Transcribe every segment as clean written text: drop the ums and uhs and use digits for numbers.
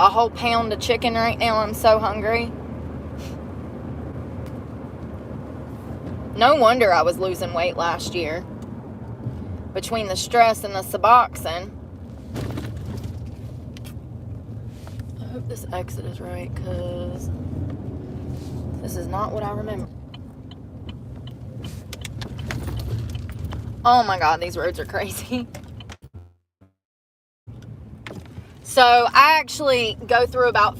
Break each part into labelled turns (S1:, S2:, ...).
S1: a whole pound of chicken right now. I'm so hungry. No wonder I was losing weight last year. Between the stress and the Suboxone. I hope this exit is right, because this is not what I remember. Oh my God, these roads are crazy. So I actually go through about,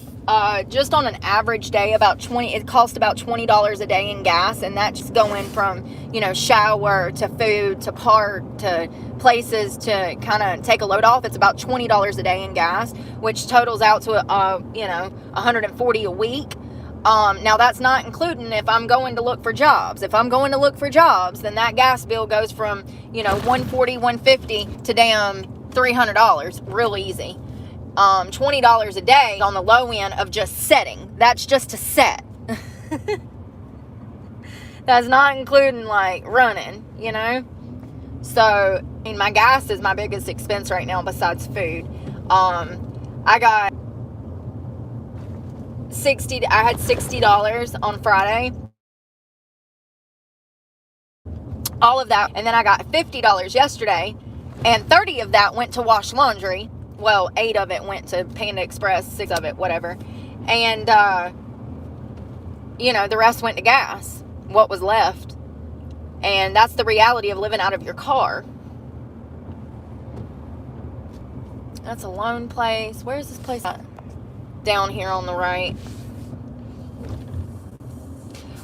S1: just on an average day, it costs about $20 a day in gas. And that's just going from, shower to food to park to places to kind of take a load off. It's about $20 a day in gas, which totals out to, $140 a week. Now that's not including if I'm going to look for jobs. If I'm going to look for jobs, then that gas bill goes from, $140, $150 to damn $300 real easy. $20 a day on the low end of just setting. That's just to set. That's not including like running, So, my gas is my biggest expense right now besides food. I got I had $60 on Friday. All of that. And then I got $50 yesterday. And 30 of that went to wash laundry. Well, 8 of it went to Panda Express, 6 of it, whatever. And, the rest went to gas. What was left. And that's the reality of living out of your car. That's a lone place. Where's this place at? Down here on the right.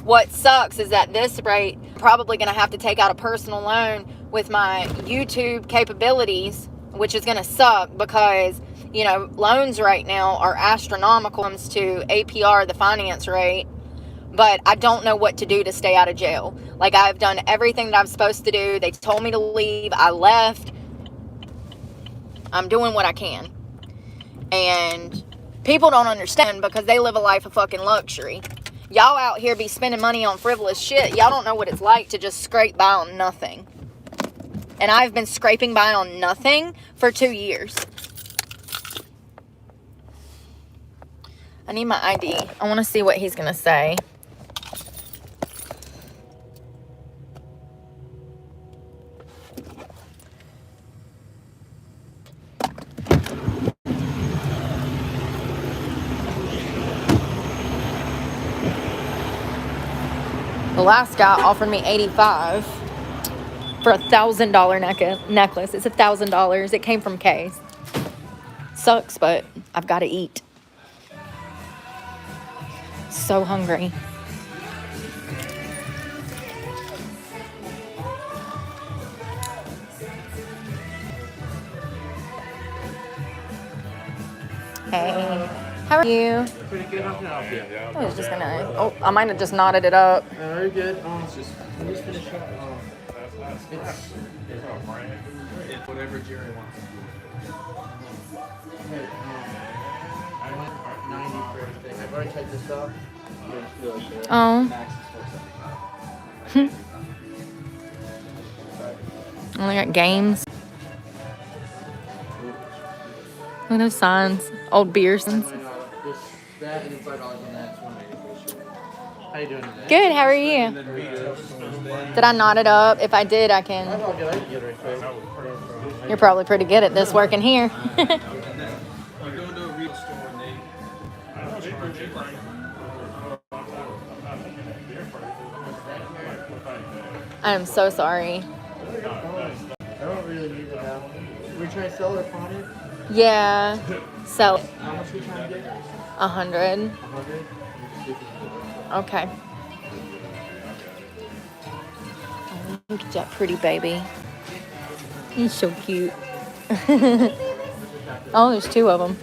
S1: What sucks is that this rate, probably going to have to take out a personal loan with my YouTube capabilities, which is going to suck because, loans right now are astronomical when it comes to APR, the finance rate. But I don't know what to do to stay out of jail. Like, I've done everything that I'm supposed to do. They told me to leave. I left. I'm doing what I can. And people don't understand because they live a life of fucking luxury. Y'all out here be spending money on frivolous shit. Y'all don't know what it's like to just scrape by on nothing. And I've been scraping by on nothing for 2 years. I need my ID. I want to see what he's going to say. The last guy offered me $85 for a $1,000 necklace. It's $1,000. It came from Kay's. Sucks, but I've got to eat. So hungry. Hey, how are you?
S2: Pretty good. How can I help you?
S1: I was just gonna. Oh, I might have just knotted it up.
S2: Very good. It's just finish up. It's whatever Jerry wants. I went 90 for everything. I've already typed this up.
S1: Oh. Only got games. Look at those signs. Old beer signs.
S2: That and $5 on that. How you doing today?
S1: Good, how are you? Did I knot it up? If I did, I can.
S2: I'll get it right quick.
S1: You're probably pretty good at this working here.
S2: You go to a real store and they
S1: I am so sorry.
S2: I don't really need it now. We're trying to sell it or pawn it?
S1: Yeah. Sell it.
S2: How much are we trying to get?
S1: 100.
S2: 100?
S1: Okay. Oh, look at that pretty baby. He's so cute. Oh, there's 2 of them.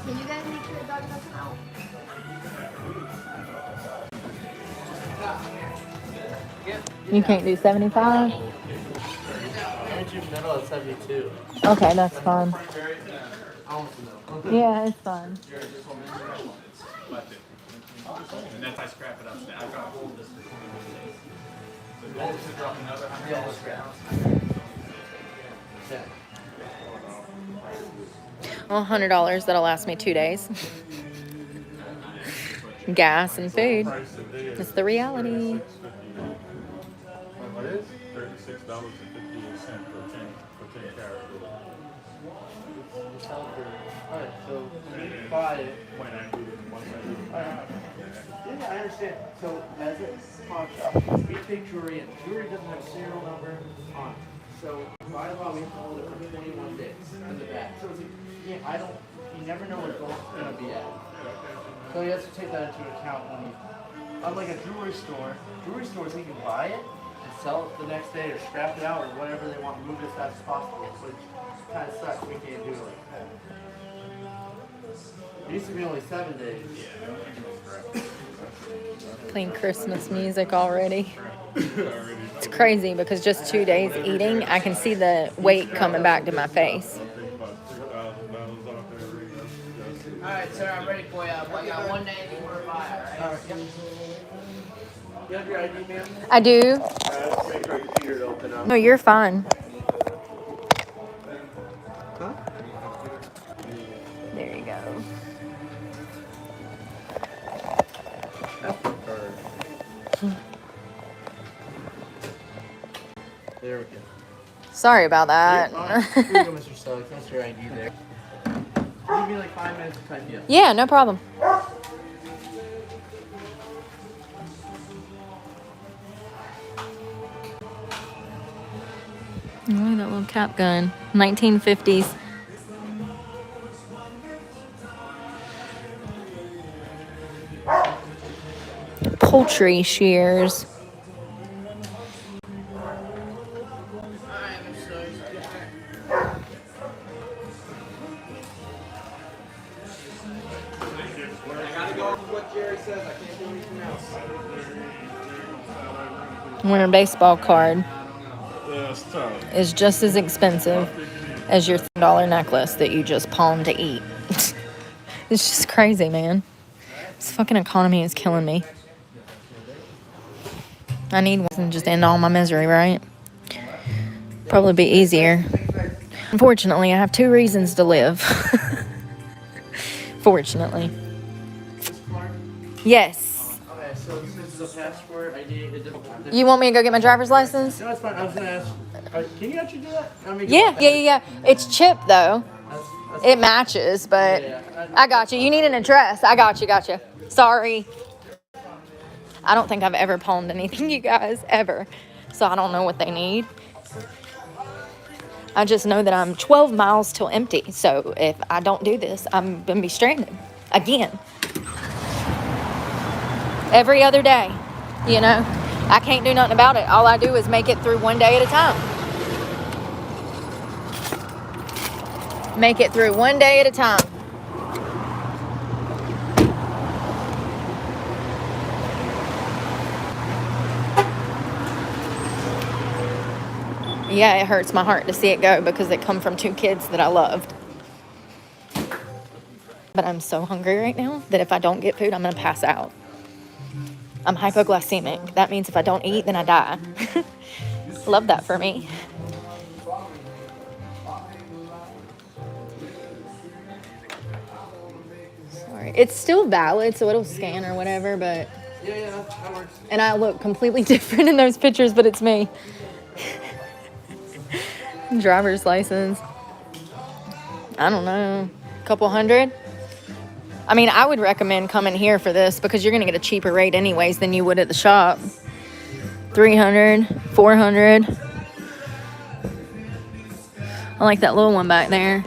S3: Can you guys make sure the dog doesn't out?
S1: You can't do 75?
S2: Metal at 72.
S1: Okay, that's fine. Yeah, it's fine.
S4: And that's I scrap it up. I've got to hold this for 20 days. So to drop another $100 scrap.
S2: 10.
S1: Well, $100 that'll last me 2 days. Gas and food. It's the reality.
S4: What is? $36.58 for 10 carats.
S2: Alright, so when you buy it, yeah, I understand. So as a pawn shop, we take jewelry in. Jewelry doesn't have a serial number on it. So by law, we have to hold it for 21 days in the back. So it's, you never know where it's going to be at. So you have to take that into account when you, unlike a jewelry stores, they can buy it and sell it the next day or scrap it out or whatever they want, move it as fast as possible. Which kind of sucks. We can't do it like that. It used to be only 7 days.
S1: Playing Christmas music already. It's crazy because just 2 days eating, I can see the weight coming back to my face.
S5: Alright, sir, I'm ready for you. I got 1 day before a fire, alright?
S2: You have your ID, ma'am?
S1: I do.
S2: Make sure your computer to open up.
S1: No, you're fine.
S2: Huh?
S1: There you go.
S2: There we go.
S1: Sorry about that.
S2: Here you go, Mr. Suggs. That's your ID there. Give me like 5 minutes to type you up.
S1: Yeah, no problem. Look at that little cap gun. 1950s. Poultry shears.
S5: Alright, Mr. Suggs.
S2: What Jerry says, I can't do anything else.
S1: When a baseball card
S4: That's tough.
S1: is just as expensive as your $10 necklace that you just pawned to eat. It's just crazy, man. This fucking economy is killing me. I need one to just end all my misery, right? Probably be easier. Unfortunately, I have 2 reasons to live. Fortunately. Yes.
S2: Okay, so this is a passport ID.
S1: You want me to go get my driver's license?
S2: No, it's fine. I was gonna ask. Can you actually do that? I mean,
S1: Yeah. It's chip though.
S2: That's
S1: It matches, but I got you. You need an address. I got you. Sorry. I don't think I've ever pawned anything, you guys, ever. So I don't know what they need. I just know that I'm 12 miles till empty. So if I don't do this, I'm going to be stranded again. Every other day, you know. I can't do nothing about it. All I do is make it through 1 day at a time. Make it through 1 day at a time. Yeah, it hurts my heart to see it go because it come from 2 kids that I loved. But I'm so hungry right now that if I don't get food, I'm going to pass out. I'm hypoglycemic. That means if I don't eat, then I die. Love that for me. Sorry. It's still valid, so it'll scan or whatever, but...
S2: Yeah, that works.
S1: And I look completely different in those pictures, but it's me. Driver's license. I don't know. A couple hundred? I mean, I would recommend coming here for this because you're going to get a cheaper rate anyways than you would at the shop. 300, 400. I like that little one back there.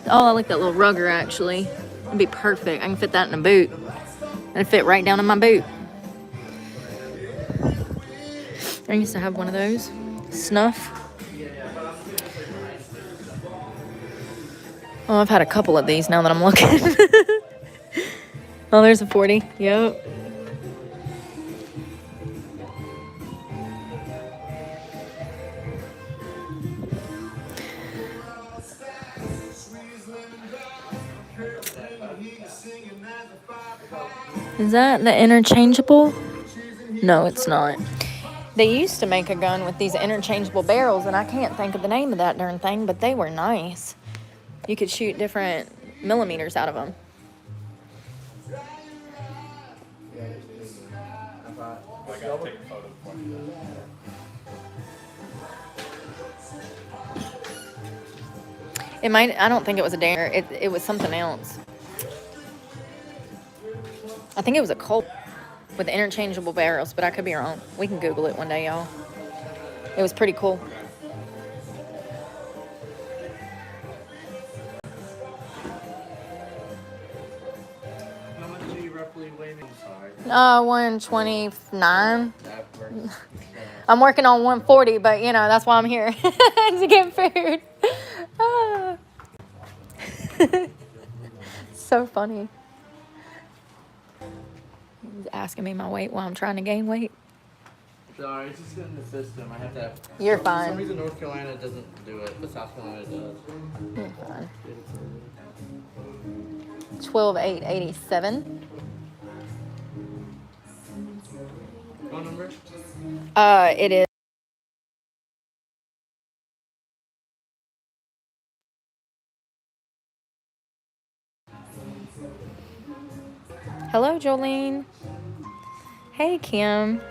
S1: Oh, I like that little rugger actually. It'd be perfect. I can fit that in a boot. It'd fit right down in my boot. I used to have one of those. Snuff. Oh, I've had a couple of these now that I'm looking. Oh, there's a 40. Yep. Is that the interchangeable? No, it's not. They used to make a gun with these interchangeable barrels, and I can't think of the name of that darn thing, but they were nice. You could shoot different millimeters out of them.
S4: I gotta take a photo for you.
S1: It might. I don't think it was a dare. It was something else. I think it was a Colt with interchangeable barrels, but I could be wrong. We can Google it one day, y'all. It was pretty cool.
S2: How much do you roughly weigh? Sorry.
S1: 129.
S2: That works.
S1: I'm working on 140, but you know that's why I'm here to get food. Ah. So funny. He's asking me my weight while I'm trying to gain weight.
S2: Sorry, it's just in the system. I have to.
S1: You're
S2: For
S1: fine.
S2: some reason, North Carolina doesn't do it, but South Carolina does.
S1: You're fine. 12,887.
S2: Phone number?
S1: It is. Hello, Jolene. Hey, Kim.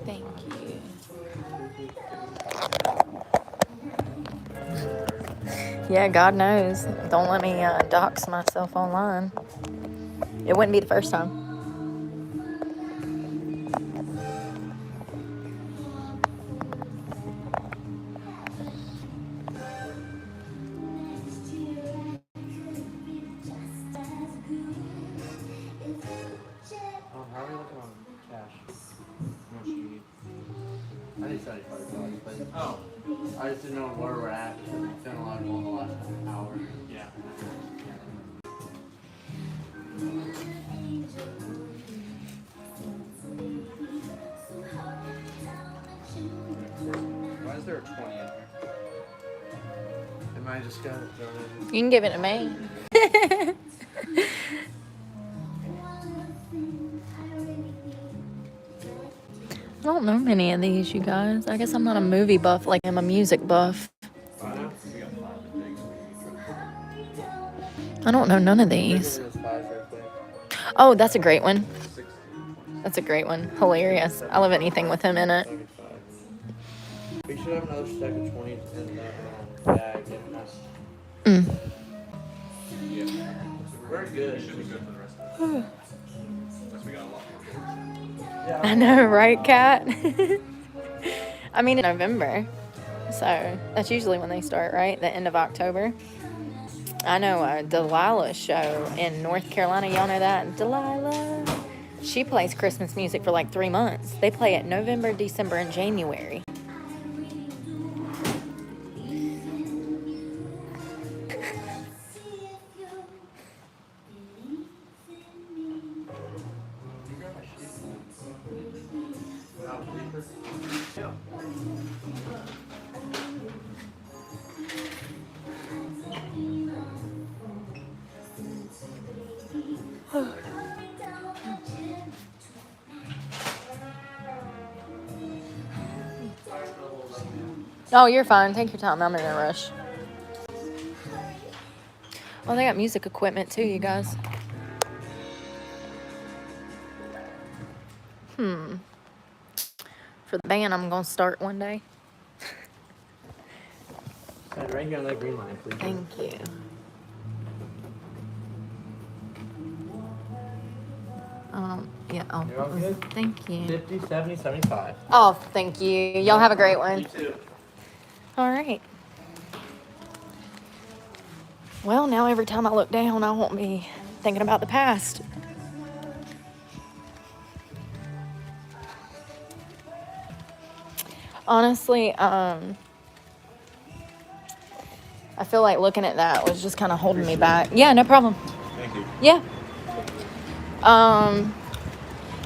S1: Thank you. Yeah, God knows. Don't let me dox myself online. It wouldn't be the first time.
S2: Oh, how are we looking on cash? How much do you need? I need $75, but
S4: Oh,
S2: I just didn't know where we're at because we've done a lot more in the last hour.
S4: yeah. Why is there a 20 in here?
S2: Am I just gonna throw it in?
S1: You can give it to me. I don't know many of these, you guys. I guess I'm not a movie buff like I'm a music buff.
S2: I know.
S4: We got 5 and
S1: I don't know none of
S2: Look
S1: these.
S2: at this 5 real quick.
S1: Oh, that's a great one.
S4: 60.
S1: That's a great one. Hilarious. I love anything with him in it.
S2: 75. We should have another stack of 20s in the bag. If not.
S1: Mm.
S4: Yeah.
S2: We're good.
S4: We should be good for the rest of it. Unless we got a lot more.
S2: Yeah,
S1: I know, right, Kat? I mean, in November. So that's usually when they start, right? The end of October. I know Delilah's show in North Carolina. Y'all know that? Delilah. She plays Christmas music for like 3 months. They play it November, December, and January. Oh, you're fine. Take your time. I'm in a rush. Oh, they got music equipment too, you guys. For the band, I'm going to start one day.
S2: Stand right here on that green line, please.
S1: Thank you. Yeah. Oh,
S2: You're all good?
S1: thank you.
S2: 50, 70, 75.
S1: Oh, thank you. Y'all have a great one.
S2: You too.
S1: All right. Well, now every time I look down, I won't be thinking about the past. Honestly, I feel like looking at that was just kind of holding me back. Yeah, no problem.
S4: Thank you.
S1: Yeah.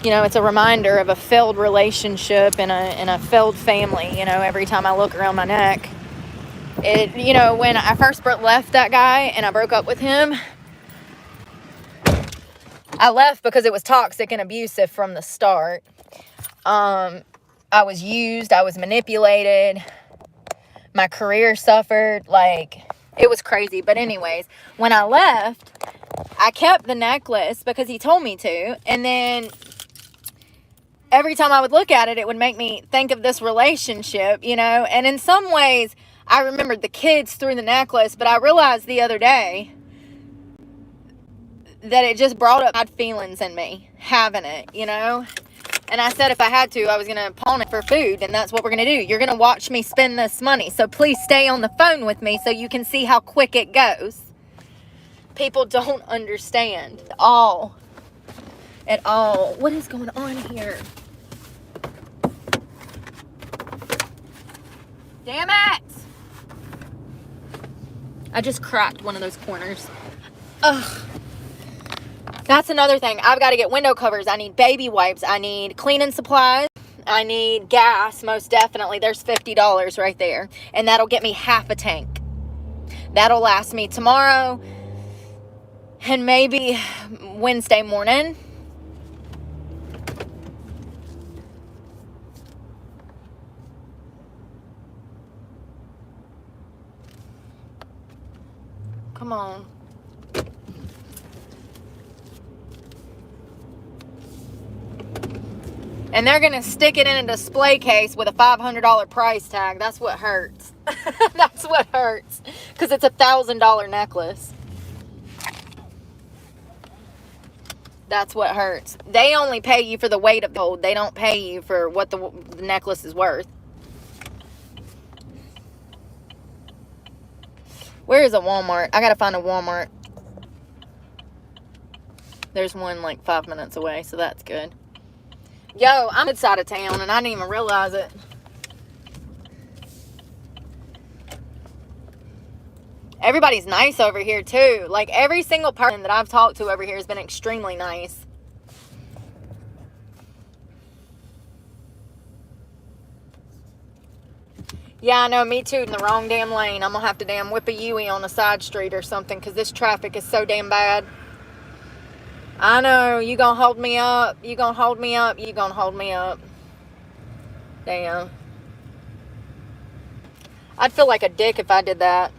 S1: You know, it's a reminder of a failed relationship and a failed family, you know, every time I look around my neck. It, you know, when I first left that guy and I broke up with him, I left because it was toxic and abusive from the start. I was used, I was manipulated, my career suffered, like, it was crazy. But anyways, when I left, I kept the necklace because he told me to, and then every time I would look at it, it would make me think of this relationship, you know, and in some ways, I remembered the kids through the necklace, but I realized the other day that it just brought up bad feelings in me, having it, you know, and I said if I had to, I was going to pawn it for food, and that's what we're going to do. You're going to watch me spend this money, so please stay on the phone with me so you can see how quick it goes. People don't understand at all. What is going on here? Damn it! I just cracked one of those corners. Ugh. That's another thing. I've got to get window covers. I need baby wipes. I need cleaning supplies. I need gas, most definitely. There's $50 right there. And that'll get me half a tank. That'll last me tomorrow and maybe Wednesday morning. Come on. And they're going to stick it in a display case with a $500 price tag. That's what hurts. That's what hurts. Because it's a $1,000 necklace. That's what hurts. They only pay you for the weight of gold. They don't pay you for what the necklace is worth. Where is a Walmart? I got to find a Walmart. There's one like 5 minutes away, so that's good. Yo, I'm outside of town and I didn't even realize it. Everybody's nice over here too. Like every single person that I've talked to over here has been extremely nice. Yeah, I know, me too, in the wrong damn lane. I'm gonna have to damn whip a Yui on a side street or something because this traffic is so damn bad. I know, you gonna hold me up. You gonna hold me up. You gonna hold me up. Damn. I'd feel like a dick if I did that.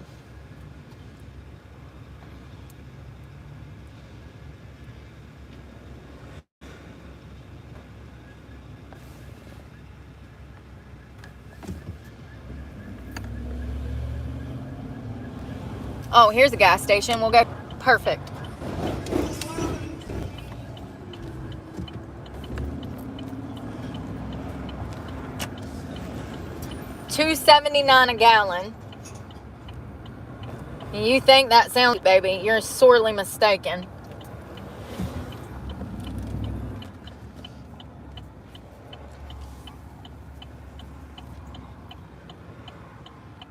S1: Oh, here's a gas station. We'll go. Perfect. $2.79 a gallon. And you think that sounds, baby? You're sorely mistaken.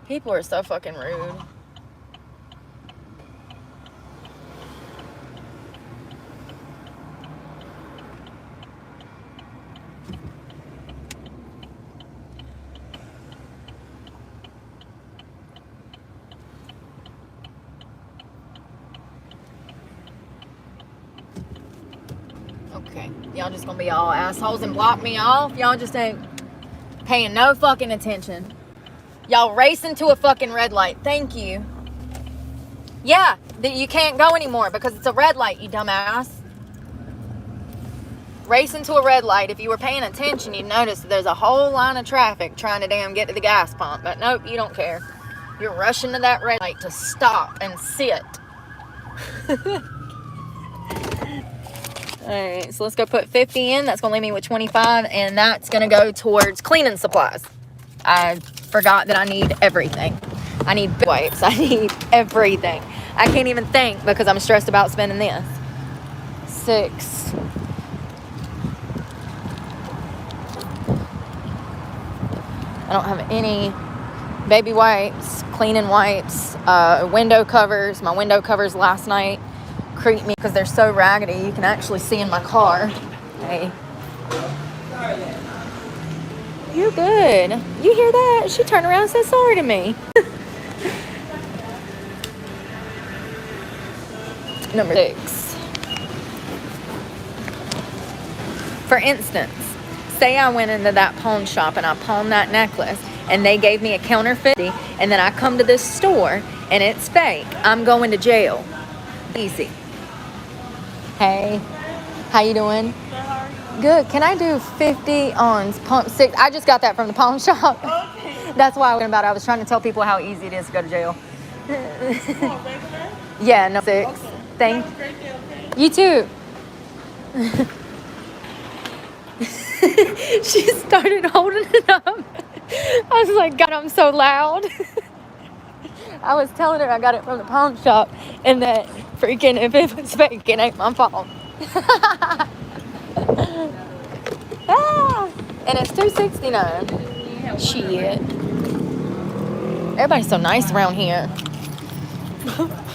S1: People are so fucking rude. Okay, y'all just gonna be all assholes and block me off? Y'all just ain't paying no fucking attention. Y'all racing to a fucking red light. Thank you. Yeah, you can't go anymore because it's a red light, you dumbass. Racing to a red light. If you were paying attention, you'd notice that there's a whole line of traffic trying to damn get to the gas pump. But nope, you don't care. You're rushing to that red light to stop and sit. Alright, so let's go put 50 in. That's going to leave me with 25, and that's going to go towards cleaning supplies. I forgot that I need everything. I need wipes. I need everything. I can't even think because I'm stressed about spending this. 6. I don't have any baby wipes, cleaning wipes, window covers. My window covers last night creep me because they're so raggedy. You can actually see in my car. Hey, You good. You hear that? She turned around and said sorry to me. Number 6. For instance, say I went into that pawn shop and I pawned that necklace and they gave me a counterfeit and then I come to this store and it's fake. I'm going to jail. Easy. Hey, how you doing? Good. Can I do 50 on pump 6? I just got that from the pawn shop. Okay. That's why I went about it. I was trying to tell people how easy it is to go to jail. Yeah, no 6. Okay. Thank you. You too. She started holding it up. I was like, God, I'm so loud. I was telling her I got it from the pawn shop and that freaking if it was fake, it ain't my fault. And it's $2.69. Shit. Everybody's so nice around here.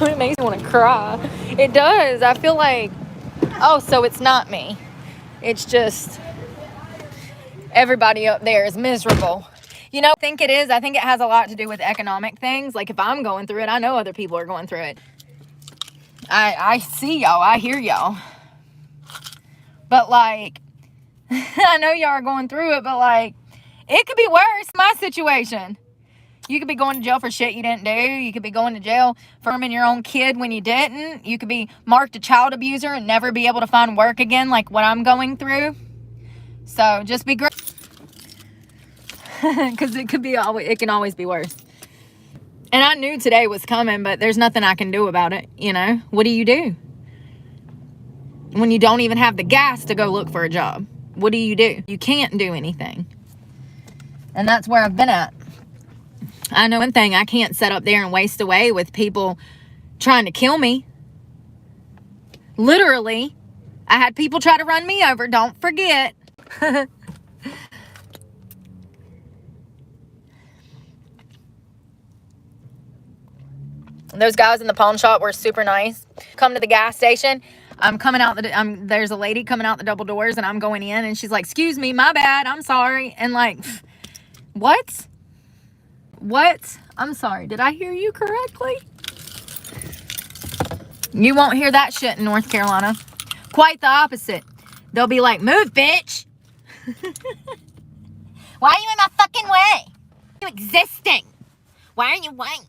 S1: It makes me want to cry. It does. I feel like, oh, so it's not me. It's just everybody up there is miserable. You know, I think it is. I think it has a lot to do with economic things. Like if I'm going through it, I know other people are going through it. I see y'all. I hear y'all. But like, I know y'all are going through it, but like, it could be worse. My situation. You could be going to jail for shit you didn't do. You could be going to jail for harming your own kid when you didn't. You could be marked a child abuser and never be able to find work again like what I'm going through. So just be great. Because it can always be worse. And I knew today was coming, but there's nothing I can do about it, you know? What do you do? When you don't even have the gas to go look for a job, what do? You can't do anything. And that's where I've been at. I know one thing, I can't sit up there and waste away with people trying to kill me. Literally, I had people try to run me over, don't forget. Those guys in the pawn shop were super nice. Come to the gas station. I'm coming out, there's a lady coming out the double doors and I'm going in and she's like, excuse me, my bad, I'm sorry. And like, what? What? I'm sorry. Did I hear you correctly? You won't hear that shit in North Carolina. Quite the opposite. They'll be like, move, bitch. Why are you in my fucking way? You existing? Why are you white?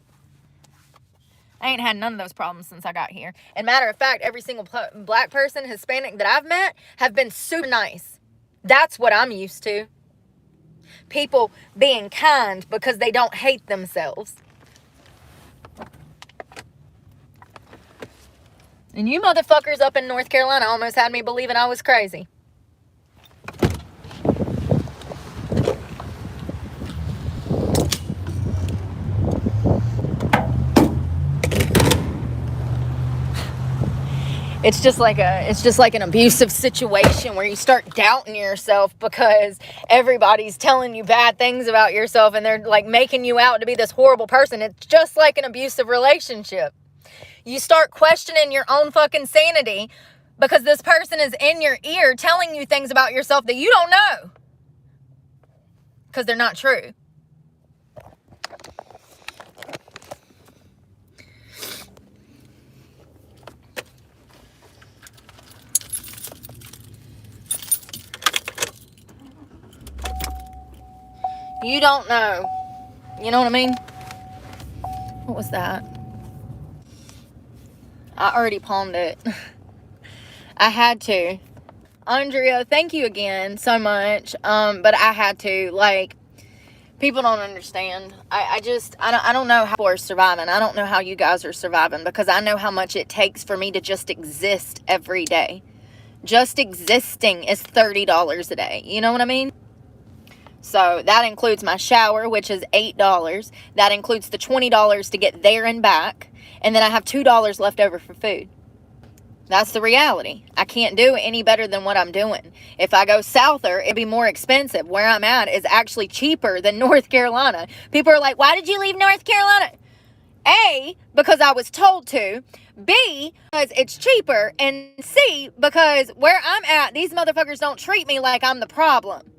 S1: I ain't had none of those problems since I got here. And matter of fact, every single black person, Hispanic that I've met have been super nice. That's what I'm used to. People being kind because they don't hate themselves. And you motherfuckers up in North Carolina almost had me believing I was crazy. It's just like an abusive situation where you start doubting yourself because everybody's telling you bad things about yourself and they're like making you out to be this horrible person. It's just like an abusive relationship. You start questioning your own fucking sanity because this person is in your ear telling you things about yourself that you don't know because they're not true. You don't know. You know what I mean? What was that? I already pawned it. I had to. Andrea, thank you again so much. But I had to. Like, people don't understand. I don't know how people are surviving. I don't know how you guys are surviving because I know how much it takes for me to just exist every day. Just existing is $30 a day. You know what I mean? So that includes my shower, which is $8. That includes the $20 to get there and back. And then I have $2 left over for food. That's the reality. I can't do any better than what I'm doing. If I go souther, it'd be more expensive. Where I'm at is actually cheaper than North Carolina. People are like, why did you leave North Carolina? A, because I was told to, B, because it's cheaper, and C, because where I'm at, these motherfuckers don't treat me like I'm the problem.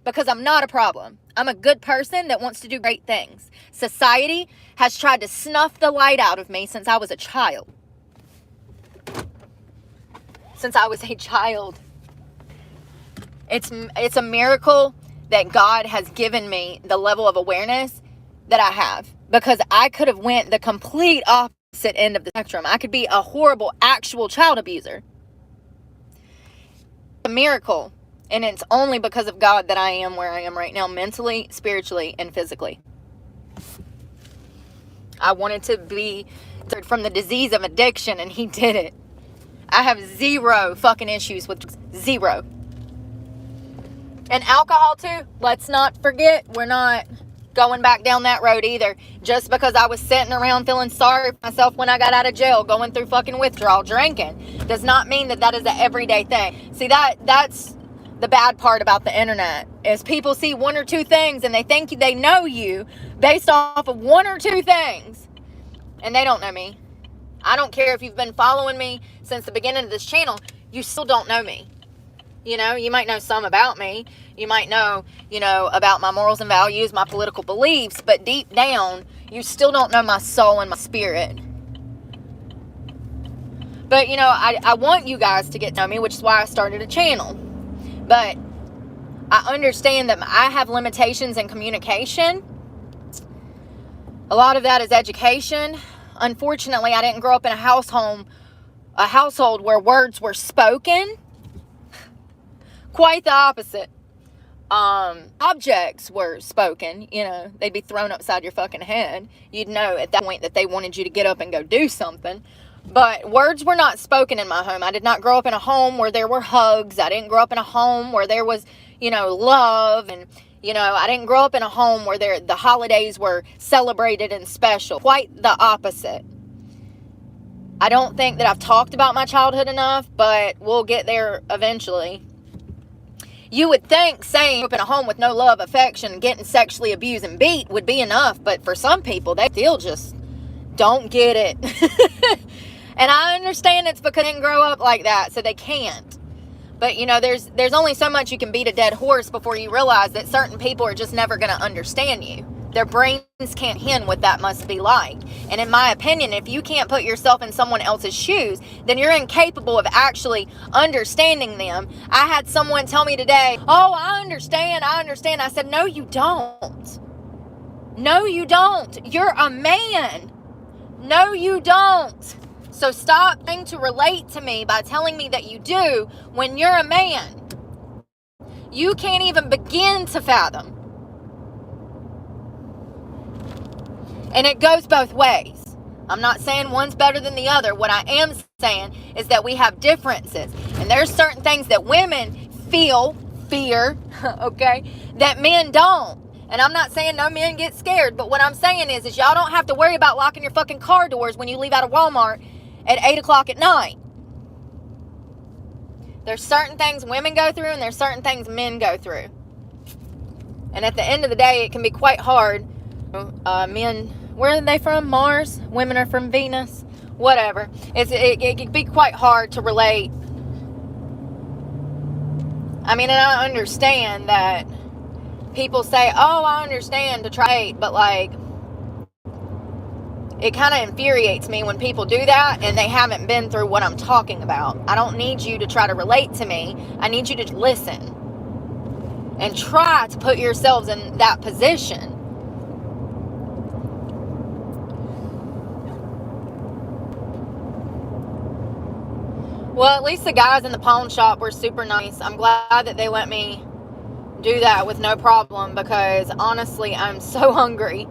S1: Because I'm not a problem. I'm a good person that wants to do great things. Society has tried to snuff the light out of me since I was a child. Since I was a child. It's a miracle that God has given me the level of awareness that I have. Because I could have went the complete opposite end of the spectrum. I could be a horrible actual child abuser. A miracle. And it's only because of God that I am where I am right now, mentally, spiritually, and physically. I wanted to be from the disease of addiction, and he did it. I have zero fucking issues with zero. And alcohol too. Let's not forget, we're not going back down that road either. Just because I was sitting around feeling sorry for myself when I got out of jail, going through fucking withdrawal, drinking, does not mean that is an everyday thing. See, that's the bad part about the internet, is people see one or two things and they think they know you based off of one or two things. And they don't know me. I don't care if you've been following me since the beginning of this channel, you still don't know me. You know, you might know some about me. You might know, about my morals and values, my political beliefs, but deep down, you still don't know my soul and my spirit. But, I want you guys to get to know me, which is why I started a channel. But I understand that I have limitations in communication. A lot of that is education. Unfortunately, I didn't grow up in a household where words were spoken. Quite the opposite. Objects were spoken, they'd be thrown upside your fucking head. You'd know at that point that they wanted you to get up and go do something. But words were not spoken in my home. I did not grow up in a home where there were hugs. I didn't grow up in a home where there was, love. And, I didn't grow up in a home where the holidays were celebrated and special. Quite the opposite. I don't think that I've talked about my childhood enough, but we'll get there eventually. You would think saying up in a home with no love, affection, getting sexually abused and beat would be enough. But for some people, they still just don't get it. And I understand it's because they didn't grow up like that, so they can't. But, there's only so much you can beat a dead horse before you realize that certain people are just never going to understand you. Their brains can't handle what that must be like. And in my opinion, if you can't put yourself in someone else's shoes, then you're incapable of actually understanding them. I had someone tell me today, "Oh, I understand. I said, "No, you don't. No, you don't. You're a man. No, you don't. So stop trying to relate to me by telling me that you do when you're a man. You can't even begin to fathom." And it goes both ways. I'm not saying one's better than the other. What I am saying is that we have differences. And there's certain things that women fear, okay, that men don't. And I'm not saying no men get scared. But what I'm saying is y'all don't have to worry about locking your fucking car doors when you leave out of Walmart at 8 o'clock at night. There's certain things women go through and there's certain things men go through. And at the end of the day, it can be quite hard. Men, where are they from? Mars? Women are from Venus? Whatever. It can be quite hard to relate. I mean, and I understand that people say, "Oh, I understand," to try, but it kind of infuriates me when people do that and they haven't been through what I'm talking about. I don't need you to try to relate to me. I need you to listen and try to put yourselves in that position. Well, at least the guys in the pawn shop were super nice. I'm glad that they let me do that with no problem, because honestly, I'm so hungry.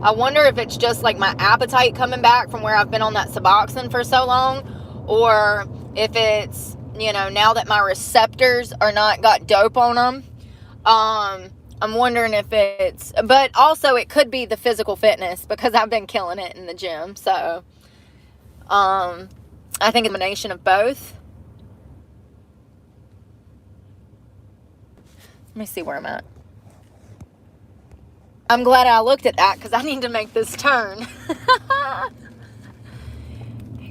S1: I wonder if it's just like my appetite coming back from where I've been on that Suboxone for so long, or if it's, now that my receptors are not got dope on them. I'm wondering if it's, but also it could be the physical fitness, because I've been killing it in the gym. So, I think a combination of both. Let me see where I'm at. I'm glad I looked at that because I need to make this turn.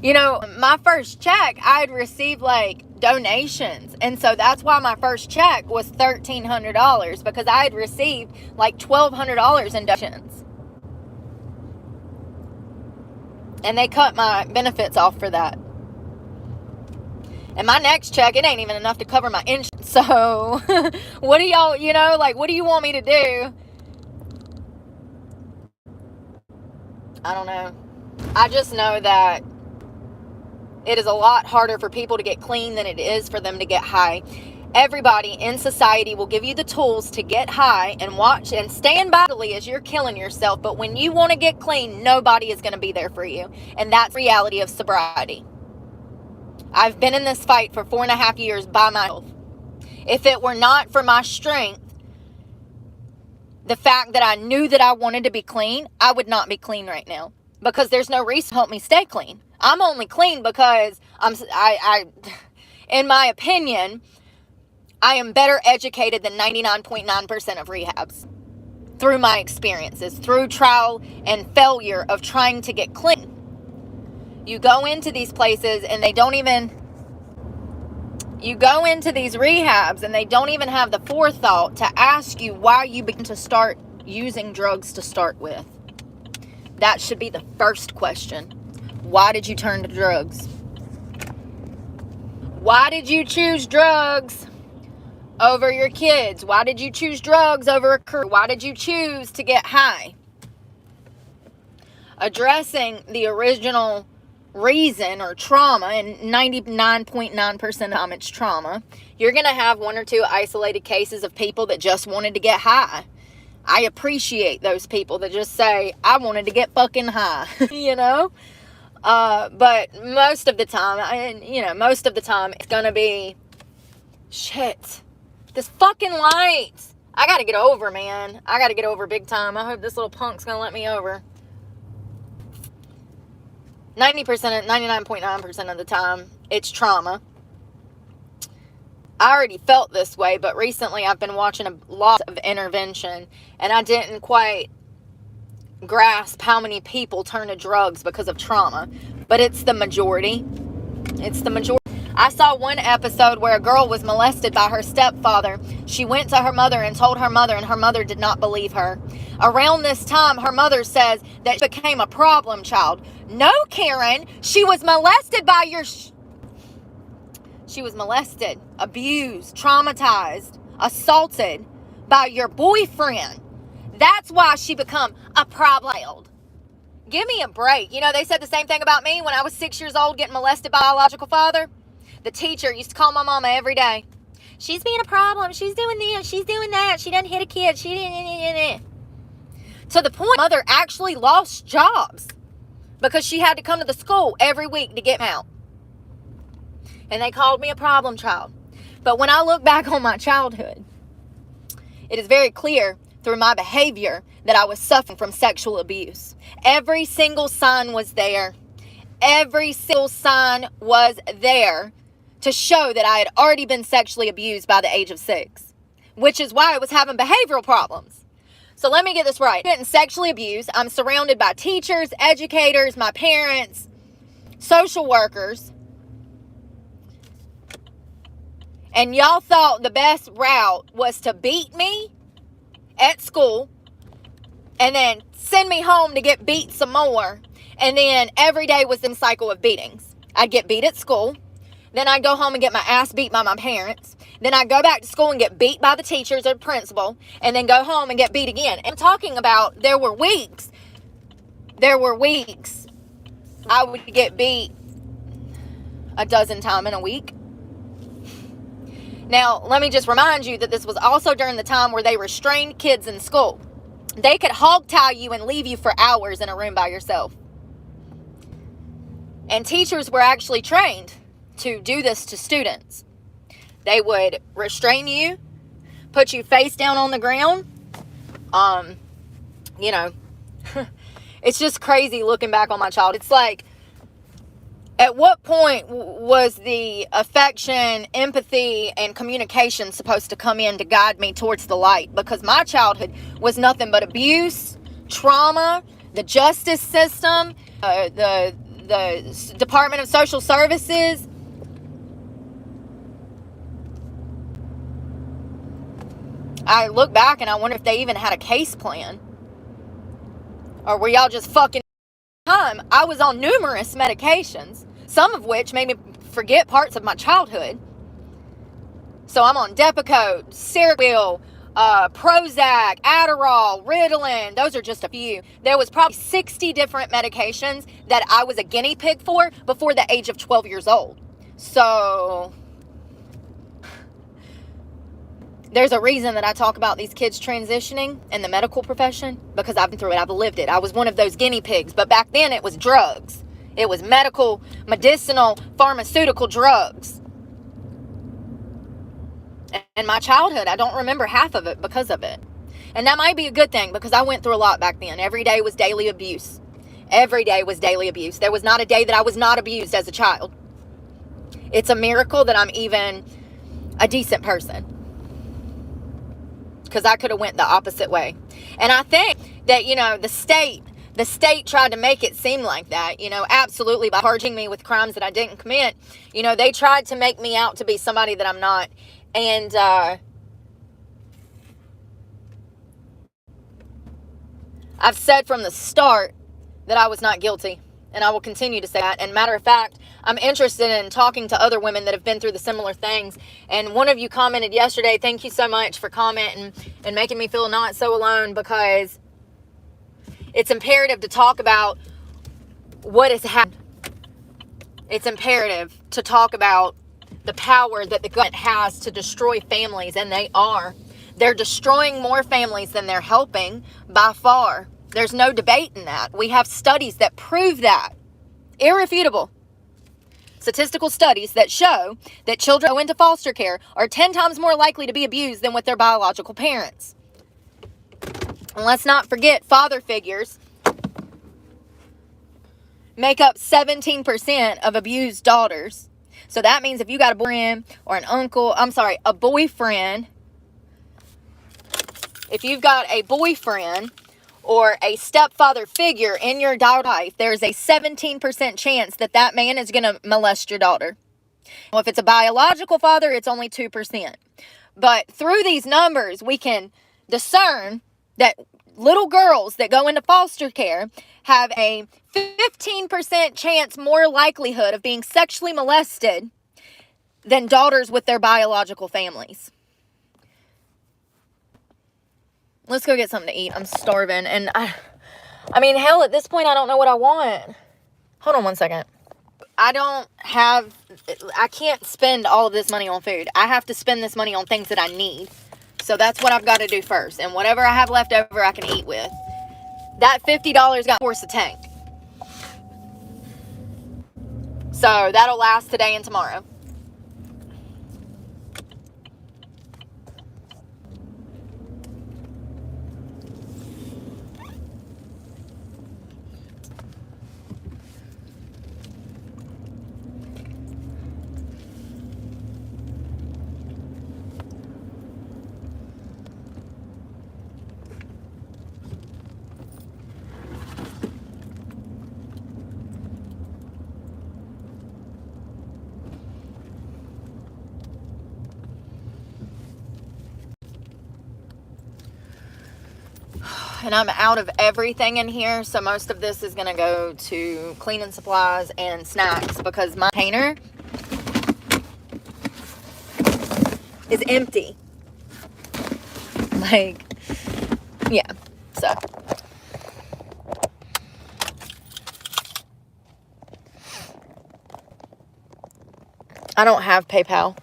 S1: You know, my first check, I had received like donations. And so that's why my first check was $1,300, because I had received like $1,200 in donations. And they cut my benefits off for that. And my next check, it ain't even enough to cover my insurance. So what do y'all, you know, like, what do you want me to do? I don't know. I just know that it is a lot harder for people to get clean than it is for them to get high. Everybody in society will give you the tools to get high and watch and stand badly as you're killing yourself. But when you want to get clean, nobody is going to be there for you. And that's the reality of sobriety. I've been in this fight for 4.5 years by myself. If it were not for my strength, the fact that I knew that I wanted to be clean, I would not be clean right now. Because there's no reason to help me stay clean. I'm only clean because in my opinion, I am better educated than 99.9% of rehabs. Through my experiences, through trial and failure of trying to get clean. You go into these places and they don't even, you go into these rehabs and they don't even have the forethought to ask you why you begin to start using drugs to start with. That should be the first question. Why did you turn to drugs? Why did you choose drugs over your kids? Why did you choose drugs over a career? Why did you choose to get high? Addressing the original reason or trauma, and 99.9% of the time it's trauma, you're going to have one or two isolated cases of people that just wanted to get high. I appreciate those people that just say, I wanted to get fucking high, you know? But most of the time, it's going to be, shit, this fucking light. I got to get over, man. I got to get over big time. I hope this little punk's going to let me over. 99.9% of the time, it's trauma. I already felt this way, but recently I've been watching a lot of intervention, and I didn't quite grasp how many people turn to drugs because of trauma. But it's the majority. It's the majority. I saw one episode where a girl was molested by her stepfather. She went to her mother and told her mother, and her mother did not believe her. Around this time, her mother says that she became a problem child. No, Karen, she was molested by your... She was molested, abused, traumatized, assaulted by your boyfriend. That's why she become a problem child. Give me a break. You know, they said the same thing about me when I was 6 years old getting molested by a biological father. The teacher used to call my mama every day. She's being a problem. She's doing this. She's doing that. She doesn't hit a kid. She didn't. To the point, mother actually lost jobs because she had to come to the school every week to get me out. And they called me a problem child. But when I look back on my childhood, it is very clear through my behavior that I was suffering from sexual abuse. Every single sign was there. Every single sign was there to show that I had already been sexually abused by the age of 6, which is why I was having behavioral problems. So let me get this right. I'm getting sexually abused. I'm surrounded by teachers, educators, my parents, social workers. And y'all thought the best route was to beat me at school and then send me home to get beat some more. And then every day was the cycle of beatings. I'd get beat at school. Then I'd go home and get my ass beat by my parents. Then I'd go back to school and get beat by the teachers or the principal. And then go home and get beat again. And I'm talking about there were weeks I would get beat a dozen times in a week. Now, let me just remind you that this was also during the time where they restrained kids in school. They could hog tie you and leave you for hours in a room by yourself. And teachers were actually trained to do this to students. They would restrain you, put you face down on the ground. It's just crazy looking back on my childhood. It's like At what point was the affection, empathy, and communication supposed to come in to guide me towards the light? Because my childhood was nothing but abuse, trauma, the justice system, the Department of Social Services. I look back and I wonder if they even had a case plan. Or were y'all just fucking time? I was on numerous medications, some of which made me forget parts of my childhood. So I'm on Depakote, Seroquel, Prozac, Adderall, Ritalin. Those are just a few. There was probably 60 different medications that I was a guinea pig for before the age of 12 years old. So there's a reason that I talk about these kids transitioning in the medical profession, because I've been through it. I've lived it. I was one of those guinea pigs. But back then it was drugs. It was medicinal, pharmaceutical drugs. And my childhood, I don't remember half of it because of it. And that might be a good thing, because I went through a lot back then. Every day was daily abuse. Every day was daily abuse. There was not a day that I was not abused as a child. It's a miracle that I'm even a decent person, because I could have went the opposite way. And I think that, the state tried to make it seem like that, absolutely, by charging me with crimes that I didn't commit. They tried to make me out to be somebody that I'm not. And I've said from the start that I was not guilty, and I will continue to say that. And matter of fact, I'm interested in talking to other women that have been through the similar things. And one of you commented yesterday, thank you so much for commenting and making me feel not so alone, because it's imperative to talk about what has happened. It's imperative to talk about the power that the government has to destroy families, and they are. They're destroying more families than they're helping by far. There's no debate in that. We have studies that prove that. Irrefutable. Statistical studies that show that children who go into foster care are 10 times more likely to be abused than with their biological parents. And let's not forget, father figures make up 17% of abused daughters. So that means if you got a boyfriend or a boyfriend, if you've got a boyfriend or a stepfather figure in your daughter's life, there's a 17% chance that that man is going to molest your daughter. Well, if it's a biological father, it's only 2%. But through these numbers, we can discern that little girls that go into foster care have a 15% chance more likelihood of being sexually molested than daughters with their biological families. Let's go get something to eat. I'm starving. And I mean, hell, at this point, I don't know what I want. Hold on one second. I can't spend all of this money on food. I have to spend this money on things that I need. So that's what I've got to do first. And whatever I have left over, I can eat with. That $50 got to force a tank. So that'll last today and tomorrow. And I'm out of everything in here, so most of this is going to go to cleaning supplies and snacks, because my container is empty. Yeah, so. I don't have PayPal.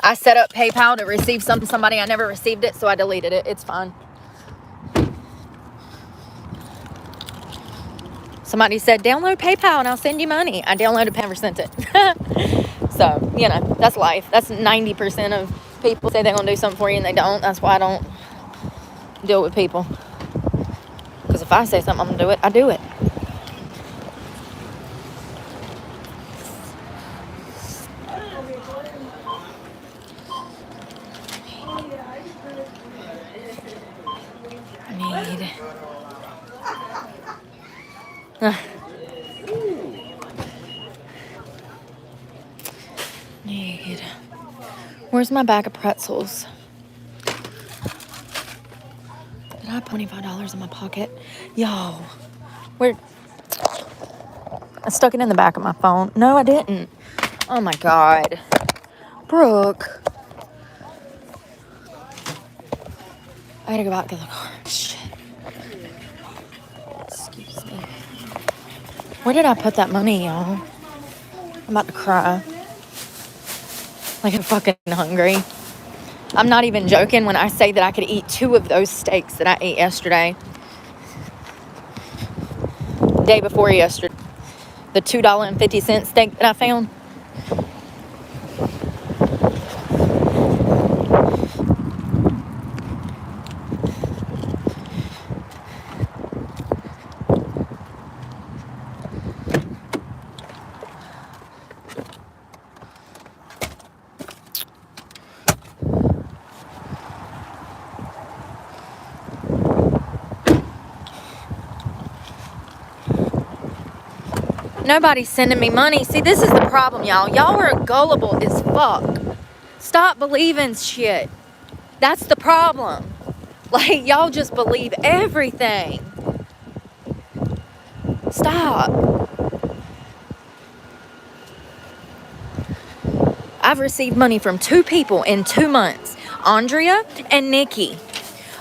S1: I set up PayPal to receive something from somebody. I never received it, so I deleted it. It's fine. Somebody said, download PayPal and I'll send you money. I downloaded, never sent it. So, that's life. That's 90% of people say they're going to do something for you and they don't. That's why I don't deal with people. Because if I say something, I'm going to do it, I do it. Need. Where's my bag of pretzels? Did I have $25 in my pocket? Yo, where? I stuck it in the back of my phone. No, I didn't. Oh my God. Brooke. I gotta go back to the car. Shit. Excuse me. Where did I put that money, y'all? I'm about to cry. Like I'm fucking hungry. I'm not even joking when I say that I could eat 2 of those steaks that I ate yesterday. Day before yesterday. The $2.50 steak that I found. Nobody's sending me money. See, this is the problem, y'all. Y'all are gullible as fuck. Stop believing shit. That's the problem. Like, y'all just believe everything. Stop. I've received money from 2 people in 2 months. Andrea and Nikki.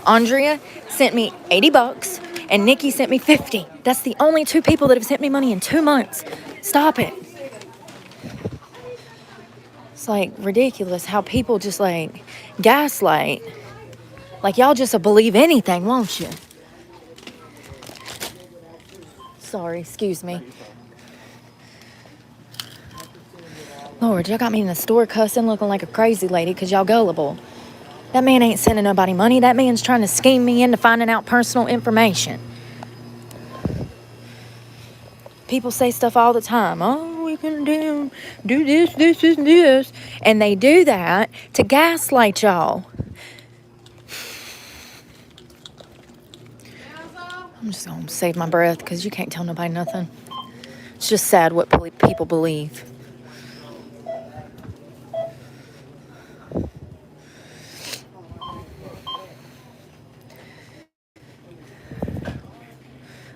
S1: Andrea sent me $80 and Nikki sent me $50. That's the only 2 people that have sent me money in 2 months. Stop it. It's like ridiculous how people just like gaslight. Like y'all just believe anything, won't you? Sorry, excuse me. Lord, y'all got me in the store cussing, looking like a crazy lady because y'all gullible. That man ain't sending nobody money. That man's trying to scheme me into finding out personal information. People say stuff all the time. Oh, we can do this, and this. And they do that to gaslight y'all. I'm just going to save my breath because you can't tell nobody nothing. It's just sad what people believe.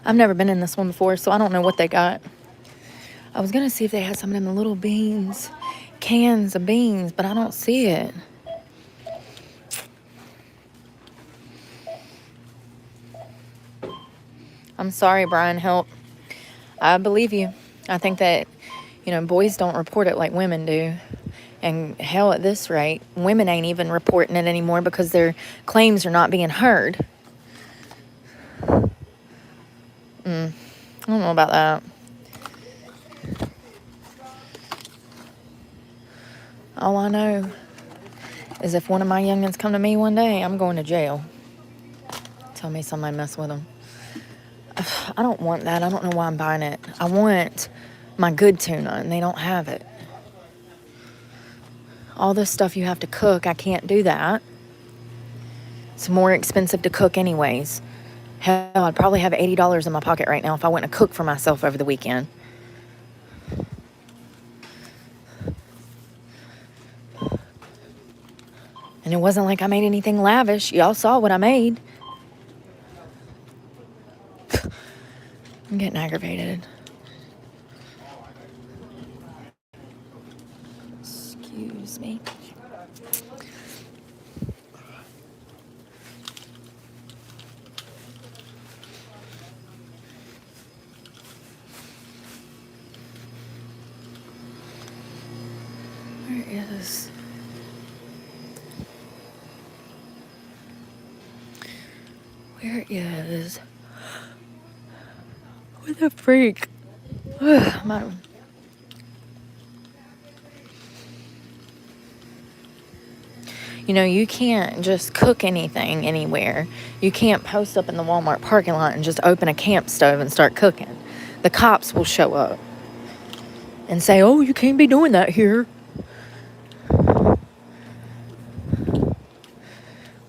S1: I've never been in this one before, so I don't know what they got. I was going to see if they had some of them little beans, cans of beans, but I don't see it. I'm sorry, Brian, help. I believe you. I think that, boys don't report it like women do. And hell, at this rate, women ain't even reporting it anymore because their claims are not being heard. I don't know about that. All I know is if one of my youngins come to me one day, I'm going to jail. Tell me somebody mess with them. I don't want that. I don't know why I'm buying it. I want my good tuna, and they don't have it. All this stuff you have to cook, I can't do that. It's more expensive to cook anyways. Hell, I'd probably have $80 in my pocket right now if I went to cook for myself over the weekend. And it wasn't like I made anything lavish. Y'all saw what I made. I'm getting aggravated. Excuse me. Where is... What the freak? You can't just cook anything anywhere. You can't post up in the Walmart parking lot and just open a camp stove and start cooking. The cops will show up and say, oh, you can't be doing that here.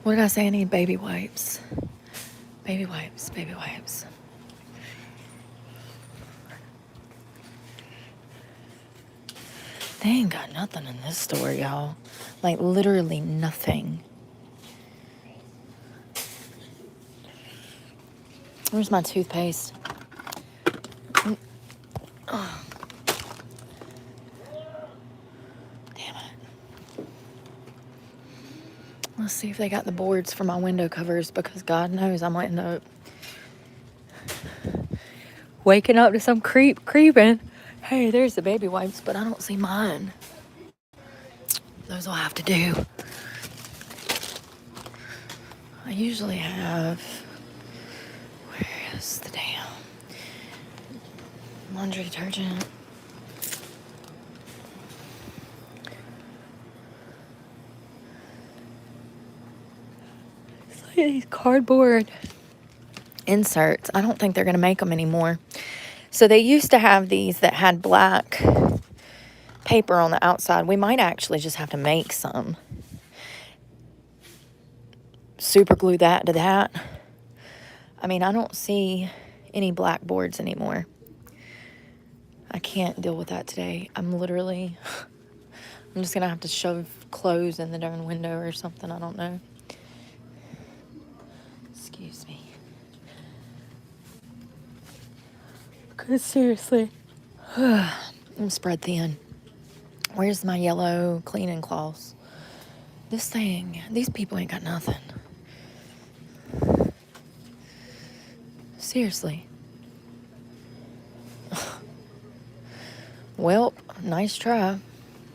S1: What did I say? I need baby wipes. Baby wipes, baby wipes. They ain't got nothing in this store, y'all. Like, literally nothing. Where's my toothpaste? Oh. Damn it. Let's see if they got the boards for my window covers, because God knows I'm letting up. Waking up to some creeping. Hey, there's the baby wipes, but I don't see mine. Those will have to do. I usually have... Where is the damn laundry detergent? It's like these cardboard inserts. I don't think they're going to make them anymore. So they used to have these that had black paper on the outside. We might actually just have to make some. Super glue that to that. I mean, I don't see any blackboards anymore. I can't deal with that today. I'm just gonna have to shove clothes in the darn window or something. I don't know. Excuse me. Because seriously, I'm spread thin. Where's my yellow cleaning cloths? These people ain't got nothing. Seriously. Well, nice try.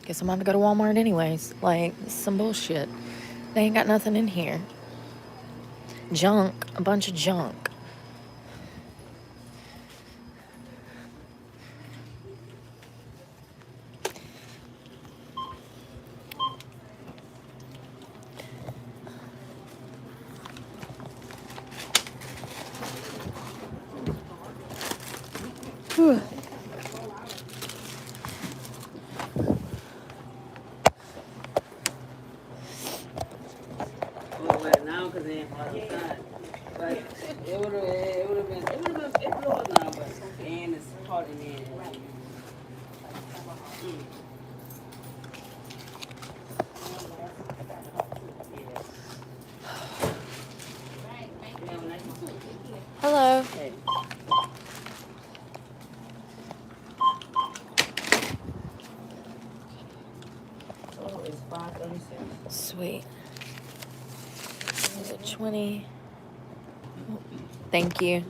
S1: Guess I'm about to go to Walmart anyways. Like, this is some bullshit. They ain't got nothing in here. Junk. A bunch of junk. Whew.
S6: Now because they ain't hot outside. But it would have been it blew up now, but and it's hot in there.
S1: Hello.
S6: Hey. Oh, it's 5:36.
S1: Sweet. Is it 20? Thank you.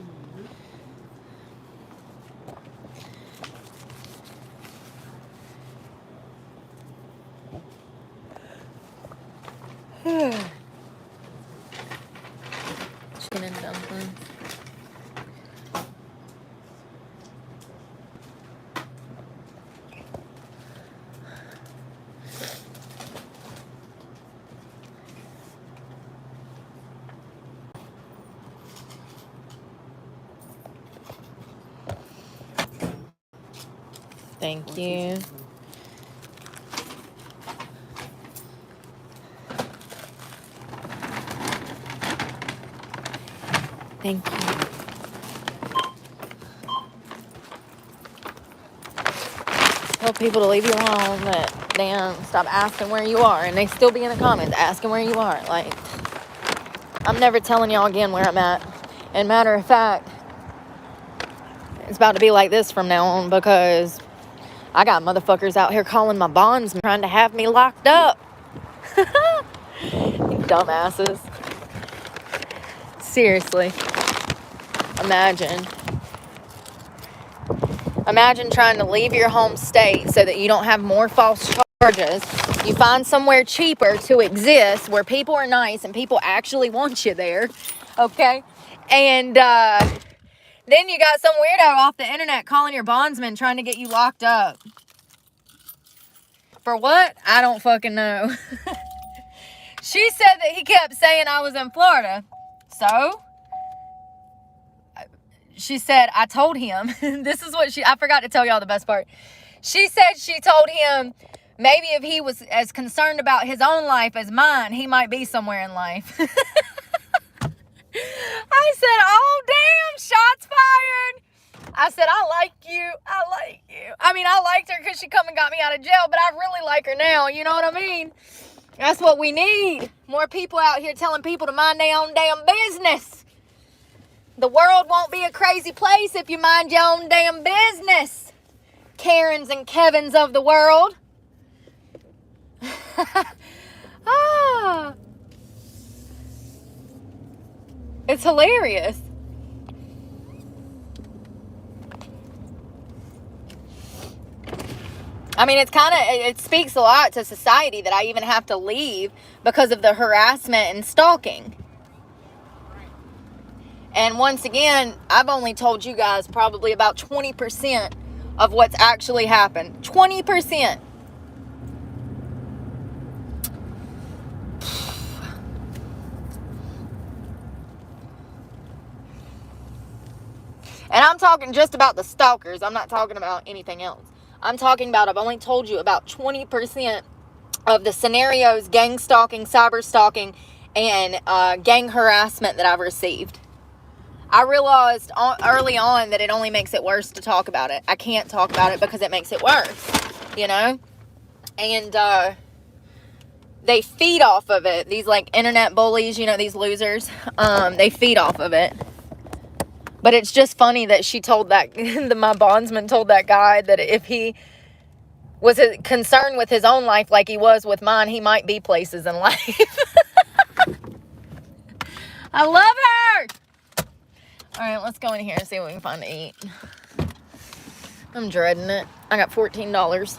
S1: Chicken and dumplings. Thank you. Thank you. Tell people to leave you alone, but damn, stop asking where you are. And they still be in the comments asking where you are. Like, I'm never telling y'all again where I'm at. And matter of fact, it's about to be like this from now on, because I got motherfuckers out here calling my bondsman trying to have me locked up. You dumbasses. Seriously. Imagine trying to leave your home state so that you don't have more false charges. You find somewhere cheaper to exist where people are nice and people actually want you there. Okay? And then you got some weirdo off the internet calling your bondsman trying to get you locked up. For what? I don't fucking know. She said that he kept saying I was in Florida. So? She said, I told him. This is what I forgot to tell y'all the best part. She said she told him maybe if he was as concerned about his own life as mine, he might be somewhere in life. I said, oh, damn, shots fired. I said, I like you. I mean, I liked her because she come and got me me out of jail, but I really like her now. You know what I mean? That's what we need. More people out here telling people to mind their own damn business. The world won't be a crazy place if you mind your own damn business. Karens and Kevins of the world. It's hilarious. I mean, it speaks a lot to society that I even have to leave because of the harassment and stalking. And once again, I've only told you guys probably about 20% of what's actually happened. 20%. And I'm talking just about the stalkers. I'm not talking about anything else. I'm talking about, I've only told you about 20% of the scenarios, gang stalking, cyber stalking, and gang harassment that I've received. I realized early on that it only makes it worse to talk about it. I can't talk about it because it makes it worse, you know? And they feed off of it. These, like, internet bullies, you know, these losers, they feed off of it. But it's just funny that she told that, my bondsman told that guy that if he was concerned with his own life like he was with mine, he might be places in life. I love her! All right, let's go in here and see what we can find to eat. I'm dreading it. I got $14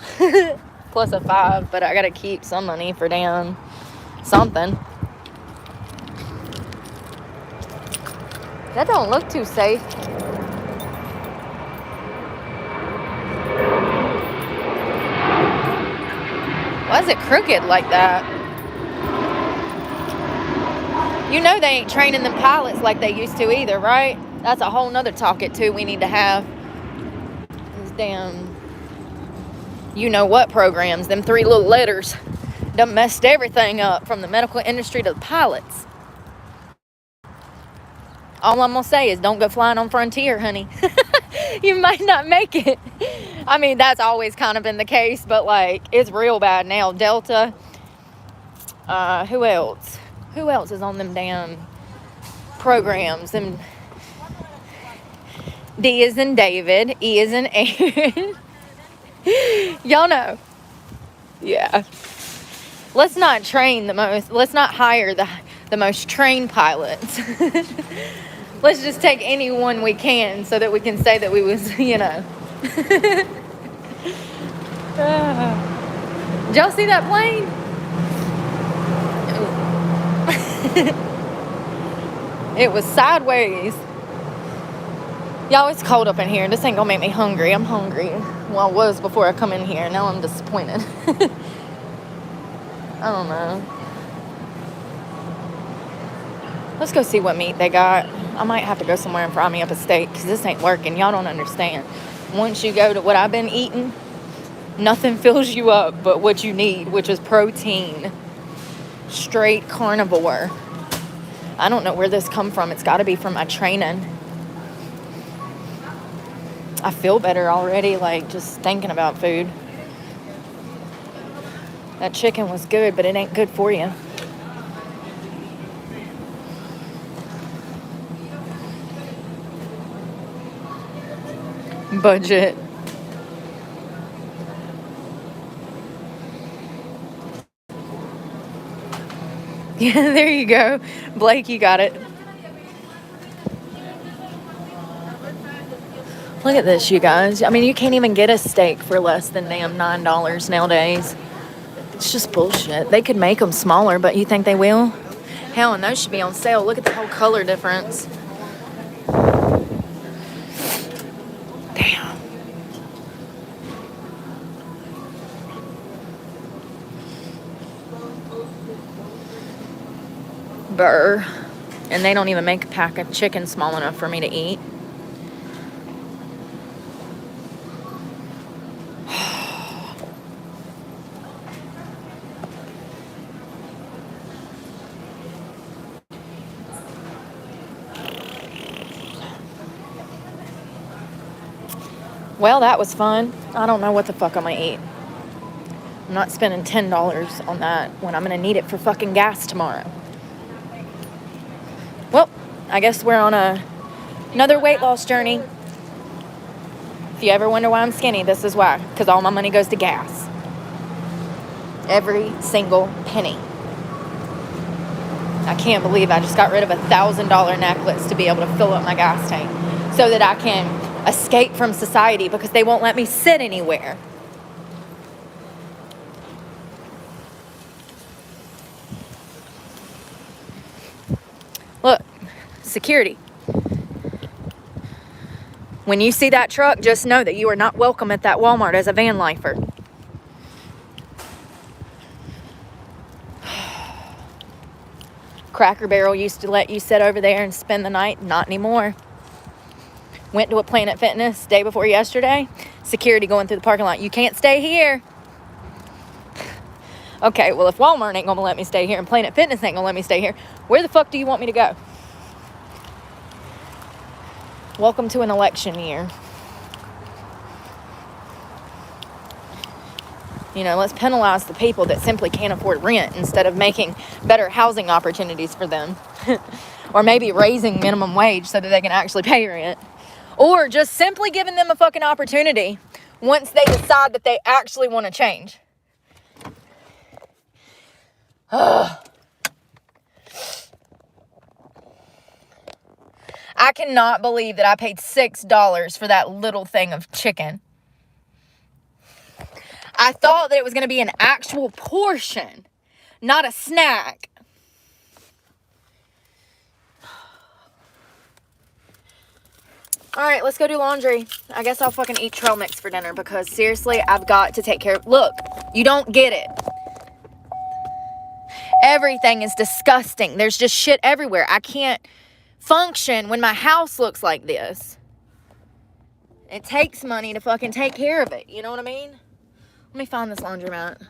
S1: plus a $5, but I got to keep some money for damn something. That don't look too safe. Why is it crooked like that? You know they ain't training them pilots like they used to either, right? That's a whole nother talking to we need to have. These damn, you know what programs, them 3 little letters done messed everything up from the medical industry to the pilots. All I'm going to say is don't go flying on Frontier, honey. You might not make it. I mean, that's always kind of been the case, but, like, it's real bad now. Delta. Who else? Who else is on them damn programs? And D is in David. E is in Aaron. Y'all know. Yeah. Let's not hire the most trained pilots. Let's just take anyone we can so that we can say that we was, you know. Did y'all see that plane? It was sideways. Y'all, it's cold up in here. This ain't gonna make me hungry. I'm hungry. Well, I was before I come in here. Now I'm disappointed. I don't know. Let's go see what meat they got. I might have to go somewhere and fry me up a steak because this ain't working. Y'all don't understand. Once you go to what I've been eating, nothing fills you up but what you need, which is protein. Straight carnivore. I don't know where this come from. It's got to be from my training. I feel better already, like, just thinking about food. That chicken was good, but it ain't good for you. Budget. Yeah, there you go. Blake, you got it. Look at this, you guys. I mean, you can't even get a steak for less than damn $9 nowadays. It's just bullshit. They could make them smaller, but you think they will? Hell, and those should be on sale. Look at the whole color difference. Damn. Burr. And they don't even make a pack of chicken small enough for me to eat. Well, that was fun. I don't know what the fuck I'm gonna eat. I'm not spending $10 on that when I'm going to need it for fucking gas tomorrow. Well, I guess we're on another weight loss journey. If you ever wonder why I'm skinny, this is why. Because all my money goes to gas. Every single penny. I can't believe I just got rid of $1,000 necklace to be able to fill up my gas tank so that I can escape from society because they won't let me sit anywhere. Look, security. When you see that truck, just know that you are not welcome at that Walmart as a van lifer. Cracker Barrel used to let you sit over there and spend the night. Not anymore. Went to a Planet Fitness day before yesterday. Security going through the parking lot. You can't stay here. Okay, well, if Walmart ain't gonna let me stay here and Planet Fitness ain't gonna let me stay here, where the fuck do you want me to go? Welcome to an election year. You know, let's penalize the people that simply can't afford rent instead of making better housing opportunities for them. Or maybe raising minimum wage so that they can actually pay rent. Or just simply giving them a fucking opportunity once they decide that they actually want to change. I cannot believe that I paid $6 for that little thing of chicken. I thought that it was going to be an actual portion, not a snack. All right, let's go do laundry. I guess I'll fucking eat trail mix for dinner because seriously, I've got to take care of... Look, you don't get it. Everything is disgusting. There's just shit everywhere. I can't function when my house looks like this. It takes money to fucking take care of it. You know what I mean? Let me find this laundromat.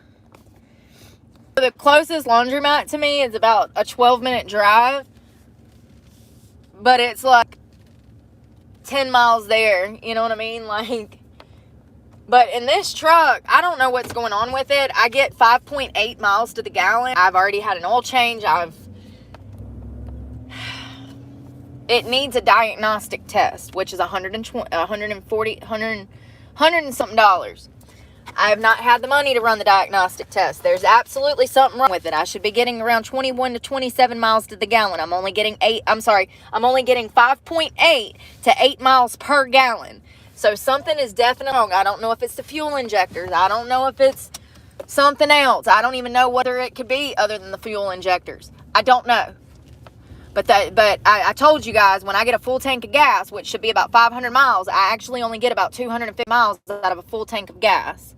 S1: The closest laundromat to me is about a 12-minute drive. But it's like 10 miles there. You know what I mean? Like, but in this truck, I don't know what's going on with it. I get 5.8 miles to the gallon. I've already had an oil change. It needs a diagnostic test, which is $100 and something dollars. I have not had the money to run the diagnostic test. There's absolutely something wrong with it. I should be getting around 21 to 27 miles to the gallon. I'm only getting 5.8 to 8 miles per gallon. So something is definitely wrong. I don't know if it's the fuel injectors. I don't know if it's something else. I don't even know whether it could be other than the fuel injectors. I don't know. But I told you guys, when I get a full tank of gas, which should be about 500 miles, I actually only get about 250 miles out of a full tank of gas.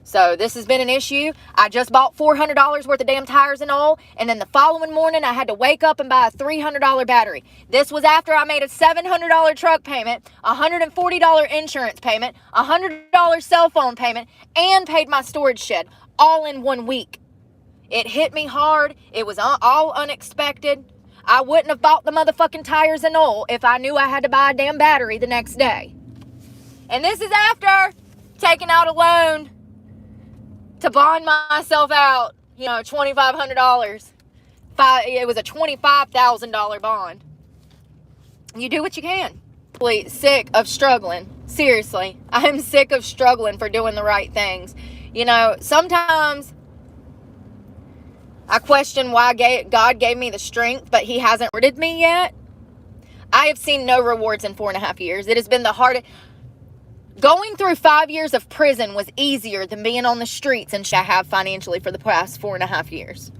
S1: So this has been an issue. I just bought $400 worth of damn tires and oil. And then the following morning, I had to wake up and buy a $300 battery. This was after I made a $700 truck payment, a $140 insurance payment, a $100 cell phone payment, and paid my storage shed all in 1 week. It hit me hard. It was all unexpected. I wouldn't have bought the motherfucking tires and oil if I knew I had to buy a damn battery the next day. And this is after taking out a loan to bond myself out, $2,500. It was a $25,000 bond. You do what you can. Sick of struggling. Seriously, I'm sick of struggling for doing the right things. Sometimes I question why God gave me the strength, but he hasn't rewarded me yet. I have seen no rewards in 4.5 years. It has been the hardest. Going through 5 years of prison was easier than being on the streets and I have financially for the past 4.5 years.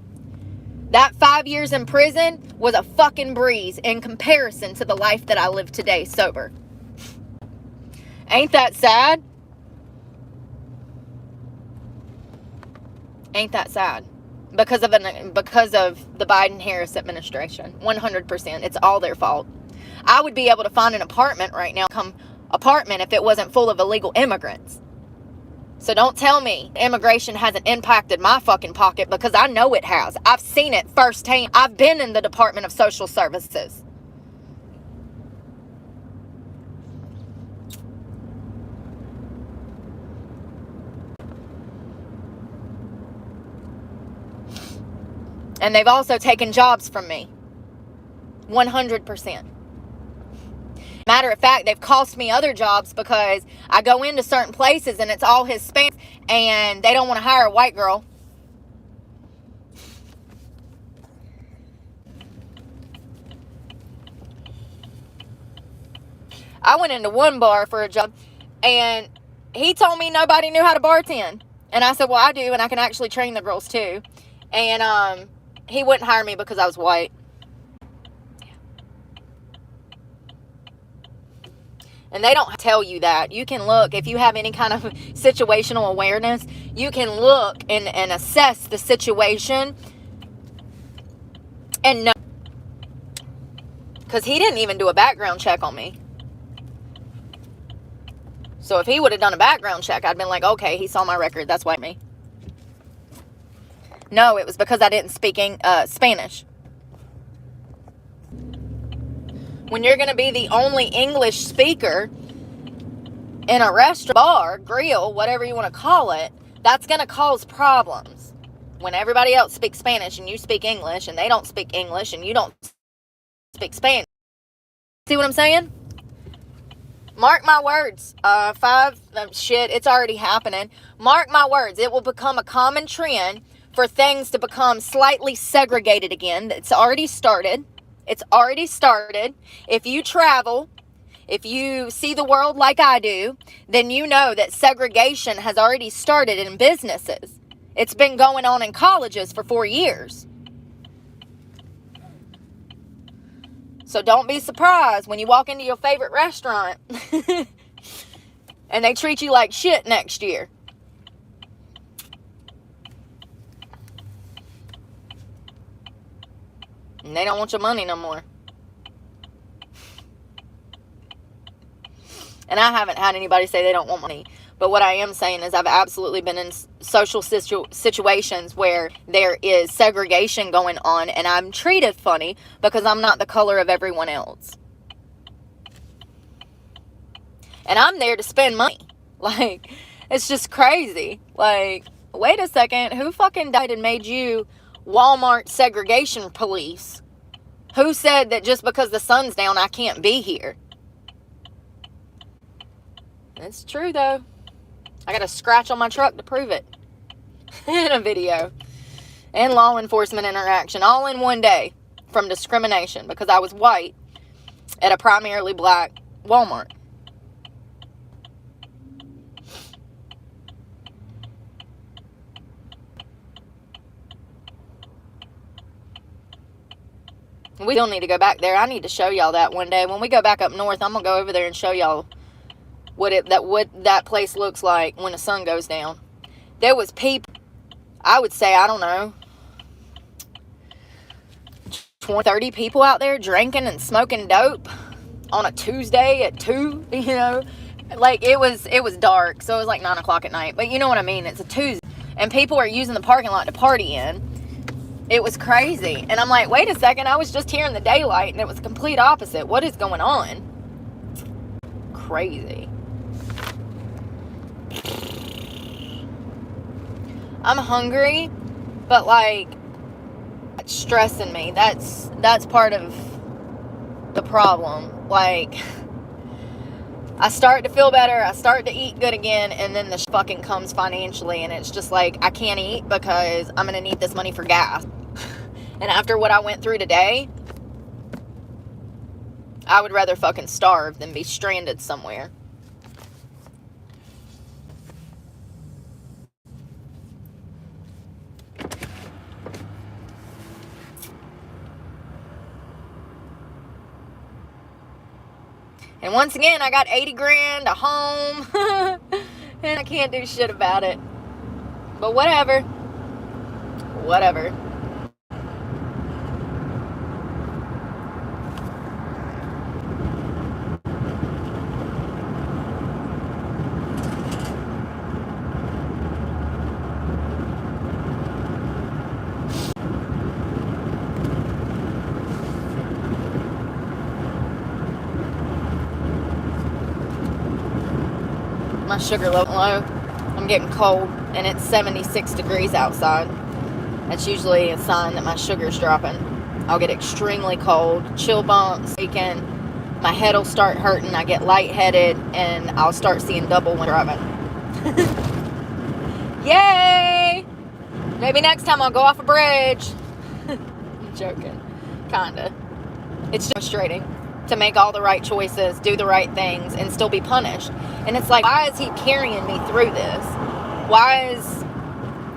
S1: That 5 years in prison was a fucking breeze in comparison to the life that I live today sober. Ain't that sad? Ain't that sad? Because of the Biden-Harris administration. 100%. It's all their fault. I would be able to find an apartment right now, if it wasn't full of illegal immigrants. So don't tell me immigration hasn't impacted my fucking pocket, because I know it has. I've seen it firsthand. I've been in the Department of Social Services. And they've also taken jobs from me. 100%. Matter of fact, they've cost me other jobs because I go into certain places and it's all Hispanics and they don't want to hire a white girl. I went into one bar for a job and he told me nobody knew how to bartend. And I said, well, I do, and I can actually train the girls too. And he wouldn't hire me because I was white. And they don't tell you that. You can look, if you have any kind of situational awareness, you can look and assess the situation and know. Because he didn't even do a background check on me. So if he would have done a background check, I'd been like, okay, he saw my record. That's why me. No, it was because I didn't speak Spanish. When you're going to be the only English speaker in a restaurant, bar, grill, whatever you want to call it, that's going to cause problems. When everybody else speaks Spanish and you speak English and they don't speak English and you don't speak Spanish. See what I'm saying? Mark my words. It's already happening. Mark my words. It will become a common trend for things to become slightly segregated again. It's already started. It's already started. If you travel, if you see the world like I do, then you know that segregation has already started in businesses. It's been going on in colleges for 4 years. So don't be surprised when you walk into your favorite restaurant and they treat you like shit next year. And they don't want your money no more. And I haven't had anybody say they don't want money. But what I am saying is I've absolutely been in social situations where there is segregation going on and I'm treated funny because I'm not the color of everyone else. And I'm there to spend money. Like, it's just crazy. Like, wait a second. Who fucking died and made you Walmart segregation police? Who said that just because the sun's down, I can't be here? It's true, though. I got a scratch on my truck to prove it. In a video. And law enforcement interaction. All in one day. From discrimination. Because I was white. At a primarily black Walmart. We don't need to go back there. I need to show y'all that one day. When we go back up north, I'm going to go over there and show y'all what that place looks like when the sun goes down. There was people, I would say, I don't know, 20, 30 people out there drinking and smoking dope on a Tuesday at 2, you know. Like, it was dark, so it was like 9 o'clock at night. But you know what I mean? It's a Tuesday. And people are using the parking lot to party in. It was crazy. And I'm like, wait a second, I was just here in the daylight, and it was the complete opposite. What is going on? Crazy. I'm hungry, but like, it's stressing me. That's part of the problem. Like, I start to feel better, I start to eat good again, and then the fucking comes financially, and it's just like, I can't eat because I'm gonna need this money for gas. And after what I went through today, I would rather fucking starve than be stranded somewhere. And once again, I got 80 grand, a home, and I can't do shit about it. But whatever. Whatever. My sugar level low. I'm getting cold, and it's 76 degrees outside. That's usually a sign that my sugar's dropping. I'll get extremely cold, chill bumps, aching, my head will start hurting, I get lightheaded, and I'll start seeing double when driving. Yay! Maybe next time I'll go off a bridge. I'm joking. Kinda. It's frustrating to make all the right choices, do the right things, and still be punished. And it's like, why is he carrying me through this? Why is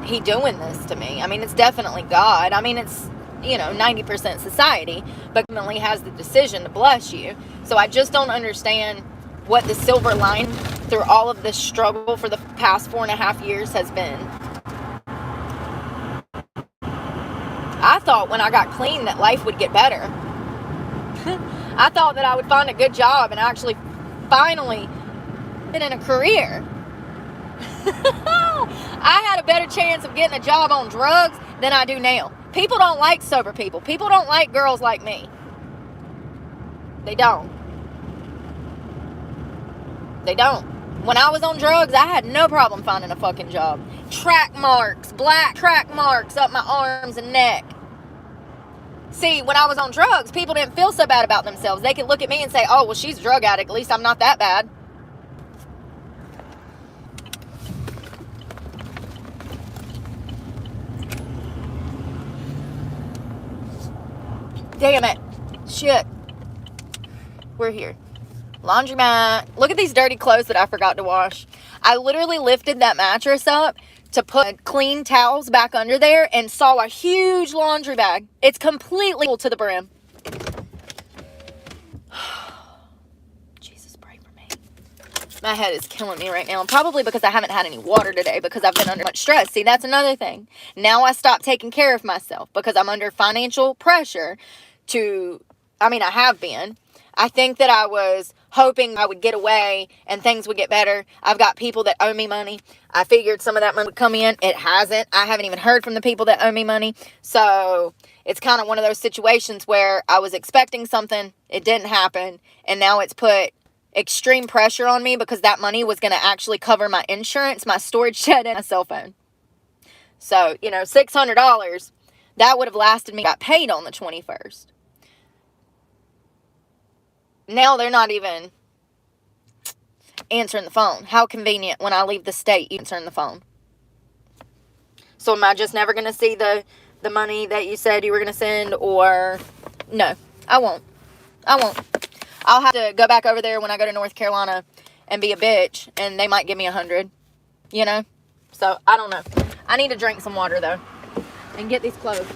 S1: he doing this to me? I mean, it's definitely God. I mean, it's, 90% society, but ultimately has the decision to bless you. So I just don't understand what the silver line through all of this struggle for the past 4.5 years has been. I thought when I got clean that life would get better. I thought that I would find a good job and actually finally get in a career. I had a better chance of getting a job on drugs than I do now. People don't like sober people. People don't like girls like me. They don't. They don't. When I was on drugs, I had no problem finding a fucking job. Track marks, black track marks up my arms and neck. See, when I was on drugs, people didn't feel so bad about themselves. They could look at me and say, oh, well, she's a drug addict. At least I'm not that bad. Damn it. Shit. We're here. Laundromat. Look at these dirty clothes that I forgot to wash. I literally lifted that mattress up to put clean towels back under there and saw a huge laundry bag. It's completely full to the brim. Jesus, pray for me. My head is killing me right now. Probably because I haven't had any water today because I've been under much stress. See, that's another thing. Now I stopped taking care of myself because I'm under financial pressure I have been. I think that I was hoping I would get away and things would get better. I've got people that owe me money. I figured some of that money would come in. It hasn't. I haven't even heard from the people that owe me money. So it's kind of one of those situations where I was expecting something. It didn't happen. And now it's put extreme pressure on me because that money was going to actually cover my insurance, my storage shed, and my cell phone. So, $600, that would have lasted me. Got paid on the 21st. Now they're not even answering the phone. How convenient when I leave the state, you answering the phone. So am I just never going to see the money that you said you were going to send? Or no, I won't. I'll have to go back over there when I go to North Carolina and be a bitch, and they might give me 100, So I don't know. I need to drink some water though and get these clothes.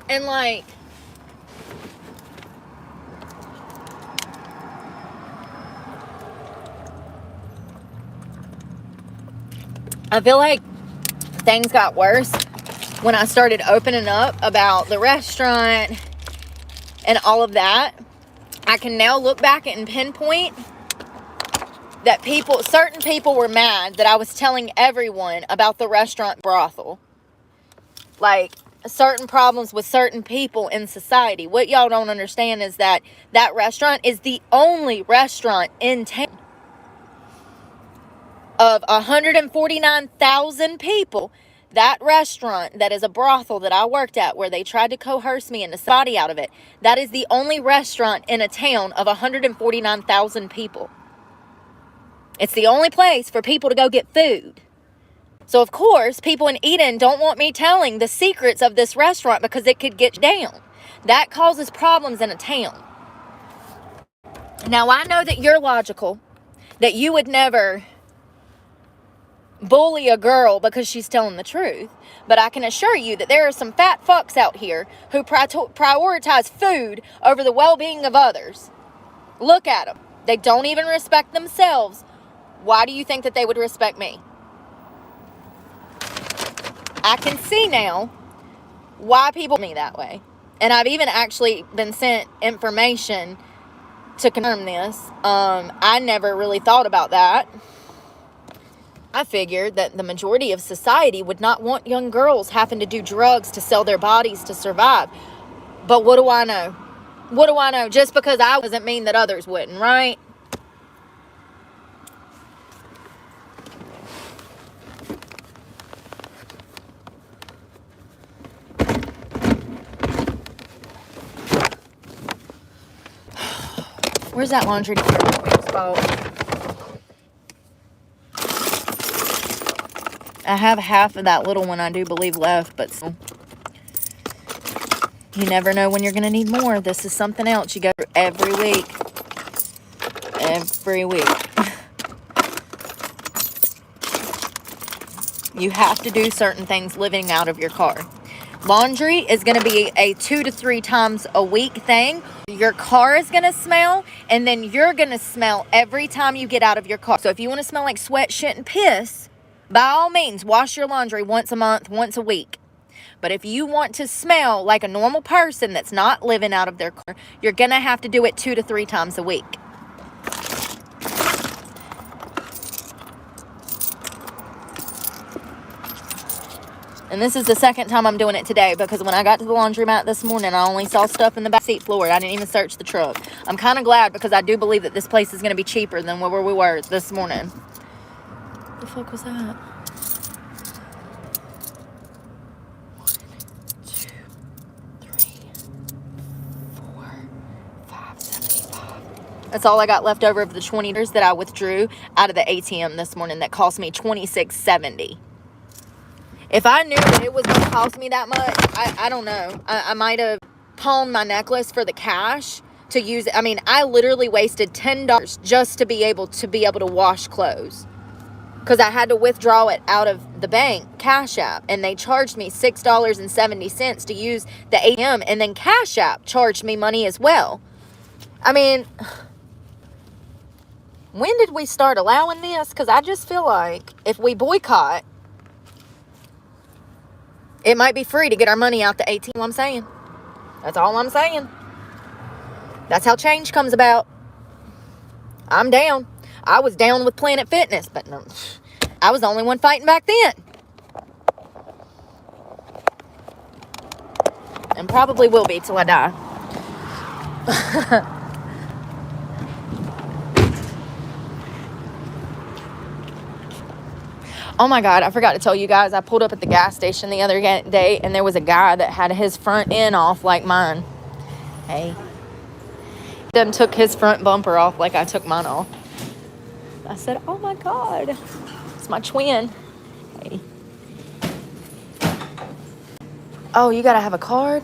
S1: And I feel like things got worse when I started opening up about the restaurant and all of that. I can now look back and pinpoint that certain people were mad that I was telling everyone about the restaurant brothel. Like, certain problems with certain people in society. What y'all don't understand is that restaurant is the only restaurant in town of 149,000 people. That restaurant that is a brothel that I worked at, where they tried to coerce me into body out of it, that is the only restaurant in a town of 149,000 people. It's the only place for people to go get food. So, of course, people in Eden don't want me telling the secrets of this restaurant because it could get down. That causes problems in a town. Now, I know that you're logical, that you would never bully a girl because she's telling the truth. But I can assure you that there are some fat fucks out here who prioritize food over the well-being of others. Look at them. They don't even respect themselves. Why do you think that they would respect me? I can see now why people me that way. And I've even actually been sent information to confirm this. I never really thought about that. I figured that the majority of society would not want young girls having to do drugs to sell their bodies to survive. But what do I know? What do I know? Just because I doesn't mean that others wouldn't, right? Where's that laundry detergent spot? I have half of that little one, I do believe, left, but still. You never know when you're going to need more. This is something else you go through every week. Every week. You have to do certain things living out of your car. Laundry is going to be a 2 to 3 times a week thing. Your car is going to smell, and then you're going to smell every time you get out of your car. So if you want to smell like sweat, shit, and piss, by all means, wash your laundry once a month, once a week. But if you want to smell like a normal person that's not living out of their car, you're going to have to do it 2 to 3 times a week. And this is the second time I'm doing it today, because when I got to the laundromat this morning, I only saw stuff in the back seat floor. I didn't even search the truck. I'm kind of glad, because I do believe that this place is going to be cheaper than where we were this morning. What the fuck was that? 1, 2, 3, 4, 5, 75. That's all I got left over of the $20 that I withdrew out of the ATM this morning that cost me $26.70. If I knew that it was going to cost me that much, I don't know. I might have pawned my necklace for the cash to use it. I mean, I literally wasted $10 just to be able to wash clothes. Because I had to withdraw it out of the bank, Cash App. And they charged me $6.70 to use the ATM. And then Cash App charged me money as well. I mean, when did we start allowing this? Because I just feel like if we boycott, it might be free to get our money out the ATM. I'm saying. That's all I'm saying. That's how change comes about. I'm down. I was down with Planet Fitness, but no, I was the only one fighting back then. And probably will be till I die. Oh my God, I forgot to tell you guys, I pulled up at the gas station the other day, and there was a guy that had his front end off like mine. Hey. Them took his front bumper off like I took mine off. I said, oh my God, it's my twin. Hey. Oh, you gotta have a card?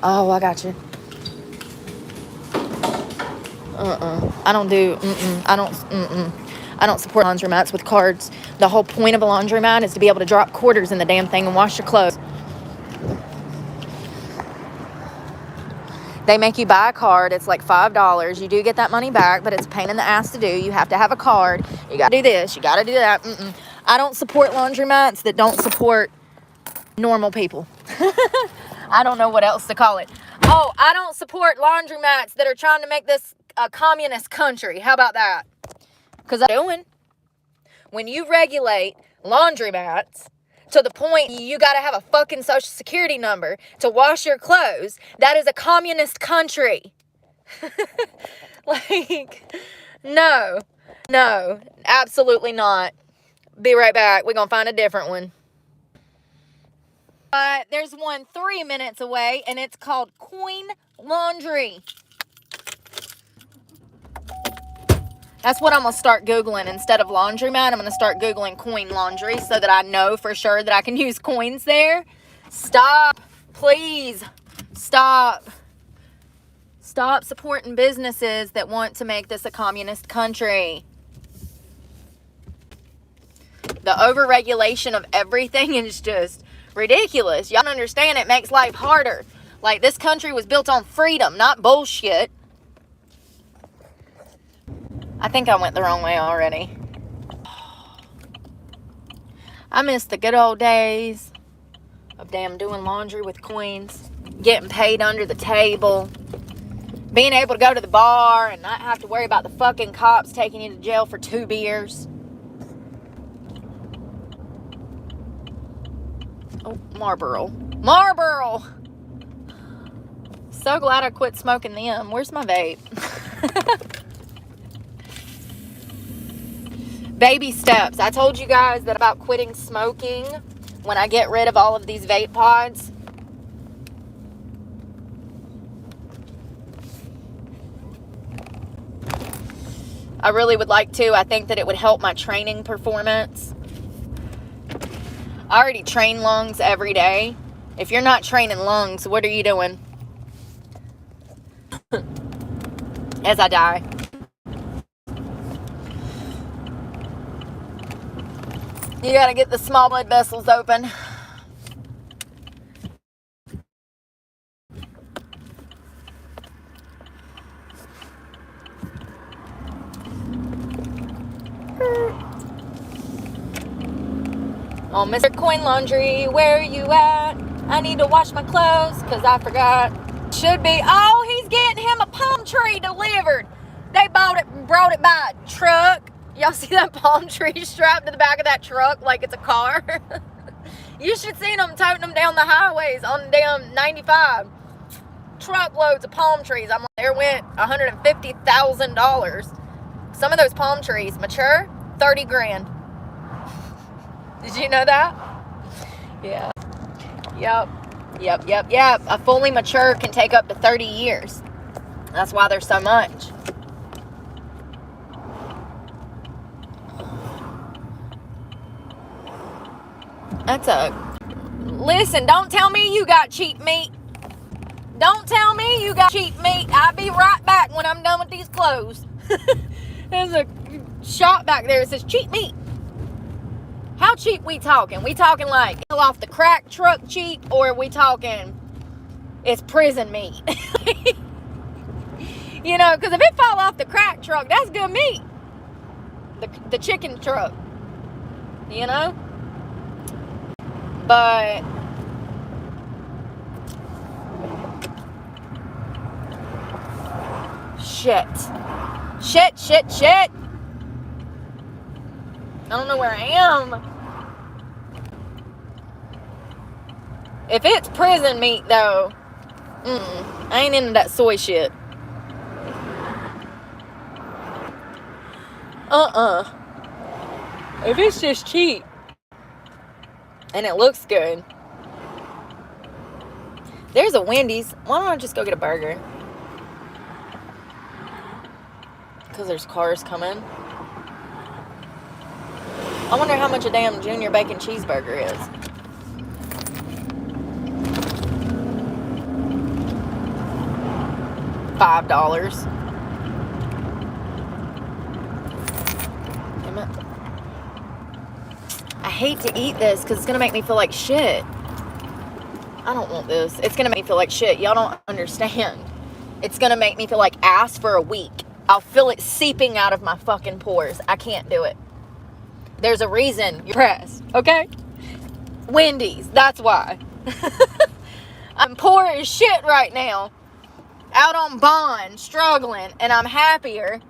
S1: Oh, I got you. I don't support laundromats with cards. The whole point of a laundromat is to be able to drop quarters in the damn thing and wash your clothes. They make you buy a card. It's like $5. You do get that money back, but it's a pain in the ass to do. You have to have a card. You got to do this. You got to do that. I don't support laundromats that don't support normal people. I don't know what else to call it. Oh, I don't support laundromats that are trying to make this a communist country. How about that? Because I'm doing. When you regulate laundromats to the point you got to have a fucking social security number to wash your clothes, that is a communist country. Like, no, absolutely not. Be right back. We're going to find a different one. There's one 3 minutes away, and it's called Coin Laundry. That's what I'm going to start Googling. Instead of laundromat, I'm going to start Googling coin laundry so that I know for sure that I can use coins there. Stop. Please. Stop. Stop supporting businesses that want to make this a communist country. The overregulation of everything is just ridiculous. Y'all don't understand, it makes life harder. Like, this country was built on freedom, not bullshit. I think I went the wrong way already. I miss the good old days of damn doing laundry with coins, getting paid under the table, Being able to go to the bar and not have to worry about the fucking cops taking you to jail for 2 beers. Oh, Marlboro. Marlboro! So glad I quit smoking them. Where's my vape? Baby steps. I told you guys that about quitting smoking when I get rid of all of these vape pods. I really would like to. I think that it would help my training performance. I already train lungs every day. If you're not training lungs, what are you doing? As I die. You gotta get the small blood vessels open. Oh, Mr. Coin Laundry, where are you at? I need to wash my clothes because I forgot. Should be. Oh, he's getting him a palm tree delivered. They brought it by a truck. Y'all see that palm tree strapped to the back of that truck like it's a car? You should see them toting them down the highways on damn 95. Truckloads of palm trees. I'm like, there went $150,000. Some of those palm trees mature, 30 grand. Did you know that? Yeah. Yep. A fully mature can take up to 30 years. That's why there's so much. Listen, don't tell me you got cheap meat. Don't tell me you got cheap meat. I'll be right back when I'm done with these clothes. There's a shop back there that says cheap meat. How cheap we talking? We talking like off the crack truck cheap, or are we talking it's prison meat? You know, because if it fall off the crack truck, that's good meat. The chicken truck. You know? But shit. I don't know where I am. If it's prison meat, though, I ain't into that soy shit. If it's just cheap and it looks good. There's a Wendy's. Why don't I just go get a burger? Because there's cars coming. I wonder how much a damn junior bacon cheeseburger is. $5. Damn it. I hate to eat this because it's going to make me feel like shit. I don't want this. It's going to make me feel like shit. Y'all don't understand. It's going to make me feel like ass for a week. I'll feel it seeping out of my fucking pores. I can't do it. There's a reason you're pressed, okay? Wendy's, that's why. I'm poor as shit right now. Out on bond, struggling, and I'm happier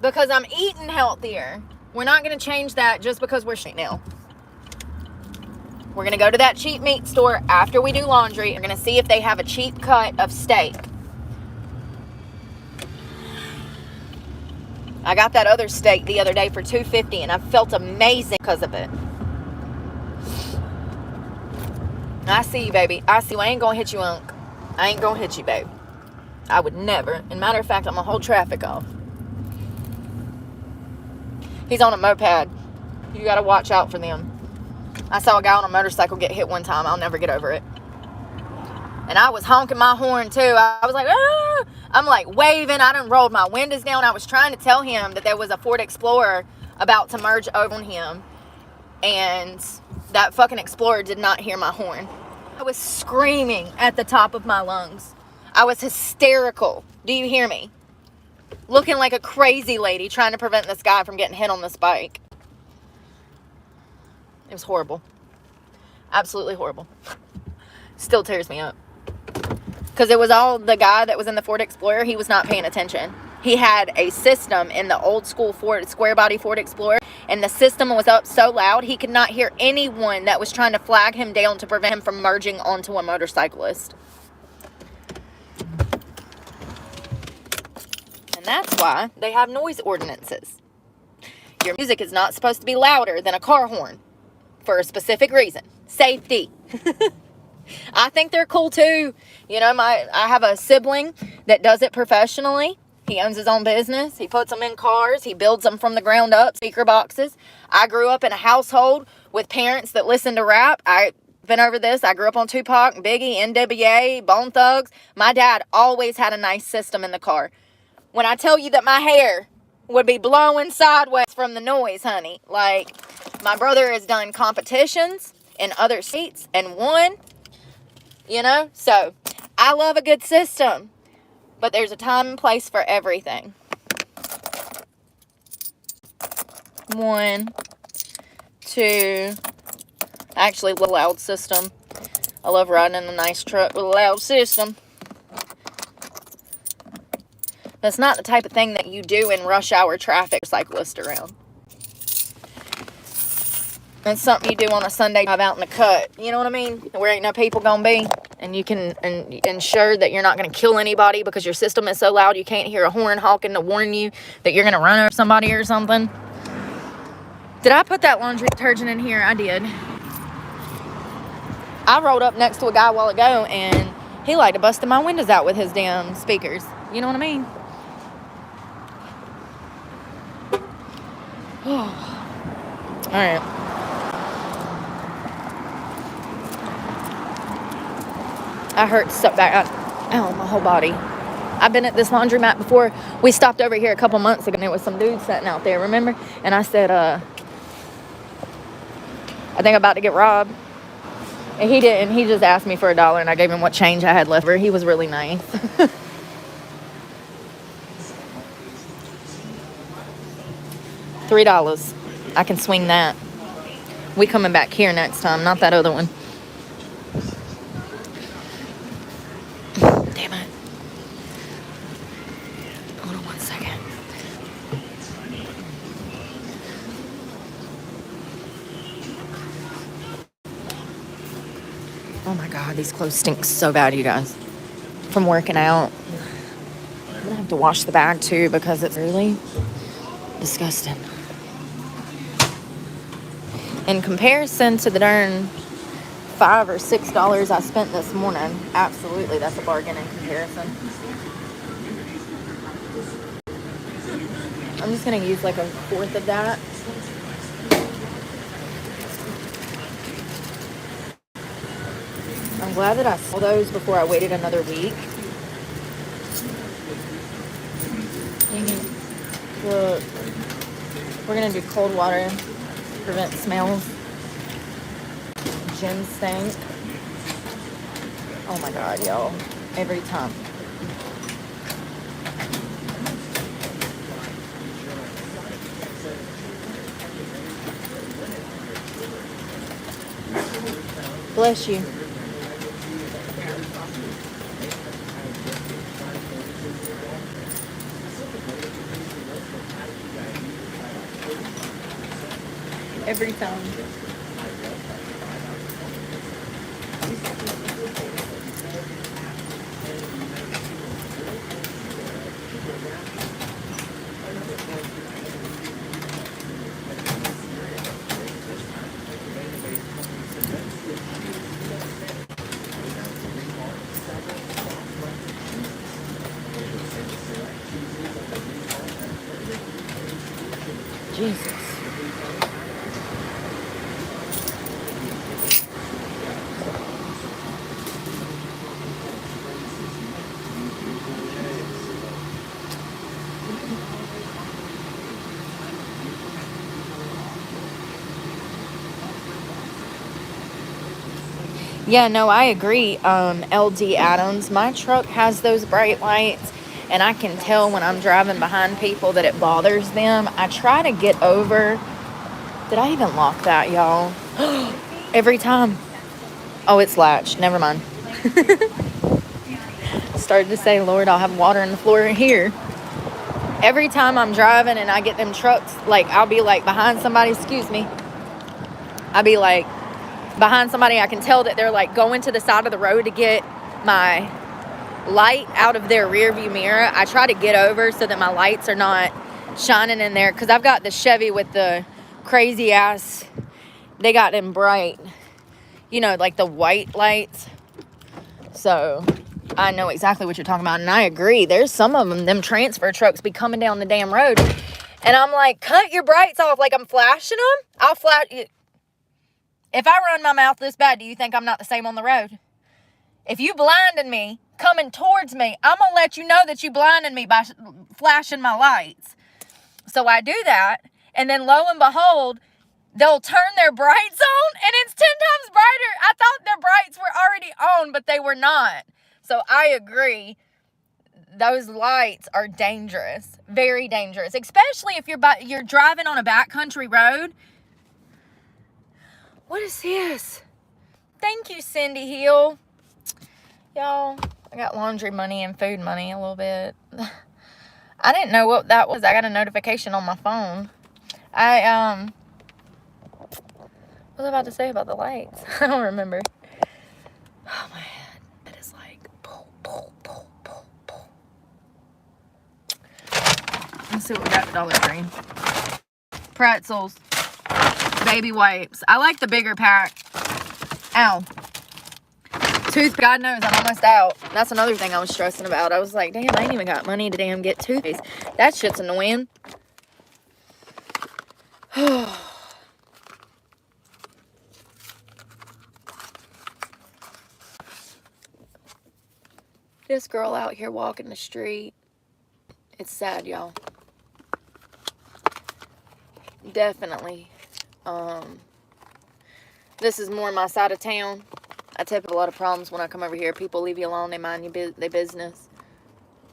S1: because I'm eating healthier. We're not going to change that just because we're shit now. We're going to go to that cheap meat store after we do laundry. We're going to see if they have a cheap cut of steak. I got that other steak the other day for $2.50 and I felt amazing because of it. I see you, baby. I see you. I ain't going to hit you, Unc. I ain't going to hit you, babe. I would never. And matter of fact, I'm going to hold traffic off. He's on a moped. You got to watch out for them. I saw a guy on a motorcycle get hit one time. I'll never get over it. And I was honking my horn too. I was like, ah! I'm like waving. I done rolled my windows down. I was trying to tell him that there was a Ford Explorer about to merge over on him. And that fucking Explorer did not hear my horn. I was screaming at the top of my lungs. I was hysterical. Do you hear me? Looking like a crazy lady trying to prevent this guy from getting hit on this bike. It was horrible. Absolutely horrible. Still tears me up. because it was all the guy that was in the Ford Explorer. He was not paying attention. He had a system in the old school Ford square body Ford Explorer, and the system was up so loud he could not hear anyone that was trying to flag him down to prevent him from merging onto a motorcyclist. And that's why they have noise ordinances. Your music is not supposed to be louder than a car horn for a specific reason. Safety. I think they're cool too. You know, I have a sibling that does it professionally. He owns his own business. He puts them in cars. He builds them from the ground up, speaker boxes. I grew up in a household with parents that listened to rap. I've been over this. I grew up on Tupac, Biggie, NWA, Bone Thugs. My dad always had a nice system in the car. When I tell you that my hair would be blowing sideways from the noise, honey. Like, my brother has done competitions in other states and won, you know. So, I love a good system. But there's a time and place for everything. 1, 2. Actually, the loud system. I love riding in a nice truck with a loud system. That's not the type of thing that you do in rush hour traffic, cyclist around. It's something you do on a Sunday drive out in the cut. You know what I mean? Where ain't no people gonna be. And you can ensure that you're not gonna kill anybody because your system is so loud you can't hear a horn honking to warn you that you're gonna run over somebody or something. Did I put that laundry detergent in here? I did. I rolled up next to a guy a while ago and he liked to busted my windows out with his damn speakers. You know what I mean? Alright. I hurt so bad. Ow, my whole body. I've been at this laundromat before. We stopped over here a couple months ago and there was some dude sitting out there, remember? And I said, I think I'm about to get robbed. And he didn't. He just asked me for $1 and I gave him what change I had left over. He was really nice. $3. I can swing that. We coming back here next time, not that other one. Damn it. Hold on 1 second. Oh my God, these clothes stink so bad, you guys. From working out. I'm gonna have to wash the bag too because it's really disgusting. In comparison to the darn $5 or $6 I spent this morning, absolutely that's a bargain in comparison. I'm just gonna use like 1/4 of that. I'm glad that I saw those before I waited another week. Look, we're gonna do cold water. Prevent smells. Gin stink. Oh my God, y'all. Every time. Bless you. Every time. Jesus. Yeah, no, I agree, LD Adams. My truck has those bright lights, and I can tell when I'm driving behind people that it bothers them. I try to get over. Did I even lock that, y'all? Every time. Oh, it's latched. Never mind. started to say, Lord, I'll have water in the floor here. Every time I'm driving and I get them trucks, like, I'll be like behind somebody, excuse me. I'll be like behind somebody. I can tell that they're like going to the side of the road to get my light out of their rear view mirror. I try to get over so that my lights are not shining in there, because I've got the Chevy with the crazy ass, they got them bright, you know, like the white lights. So I know exactly what you're talking about, and I agree. There's some of them transfer trucks be coming down the damn road, and I'm like, cut your brights off. Like, I'm flashing them. I'll flash. If I run my mouth this bad, do you think I'm not the same on the road? If you blinded me coming towards me, I'm going to let you know that you blinded me by flashing my lights. So I do that, and then lo and behold, they'll turn their brights on, and it's 10 times brighter. I thought their brights were already on, but they were not. So I agree. Those lights are dangerous, very dangerous, especially if you're driving on a backcountry road. What is this? Thank you, Cindy Hill. Y'all, I got laundry money and food money a little bit. I didn't know what that was. I got a notification on my phone. What was I about to say about the lights? I don't remember. Oh, my head. It is like pull, pull, pull, pull, pull. Let's see what we got at Dollar Tree. Pretzels. Baby wipes. I like the bigger pack. Ow. God knows I'm almost out. That's another thing I was stressing about. I was like, damn, I ain't even got money to damn get toothpaste. That shit's annoying. This girl out here walking the street. It's sad, y'all. Definitely. This is more my side of town. I tell people a lot of problems when I come over here. People leave you alone. They mind their business.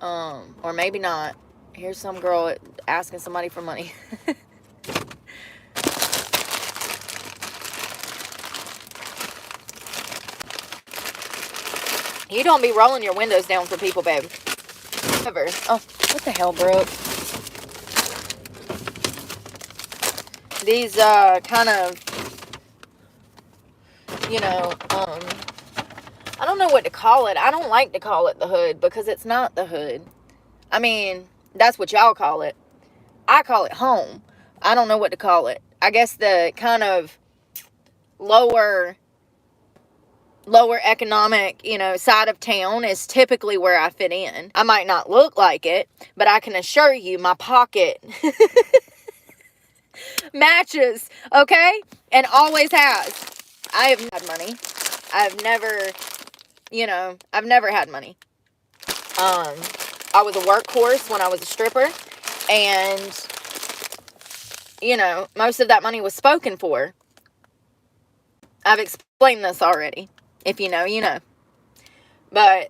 S1: Or maybe not. Here's some girl asking somebody for money. You don't be rolling your windows down for people, babe. Ever. Oh, what the hell, Brooke? These, kind of, you know, I don't know what to call it. I don't like to call it the hood, because it's not the hood. I mean, that's what y'all call it. I call it home. I don't know what to call it. I guess the kind of lower economic, you know, side of town is typically where I fit in. I might not look like it, but I can assure you my pocket matches, okay? And always has. I have had money. I've never, you know, I've never had money. I was a workhorse when I was a stripper, and, you know, most of that money was spoken for. I've explained this already. If you know, you know. But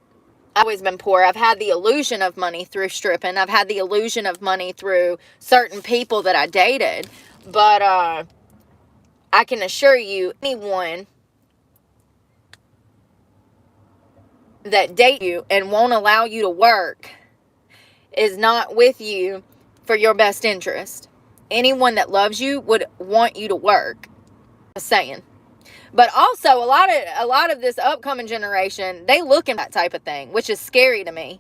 S1: I've always been poor. I've had the illusion of money through stripping. I've had the illusion of money through certain people that I dated. But I can assure you, anyone that date you and won't allow you to work is not with you for your best interest. Anyone that loves you would want you to work. Just saying. But also, a lot of this upcoming generation, they look at that type of thing, which is scary to me.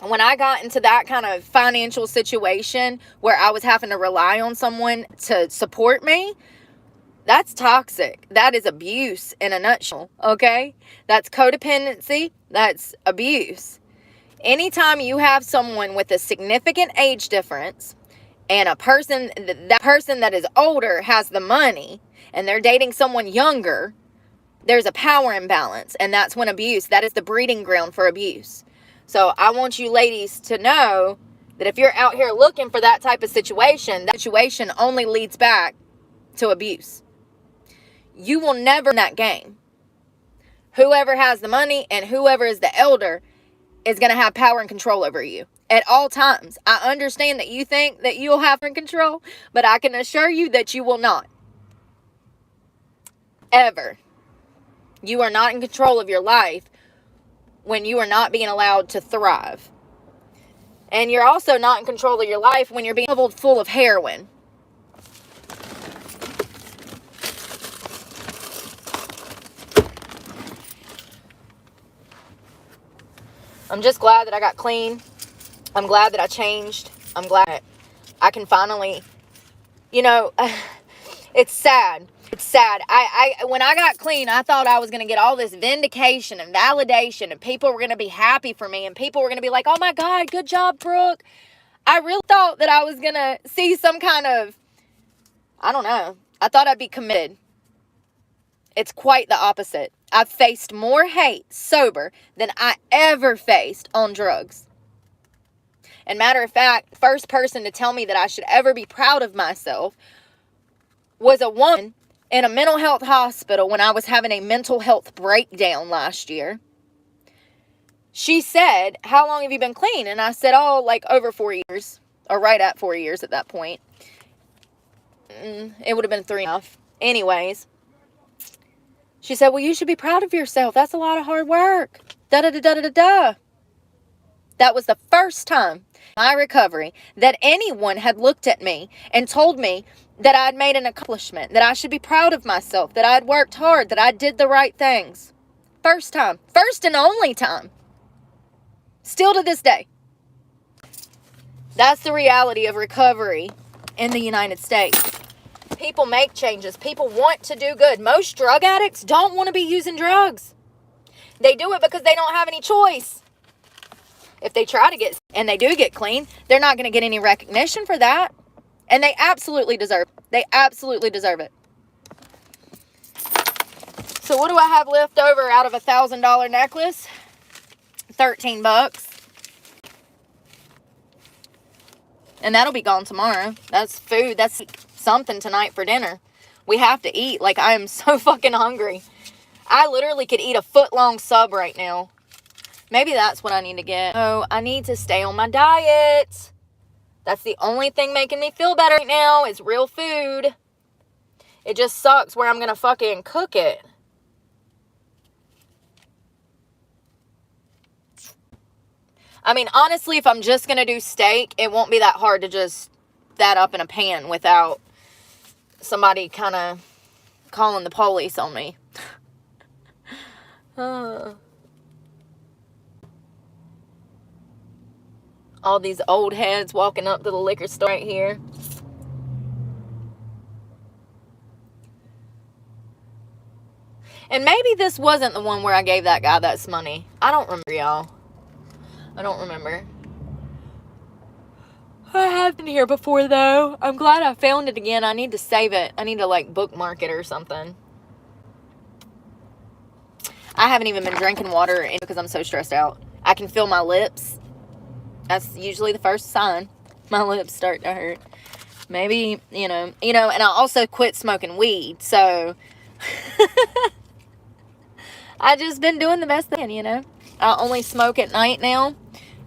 S1: When I got into that kind of financial situation where I was having to rely on someone to support me, that's toxic. That is abuse in a nutshell, okay? That's codependency. That's abuse. Anytime you have someone with a significant age difference, and that person that is older has the money, and they're dating someone younger, there's a power imbalance, and that's when abuse, that is the breeding ground for abuse. So I want you ladies to know that if you're out here looking for that type of situation, that situation only leads back to abuse. You will never win that game. Whoever has the money and whoever is the elder is going to have power and control over you at all times. I understand that you think that you'll have control, but I can assure you that you will not. Ever. You are not in control of your life when you are not being allowed to thrive. And you're also not in control of your life when you're being leveled full of heroin. I'm just glad that I got clean. I'm glad that I changed. I'm glad that I can finally, it's sad. It's sad. When I got clean, I thought I was going to get all this vindication and validation, and people were going to be happy for me, and people were going to be like, oh my God, good job, Brooke. I really thought that I was going to see some kind of, I don't know. I thought I'd be committed. It's quite the opposite. I've faced more hate sober than I ever faced on drugs. And matter of fact, first person to tell me that I should ever be proud of myself was a woman in a mental health hospital when I was having a mental health breakdown last year. She said, how long have you been clean? And I said, oh, like over 4 years, or right at 4 years at that point. It would have been 3.5. Anyways, she said, well, you should be proud of yourself. That's a lot of hard work. Da-da-da-da-da-da. That was the first time in my recovery that anyone had looked at me and told me that I'd made an accomplishment, that I should be proud of myself, that I'd worked hard, that I did the right things. First time. First and only time. Still to this day. That's the reality of recovery in the United States. People make changes. People want to do good. Most drug addicts don't want to be using drugs. They do it because they don't have any choice. If they try to get, and they do get clean, they're not going to get any recognition for that. And they absolutely deserve it. They absolutely deserve it. So what do I have left over out of a $1,000 necklace? $13. And that'll be gone tomorrow. That's food. That's something tonight for dinner. We have to eat. Like, I am so fucking hungry. I literally could eat a foot-long sub right now. Maybe that's what I need to get. Oh, I need to stay on my diet. That's the only thing making me feel better right now is real food. It just sucks where I'm going to fucking cook it. I mean, honestly, if I'm just going to do steak, it won't be that hard to just that up in a pan without somebody kind of calling the police on me. All these old heads walking up to the liquor store right here. And maybe this wasn't the one where I gave that guy that money. I don't remember, y'all. I don't remember. I have been here before, though. I'm glad I found it again. I need to save it. I need to, like, bookmark it or something. I haven't even been drinking water because I'm so stressed out. I can feel my lips. That's usually the first sign. My lips start to hurt. Maybe, and I also quit smoking weed, so I just been doing the best thing, I only smoke at night now,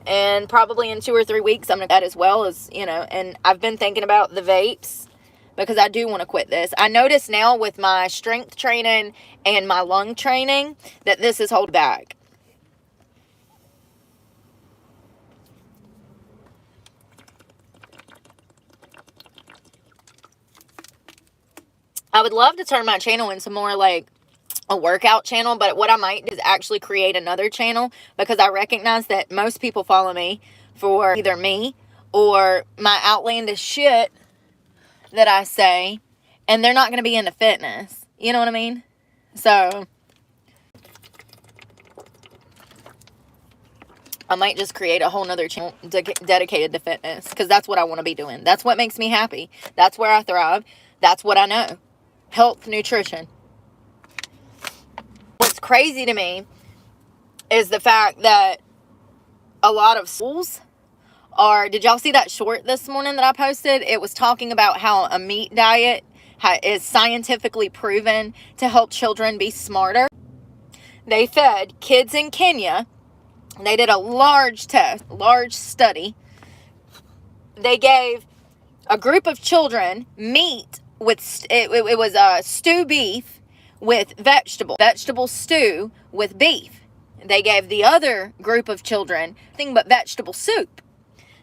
S1: and probably in 2 or 3 weeks I'm going to do that as well as, and I've been thinking about the vapes because I do want to quit this. I notice now with my strength training and my lung training that this is holding back. I would love to turn my channel into more like a workout channel, but what I might do is actually create another channel because I recognize that most people follow me for either me or my outlandish shit that I say, and they're not going to be into fitness. You know what I mean? So I might just create a whole nother channel dedicated to fitness because that's what I want to be doing. That's what makes me happy. That's where I thrive. That's what I know. Health, nutrition. What's crazy to me is the fact that a lot of schools are, did y'all see that short this morning that I posted? It was talking about how a meat diet is scientifically proven to help children be smarter. They fed kids in Kenya. They did a large study. They gave a group of children meat with, it was stew beef with vegetable stew with beef. They gave the other group of children nothing but vegetable soup.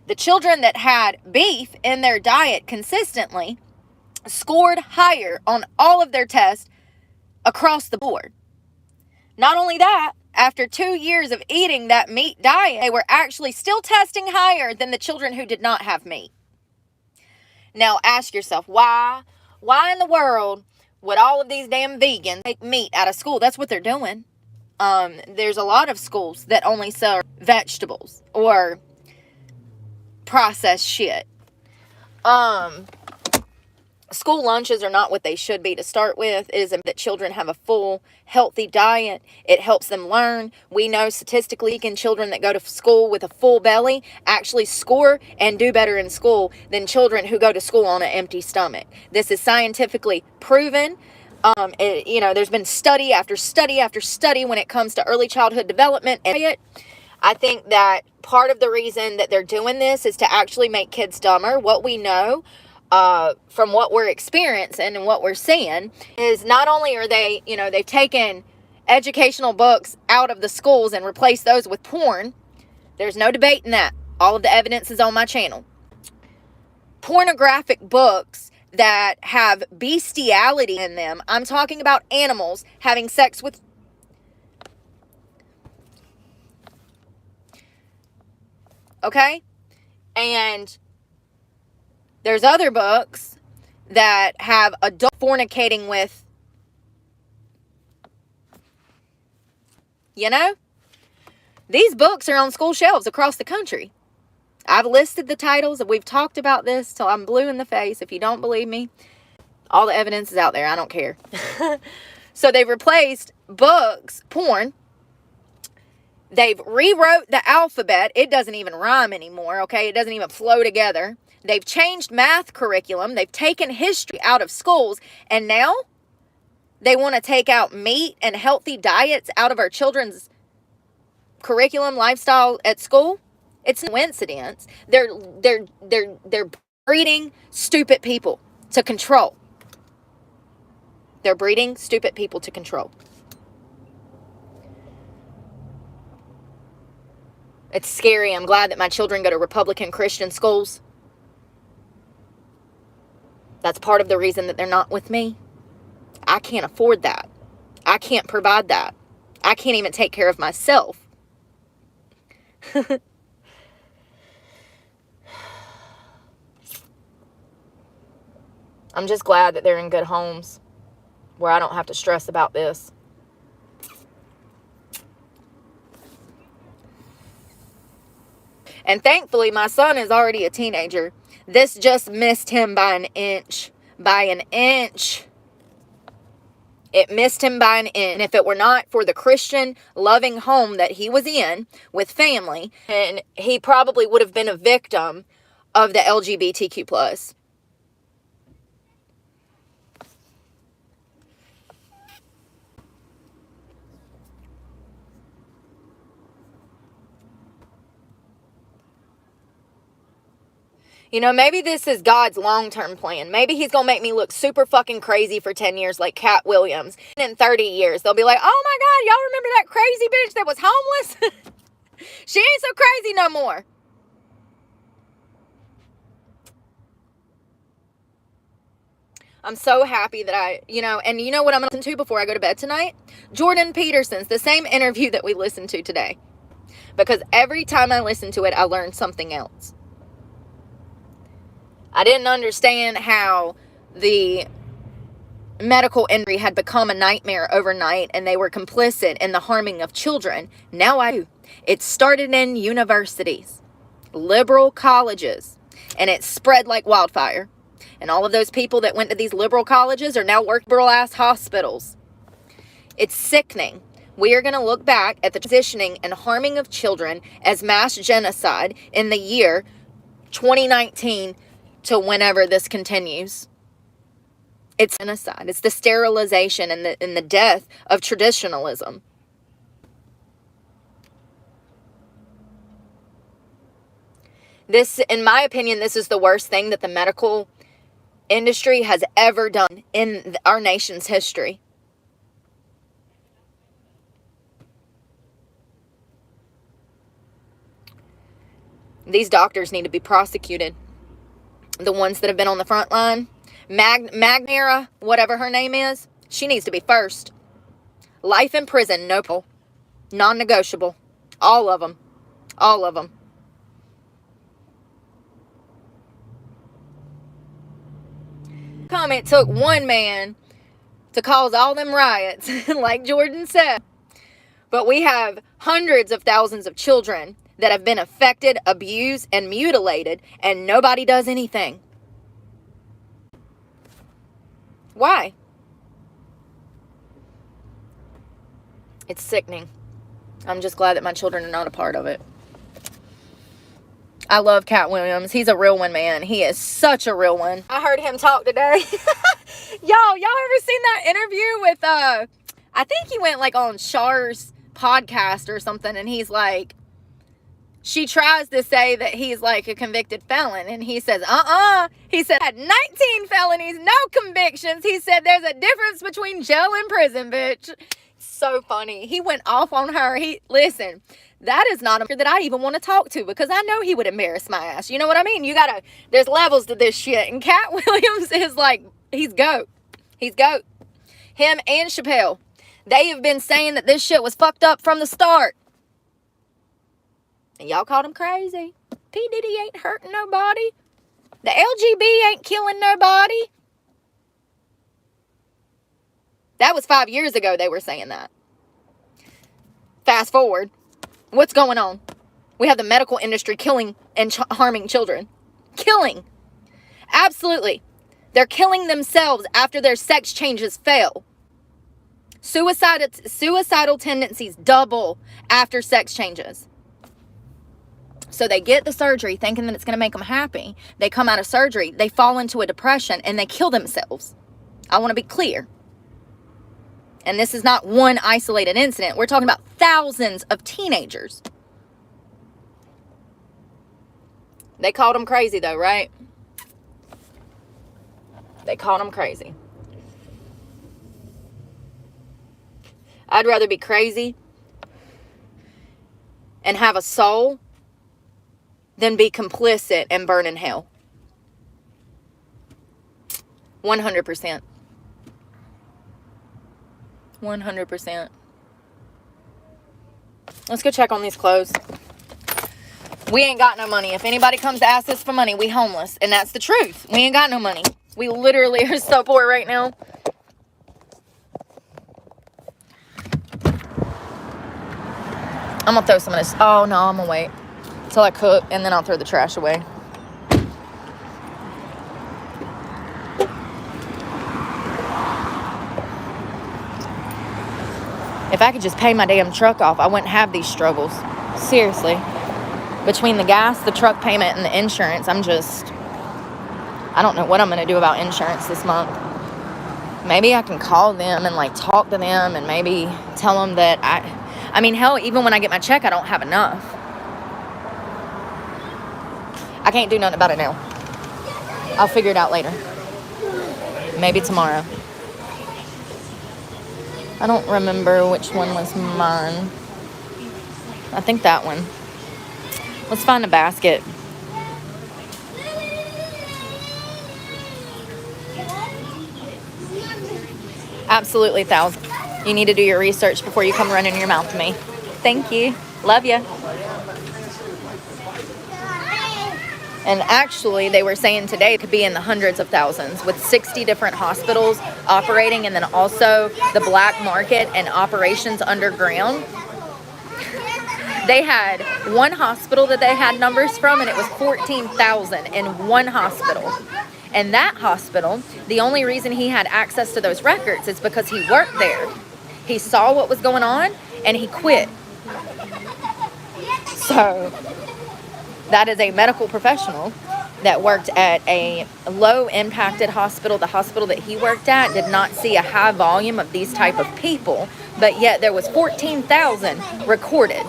S1: The children that had beef in their diet consistently scored higher on all of their tests across the board. Not only that, after 2 years of eating that meat diet, they were actually still testing higher than the children who did not have meat. Now ask yourself, why in the world would all of these damn vegans take meat out of school? That's what they're doing. There's a lot of schools that only sell vegetables or processed shit. School lunches are not what they should be to start with. It is that children have a full, healthy diet. It helps them learn. We know statistically, children that go to school with a full belly actually score and do better in school than children who go to school on an empty stomach. This is scientifically proven. There's been study after study after study when it comes to early childhood development and diet. I think that part of the reason that they're doing this is to actually make kids dumber. What we know from what we're experiencing and what we're seeing is not only are they, they've taken educational books out of the schools and replaced those with porn. There's no debating that. All of the evidence is on my channel. Pornographic books that have bestiality in them. I'm talking about animals having sex with. Okay? And there's other books that have adult fornicating with, these books are on school shelves across the country. I've listed the titles. We've talked about this till I'm blue in the face. If you don't believe me, all the evidence is out there. I don't care. So they've replaced books, porn. They've rewrote the alphabet. It doesn't even rhyme anymore, okay? It doesn't even flow together. They've changed math curriculum. They've taken history out of schools. And now they want to take out meat and healthy diets out of our children's curriculum, lifestyle at school. It's no coincidence. They're breeding stupid people to control. They're breeding stupid people to control. It's scary. I'm glad that my children go to Republican Christian schools. That's part of the reason that they're not with me. I can't afford that. I can't provide that. I can't even take care of myself. I'm just glad that they're in good homes where I don't have to stress about this. And thankfully, my son is already a teenager. This just missed him by an inch. By an inch. It missed him by an inch. And if it were not for the Christian loving home that he was in with family, and he probably would have been a victim of the LGBTQ+. Maybe this is God's long-term plan. Maybe he's going to make me look super fucking crazy for 10 years like Cat Williams. And in 30 years, they'll be like, oh my God, y'all remember that crazy bitch that was homeless? She ain't so crazy no more. I'm so happy that and you know what I'm going to listen to before I go to bed tonight? Jordan Peterson's, the same interview that we listened to today. Because every time I listen to it, I learn something else. I didn't understand how the medical industry had become a nightmare overnight and they were complicit in the harming of children. Now I do. It started in universities, liberal colleges, and it spread like wildfire. And all of those people that went to these liberal colleges are now working liberal-ass hospitals. It's sickening. We are going to look back at the transitioning and harming of children as mass genocide in the year 2019 to whenever this continues. It's genocide. It's the sterilization and the death of traditionalism. This, in my opinion, this is the worst thing that the medical industry has ever done in our nation's history. These doctors need to be prosecuted. The ones that have been on the front line. Magnera, whatever her name is, she needs to be first. Life in prison, no, non-negotiable. All of them. All of them. It took one man to cause all them riots, like Jordan said. But we have hundreds of thousands of children that have been affected, abused, and mutilated, and nobody does anything. Why? It's sickening. I'm just glad that my children are not a part of it. I love Cat Williams. He's a real one, man. He is such a real one. I heard him talk today. Y'all ever seen that interview with, I think he went like on Char's podcast or something, and he's like, she tries to say that he's like a convicted felon, and he says, he said, I had 19 felonies, no convictions. He said, there's a difference between jail and prison, bitch. So funny. He went off on her. Listen, that is not a that I even want to talk to, because I know he would embarrass my ass. You know what I mean? There's levels to this shit. And Cat Williams is like, he's GOAT. He's GOAT. Him and Chappelle. They have been saying that this shit was fucked up from the start. And y'all called him crazy. P. Diddy ain't hurting nobody. The LGB ain't killing nobody. That was 5 years ago they were saying that. Fast forward. What's going on? We have the medical industry killing and harming children. Killing. Absolutely. They're killing themselves after their sex changes fail. Suicidal tendencies double after sex changes. So they get the surgery thinking that it's going to make them happy. They come out of surgery, they fall into a depression, and they kill themselves. I want to be clear. And this is not one isolated incident. We're talking about thousands of teenagers. They called him crazy though, right? They called him crazy. I'd rather be crazy and have a soul than be complicit and burn in hell. 100%. 100%. Let's go check on these clothes. We ain't got no money. If anybody comes to ask us for money, we homeless. And that's the truth. We ain't got no money. We literally are so poor right now. I'm gonna throw some of this. Oh no, I'm gonna wait till I cook, and then I'll throw the trash away. If I could just pay my damn truck off, I wouldn't have these struggles. Seriously. Between the gas, the truck payment, and the insurance, I don't know what I'm going to do about insurance this month. Maybe I can call them and like talk to them and maybe tell them that I mean, hell, even when I get my check, I don't have enough. I can't do nothing about it now. I'll figure it out later. Maybe tomorrow. I don't remember which one was mine. I think that one. Let's find a basket. Absolutely, 1,000. You need to do your research before you come running your mouth to me. Thank you. Love you. And actually, they were saying today it could be in the hundreds of thousands with 60 different hospitals operating, and then also the black market and operations underground. They had one hospital that they had numbers from, and it was 14,000 in one hospital. And that hospital, the only reason he had access to those records is because he worked there. He saw what was going on, and he quit. So that is a medical professional that worked at a low-impacted hospital. The hospital that he worked at did not see a high volume of these type of people, but yet there was 14,000 recorded.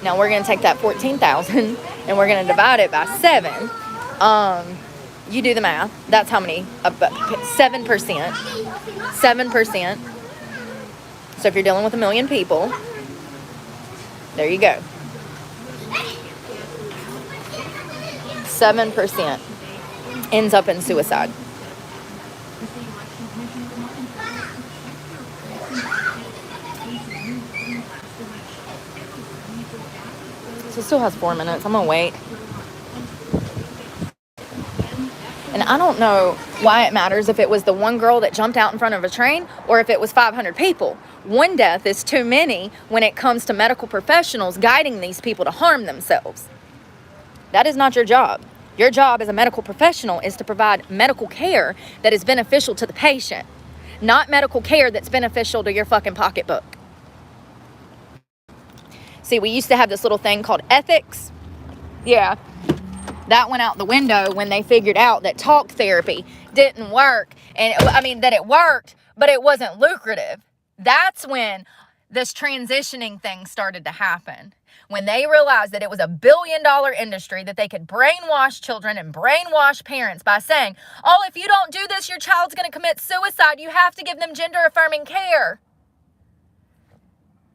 S1: Now we're going to take that 14,000 and we're going to divide it by 7. You do the math. That's how many? 7%. 7%. So if you're dealing with 1 million people, there you go. 7% ends up in suicide. So it still has 4 minutes. I'm gonna wait. And I don't know why it matters if it was the one girl that jumped out in front of a train or if it was 500 people. One death is too many when it comes to medical professionals guiding these people to harm themselves. That is not your job. Your job as a medical professional is to provide medical care that is beneficial to the patient, not medical care that's beneficial to your fucking pocketbook. See, we used to have this little thing called ethics. Yeah. That went out the window when they figured out that talk therapy didn't work. And I mean, that it worked, but it wasn't lucrative. That's when this transitioning thing started to happen. When they realized that it was a billion-dollar industry, that they could brainwash children and brainwash parents by saying, oh, if you don't do this, your child's going to commit suicide. You have to give them gender-affirming care.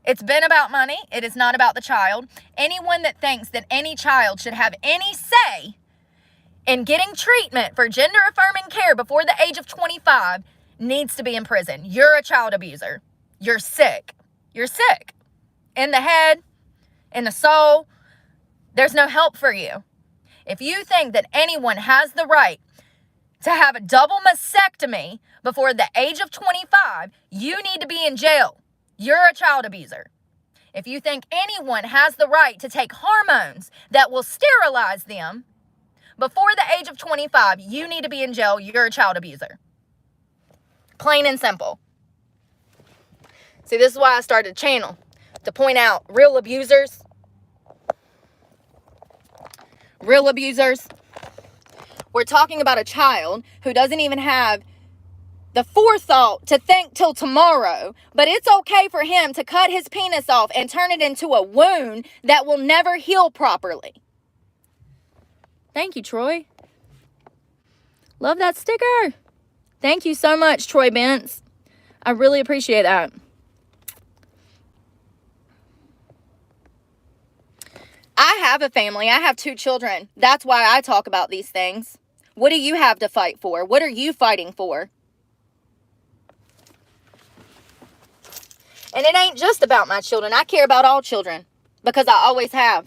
S1: It's been about money. It is not about the child. Anyone that thinks that any child should have any say in getting treatment for gender-affirming care before the age of 25 needs to be in prison. You're a child abuser. You're sick. You're sick. In the head, in the soul, there's no help for you. If you think that anyone has the right to have a double mastectomy before the age of 25, you need to be in jail. You're a child abuser. If you think anyone has the right to take hormones that will sterilize them before the age of 25, you need to be in jail. You're a child abuser. Plain and simple. See, this is why I started a channel, to point out real abusers. Real abusers. We're talking about a child who doesn't even have the forethought to think till tomorrow, but it's okay for him to cut his penis off and turn it into a wound that will never heal properly. Thank you, Troy. Love that sticker. Thank you so much, Troy Bentz. I really appreciate that. I have a family. I have 2 children. That's why I talk about these things. What do you have to fight for? What are you fighting for? And it ain't just about my children. I care about all children because I always have.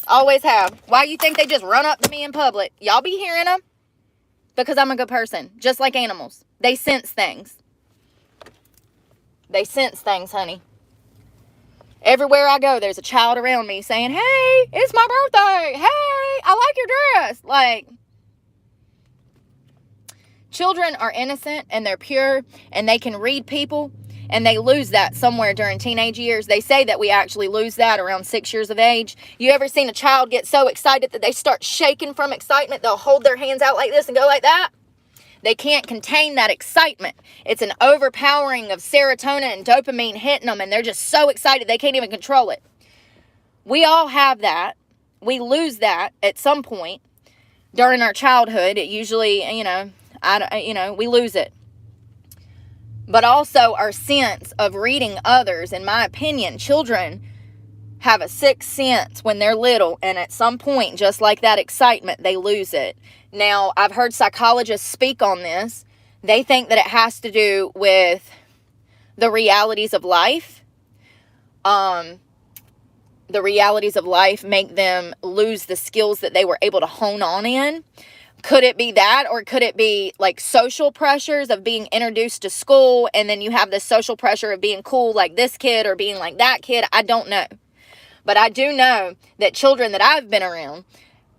S1: Always have. Why you think they just run up to me in public? Y'all be hearing them? Because I'm a good person, just like animals. They sense things. They sense things, honey. Everywhere I go, there's a child around me saying, hey, it's my birthday. Hey, I like your dress. Like, children are innocent and they're pure and they can read people. And they lose that somewhere during teenage years. They say that we actually lose that around 6 years of age. You ever seen a child get so excited that they start shaking from excitement? They'll hold their hands out like this and go like that. They can't contain that excitement. It's an overpowering of serotonin and dopamine hitting them, and they're just so excited they can't even control it. We all have that. We lose that at some point during our childhood. It usually, we lose it. But also our sense of reading others. In my opinion, children have a 6th sense when they're little, and at some point, just like that excitement, they lose it. Now, I've heard psychologists speak on this. They think that it has to do with the realities of life. The realities of life make them lose the skills that they were able to hone on in. Could it be that, or could it be like social pressures of being introduced to school, and then you have this social pressure of being cool like this kid or being like that kid? I don't know. But I do know that children that I've been around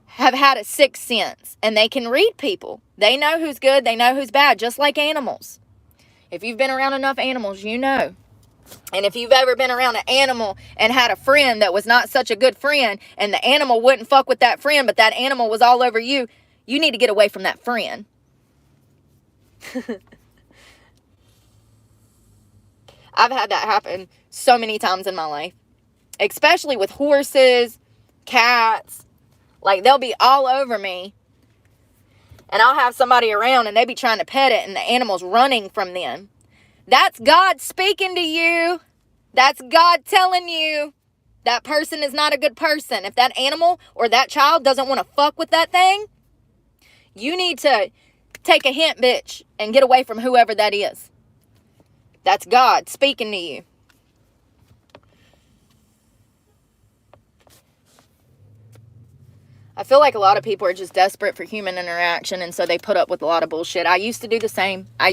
S1: have had a 6th sense, and they can read people. They know who's good, they know who's bad, just like animals. If you've been around enough animals, you know. And if you've ever been around an animal and had a friend that was not such a good friend, and the animal wouldn't fuck with that friend, but that animal was all over you, you need to get away from that friend. I've had that happen so many times in my life. Especially with horses, cats. Like, they'll be all over me. And I'll have somebody around and they be trying to pet it and the animal's running from them. That's God speaking to you. That's God telling you, that person is not a good person. If that animal or that child doesn't want to fuck with that thing, you need to take a hint, bitch, and get away from whoever that is. That's God speaking to you. I feel like a lot of people are just desperate for human interaction, and so they put up with a lot of bullshit. I used to do the same. I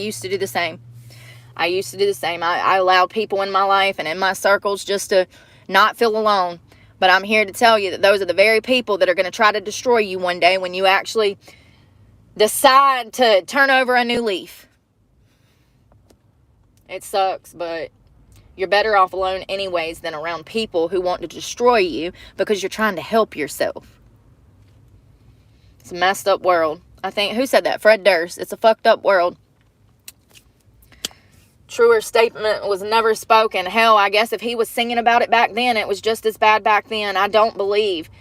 S1: allowed people in my life and in my circles just to not feel alone. But I'm here to tell you that those are the very people that are going to try to destroy you one day when you actually decide to turn over a new leaf. It sucks, but you're better off alone anyways than around people who want to destroy you because you're trying to help yourself. It's a messed up world. I think, who said that? Fred Durst. It's a fucked up world. Truer statement was never spoken. Hell, I guess if he was singing about it back then, it was just as bad back then. I don't believe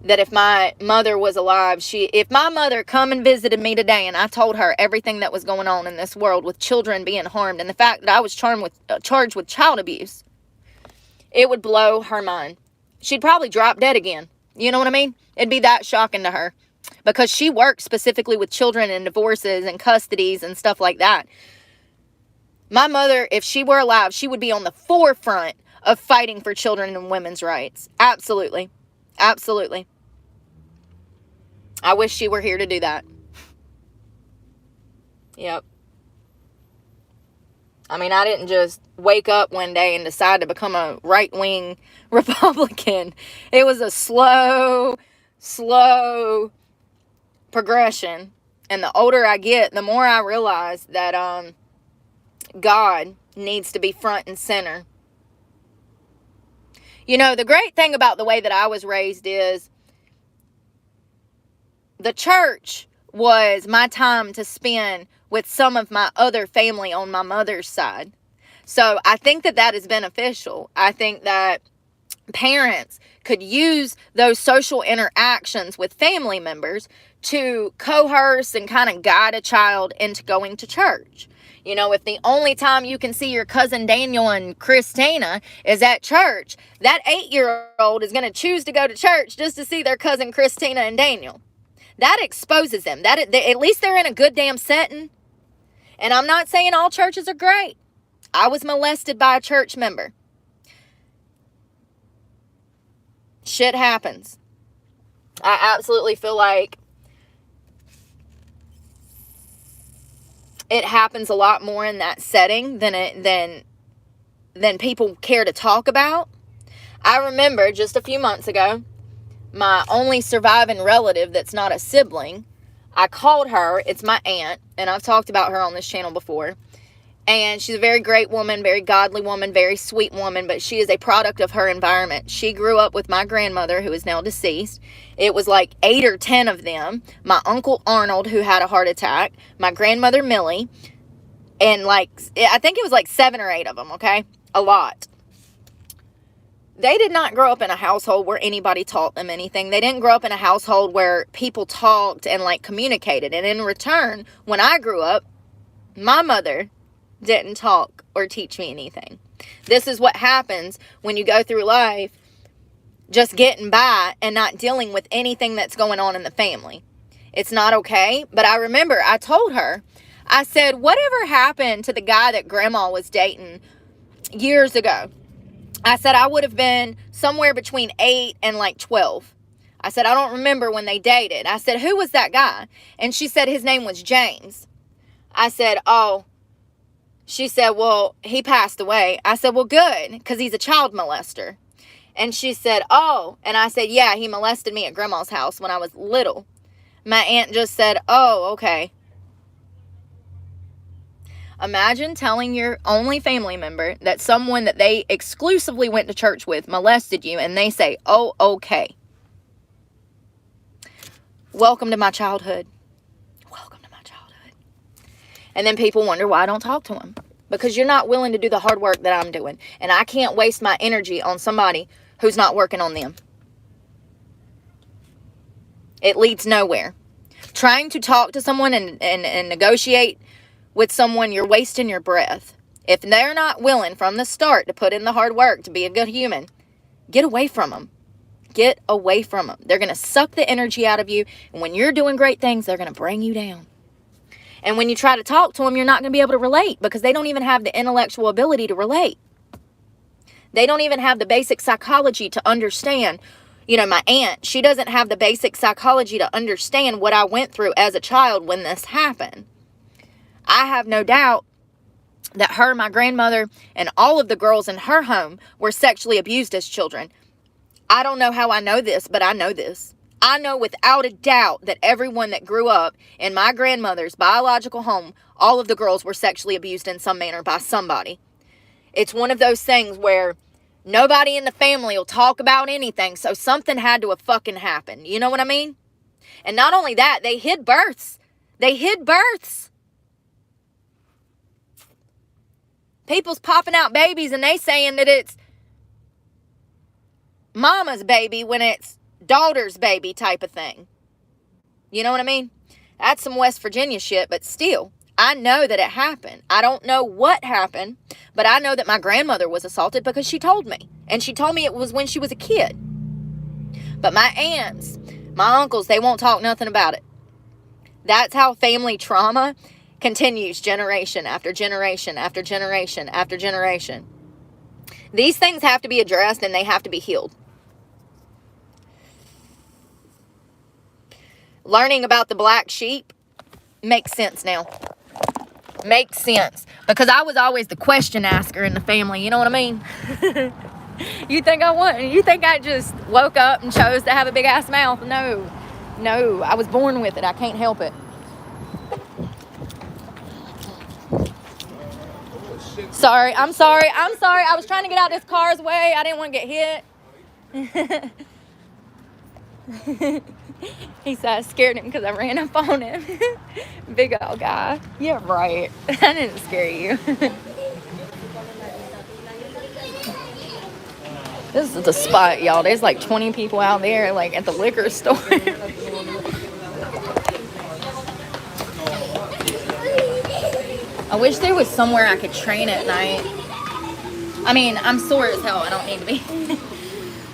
S1: that if my mother was alive, if my mother come and visited me today and I told her everything that was going on in this world with children being harmed and the fact that I was charged with child abuse, it would blow her mind. She'd probably drop dead again. You know what I mean? It'd be that shocking to her. Because she works specifically with children and divorces and custodies and stuff like that. My mother, if she were alive, she would be on the forefront of fighting for children and women's rights. Absolutely. Absolutely. I wish she were here to do that. Yep. I mean, I didn't just wake up one day and decide to become a right-wing Republican. It was a slow progression, and the older I get, the more I realize that God needs to be front and center. You know, the great thing about the way that I was raised is the church was my time to spend with some of my other family on my mother's side. So I think that that is beneficial. I think that parents could use those social interactions with family members to coerce and kind of guide a child into going to church. You know, if the only time you can see your cousin Daniel and Christina is at church, that 8-year-old is going to choose to go to church just to see their cousin Christina and Daniel. That exposes them. At least they're in a good damn setting. And I'm not saying all churches are great. I was molested by a church member. Shit happens. I absolutely feel like it happens a lot more in that setting than people care to talk about. I remember just a few months ago, my only surviving relative that's not a sibling, I called her. It's my aunt, and I've talked about her on this channel before. And she's a very great woman, very godly woman, very sweet woman, but she is a product of her environment. She grew up with my grandmother, who is now deceased. It was like 8 or 10 of them. My uncle Arnold, who had a heart attack. My grandmother Millie. And I think it was like 7 or 8 of them, okay? A lot. They did not grow up in a household where anybody taught them anything. They didn't grow up in a household where people talked and communicated. And in return, when I grew up, my mother didn't talk or teach me anything. This is what happens when you go through life just getting by and not dealing with anything that's going on in the family. It's not okay. But I remember I told her, I said, whatever happened to the guy that grandma was dating years ago? I said, I would have been somewhere between 8 and 12. I said, I don't remember when they dated. I said, who was that guy? And she said his name was James. I said, oh. She said, well, he passed away. I said, well, good, because he's a child molester. And she said, oh. And I said, yeah, he molested me at grandma's house when I was little. My aunt just said, oh, okay. Imagine telling your only family member that someone that they exclusively went to church with molested you, and they say, oh, okay. Welcome to my childhood. Welcome to my childhood. And then people wonder why I don't talk to them. Because you're not willing to do the hard work that I'm doing. And I can't waste my energy on somebody who's not working on them. It leads nowhere. Trying to talk to someone and negotiate with someone, you're wasting your breath. If they're not willing from the start to put in the hard work to be a good human, Get away from them. Get away from them. They're going to suck the energy out of you. And when you're doing great things, they're going to bring you down. And when you try to talk to them, you're not going to be able to relate because they don't even have the intellectual ability to relate. They don't even have the basic psychology to understand. You know, my aunt, she doesn't have the basic psychology to understand what I went through as a child when this happened. I have no doubt that her, my grandmother, and all of the girls in her home were sexually abused as children. I don't know how I know this, but I know this. I know without a doubt that everyone that grew up in my grandmother's biological home, all of the girls were sexually abused in some manner by somebody. It's one of those things where nobody in the family will talk about anything, so something had to have fucking happened. You know what I mean? And not only that, they hid births. They hid births. People's popping out babies and they saying that it's mama's baby when it's daughter's baby type of thing. You know what I mean? That's some West Virginia shit, but still, I know that it happened. I don't know what happened, but I know that my grandmother was assaulted because she told me. And she told me it was when she was a kid. But my aunts, my uncles, they won't talk nothing about it. That's how family trauma continues generation after generation after generation after generation. These things have to be addressed and they have to be healed. Learning about the black sheep makes sense now. Makes sense. Because I was always the question asker in the family. You know what I mean? You think I just woke up and chose to have a big ass mouth? No. No. I was born with it. I can't help it. Sorry. I'm sorry. I was trying to get out this car's way. I didn't want to get hit. He said I scared him because I ran up on him. Big old guy. Yeah, right. I didn't scare you. This is the spot, y'all. There's like 20 people out there, like at the liquor store. I wish there was somewhere I could train at night. I mean, I'm sore as hell. I don't need to be.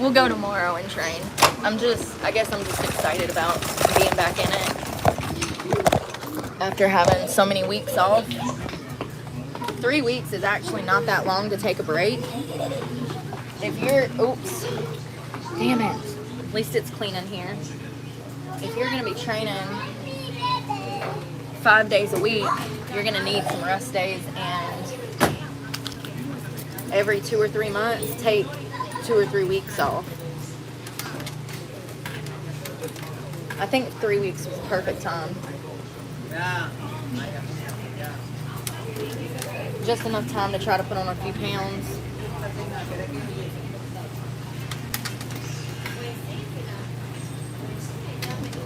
S1: We'll go tomorrow and train. I guess I'm just excited about being back in it. After having so many weeks off. 3 weeks is actually not that long to take a break. If you're, oops, damn it. At least it's clean in here. If you're going to be training 5 days a week, you're going to need some rest days, and every 2 or 3 months, take 2 or 3 weeks off. I think 3 weeks was the perfect time. Just enough time to try to put on a few pounds.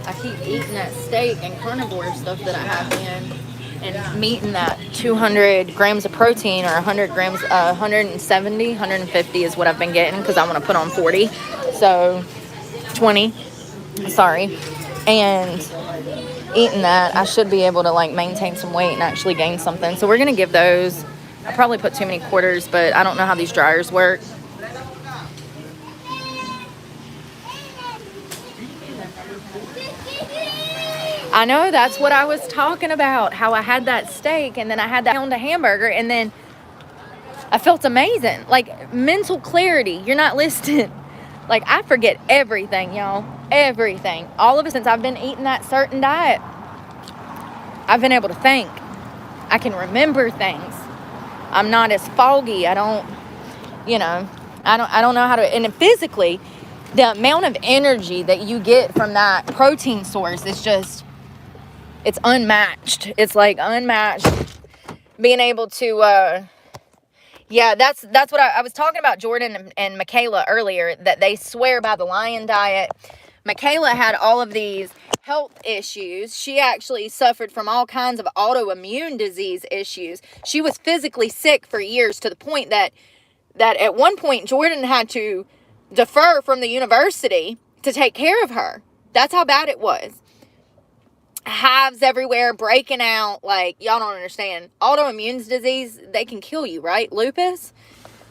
S1: I keep eating that steak and carnivore stuff that I have been, and meeting that 200 grams of protein, or 100 grams, 170, 150 is what I've been getting because I want to put on 40. So 20, sorry. And eating that, I should be able to like maintain some weight and actually gain something. So we're going to give those. I probably put too many quarters, but I don't know how these dryers work. I know, that's what I was talking about, how I had that steak and then I had that pound of hamburger and then I felt amazing. Like mental clarity, you're not listening. Like I forget everything, y'all. Everything. All of it since I've been eating that certain diet. I've been able to think. I can remember things. I'm not as foggy. I don't know how to, and physically, the amount of energy that you get from that protein source is just, it's unmatched. It's like unmatched. Being able to, that's what I was talking about Jordan and Michaela earlier, that they swear by the lion diet. Michaela had all of these health issues. She actually suffered from all kinds of autoimmune disease issues. She was physically sick for years, to the point that at one point Jordan had to defer from the university to take care of her. That's how bad it was. Hives everywhere, breaking out. Like, y'all don't understand. Autoimmune disease, they can kill you, right? Lupus.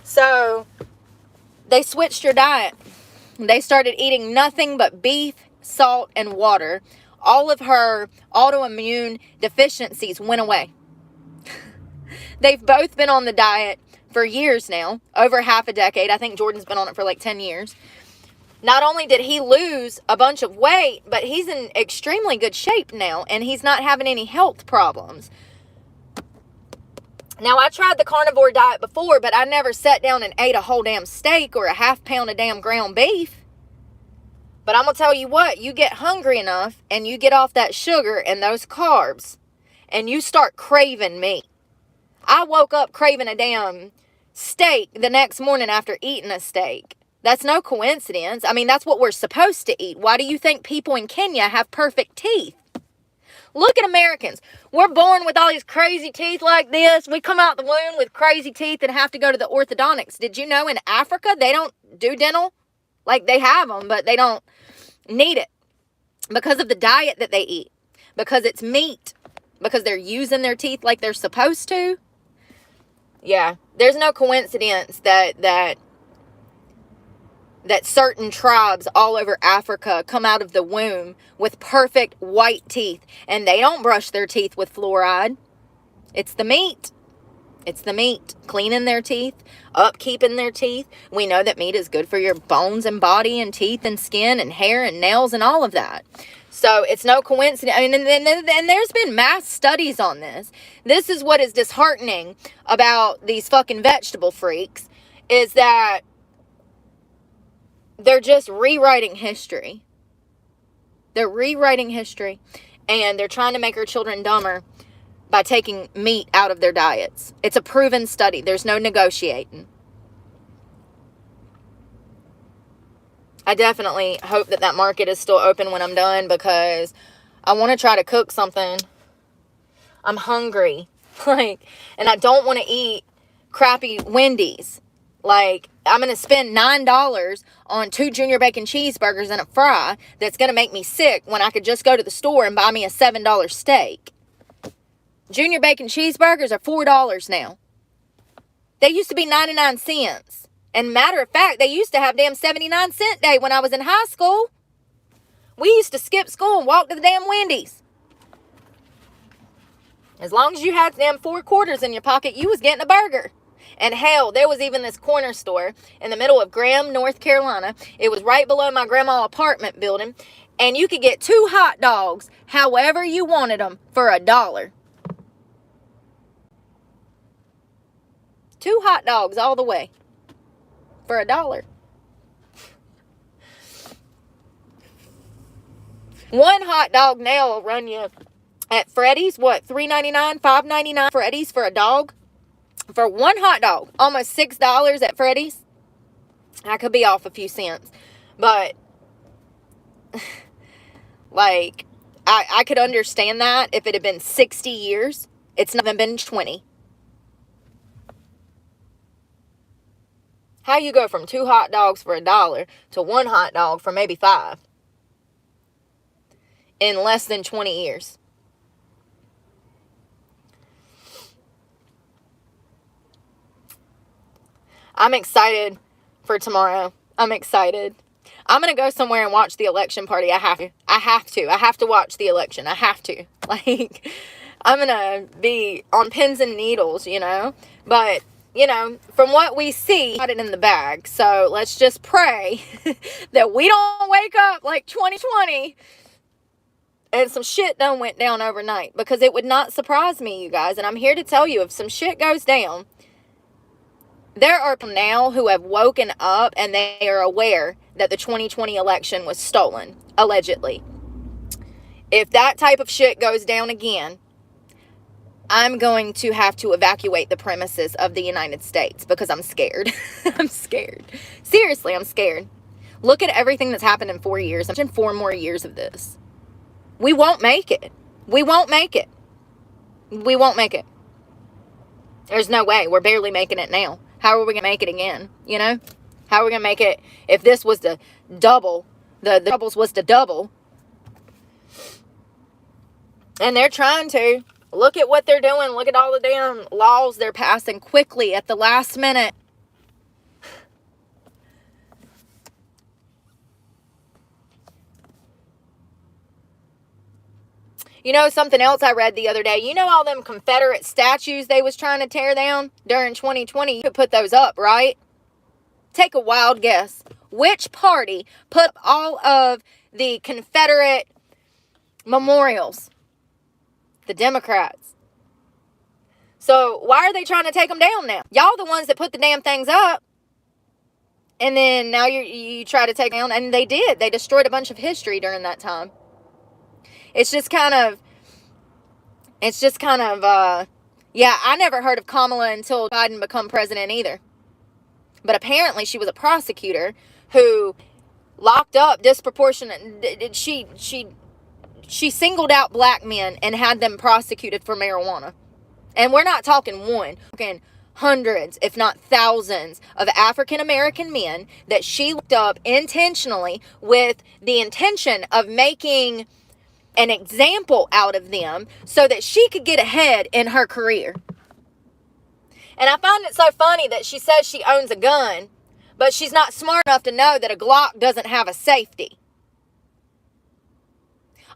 S1: So They switched your diet. They started eating nothing but beef, salt, and water. All of her autoimmune deficiencies went away. They've both been on the diet for years now, over half a decade. I think Jordan's been on it for like 10 years. Not only did he lose a bunch of weight, but he's in extremely good shape now, and he's not having any health problems. Now, I tried the carnivore diet before, but I never sat down and ate a whole damn steak or a half pound of damn ground beef. But I'm going to tell you what, you get hungry enough and you get off that sugar and those carbs and you start craving meat. I woke up craving a damn steak the next morning after eating a steak. That's no coincidence. I mean, that's what we're supposed to eat. Why do you think people in Kenya have perfect teeth? Look at Americans. We're born with all these crazy teeth like this. We come out the womb with crazy teeth and have to go to the orthodontics. Did you know in Africa they don't do dental? Like, they have them, but they don't need it because of the diet that they eat, because it's meat, because they're using their teeth like they're supposed to. Yeah, there's no coincidence that certain tribes all over Africa come out of the womb with perfect white teeth, and they don't brush their teeth with fluoride. It's the meat. It's the meat. Cleaning their teeth, upkeeping their teeth. We know that meat is good for your bones and body and teeth and skin and hair and nails and all of that. So it's no coincidence. I mean, and there's been mass studies on this. This is what is disheartening about these fucking vegetable freaks, is that they're just rewriting history. They're rewriting history, and they're trying to make our children dumber by taking meat out of their diets. It's a proven study. There's no negotiating. I definitely hope that market is still open when I'm done, because I want to try to cook something. I'm hungry. And I don't want to eat crappy Wendy's. I'm going to spend $9 on 2 junior bacon cheeseburgers and a fry that's going to make me sick when I could just go to the store and buy me a $7 steak. Junior bacon cheeseburgers are $4 now. They used to be 99 cents. And matter of fact, they used to have damn 79-cent day when I was in high school. We used to skip school and walk to the damn Wendy's. As long as you had damn 4 quarters in your pocket, you was getting a burger. And hell, there was even this corner store in the middle of Graham, North Carolina. It was right below my grandma's apartment building. And you could get 2 hot dogs, however you wanted them, for $1. 2 hot dogs all the way for $1. One hot dog now will run you at Freddy's, what, $3.99, $5.99 Freddy's for a dog? For one hot dog, almost $6 at Freddy's. I could be off a few cents, but I could understand that if it had been 60 years. It's not even been 20. How you go from 2 hot dogs for $1 to 1 hot dog for maybe $5 in less than 20 years? I'm excited for tomorrow. I'm excited. I'm going to go somewhere and watch the election party. I have to. I have to watch the election. I have to. I'm going to be on pins and needles, But, from what we see, got it in the bag. So let's just pray that we don't wake up like 2020 and some shit done went down overnight. Because it would not surprise me, you guys. And I'm here to tell you, if some shit goes down, there are people now who have woken up and they are aware that the 2020 election was stolen, allegedly. If that type of shit goes down again, I'm going to have to evacuate the premises of the United States because I'm scared. I'm scared. Seriously, I'm scared. Look at everything that's happened in 4 years. Imagine 4 more years of this. We won't make it. We won't make it. We won't make it. There's no way. We're barely making it now. How are we going to make it again? How are we going to make it if this was to double, the troubles was to double? And they're trying to. Look at what they're doing. Look at all the damn laws they're passing quickly at the last minute. You know, something else I read the other day, you know all them Confederate statues they was trying to tear down during 2020? You could put those up, right? Take a wild guess. Which party put up all of the Confederate memorials? The Democrats. So why are they trying to take them down now? Y'all the ones that put the damn things up. And then now you try to take them down. And they did. They destroyed a bunch of history during that time. It's just kind of, yeah, I never heard of Kamala until Biden become president either. But apparently she was a prosecutor who locked up disproportionate, she singled out black men and had them prosecuted for marijuana. And we're not talking one, we're talking hundreds, if not thousands, of African American men that she looked up intentionally with the intention of making an example out of them so that she could get ahead in her career. And I find it so funny that she says she owns a gun, but she's not smart enough to know that a Glock doesn't have a safety.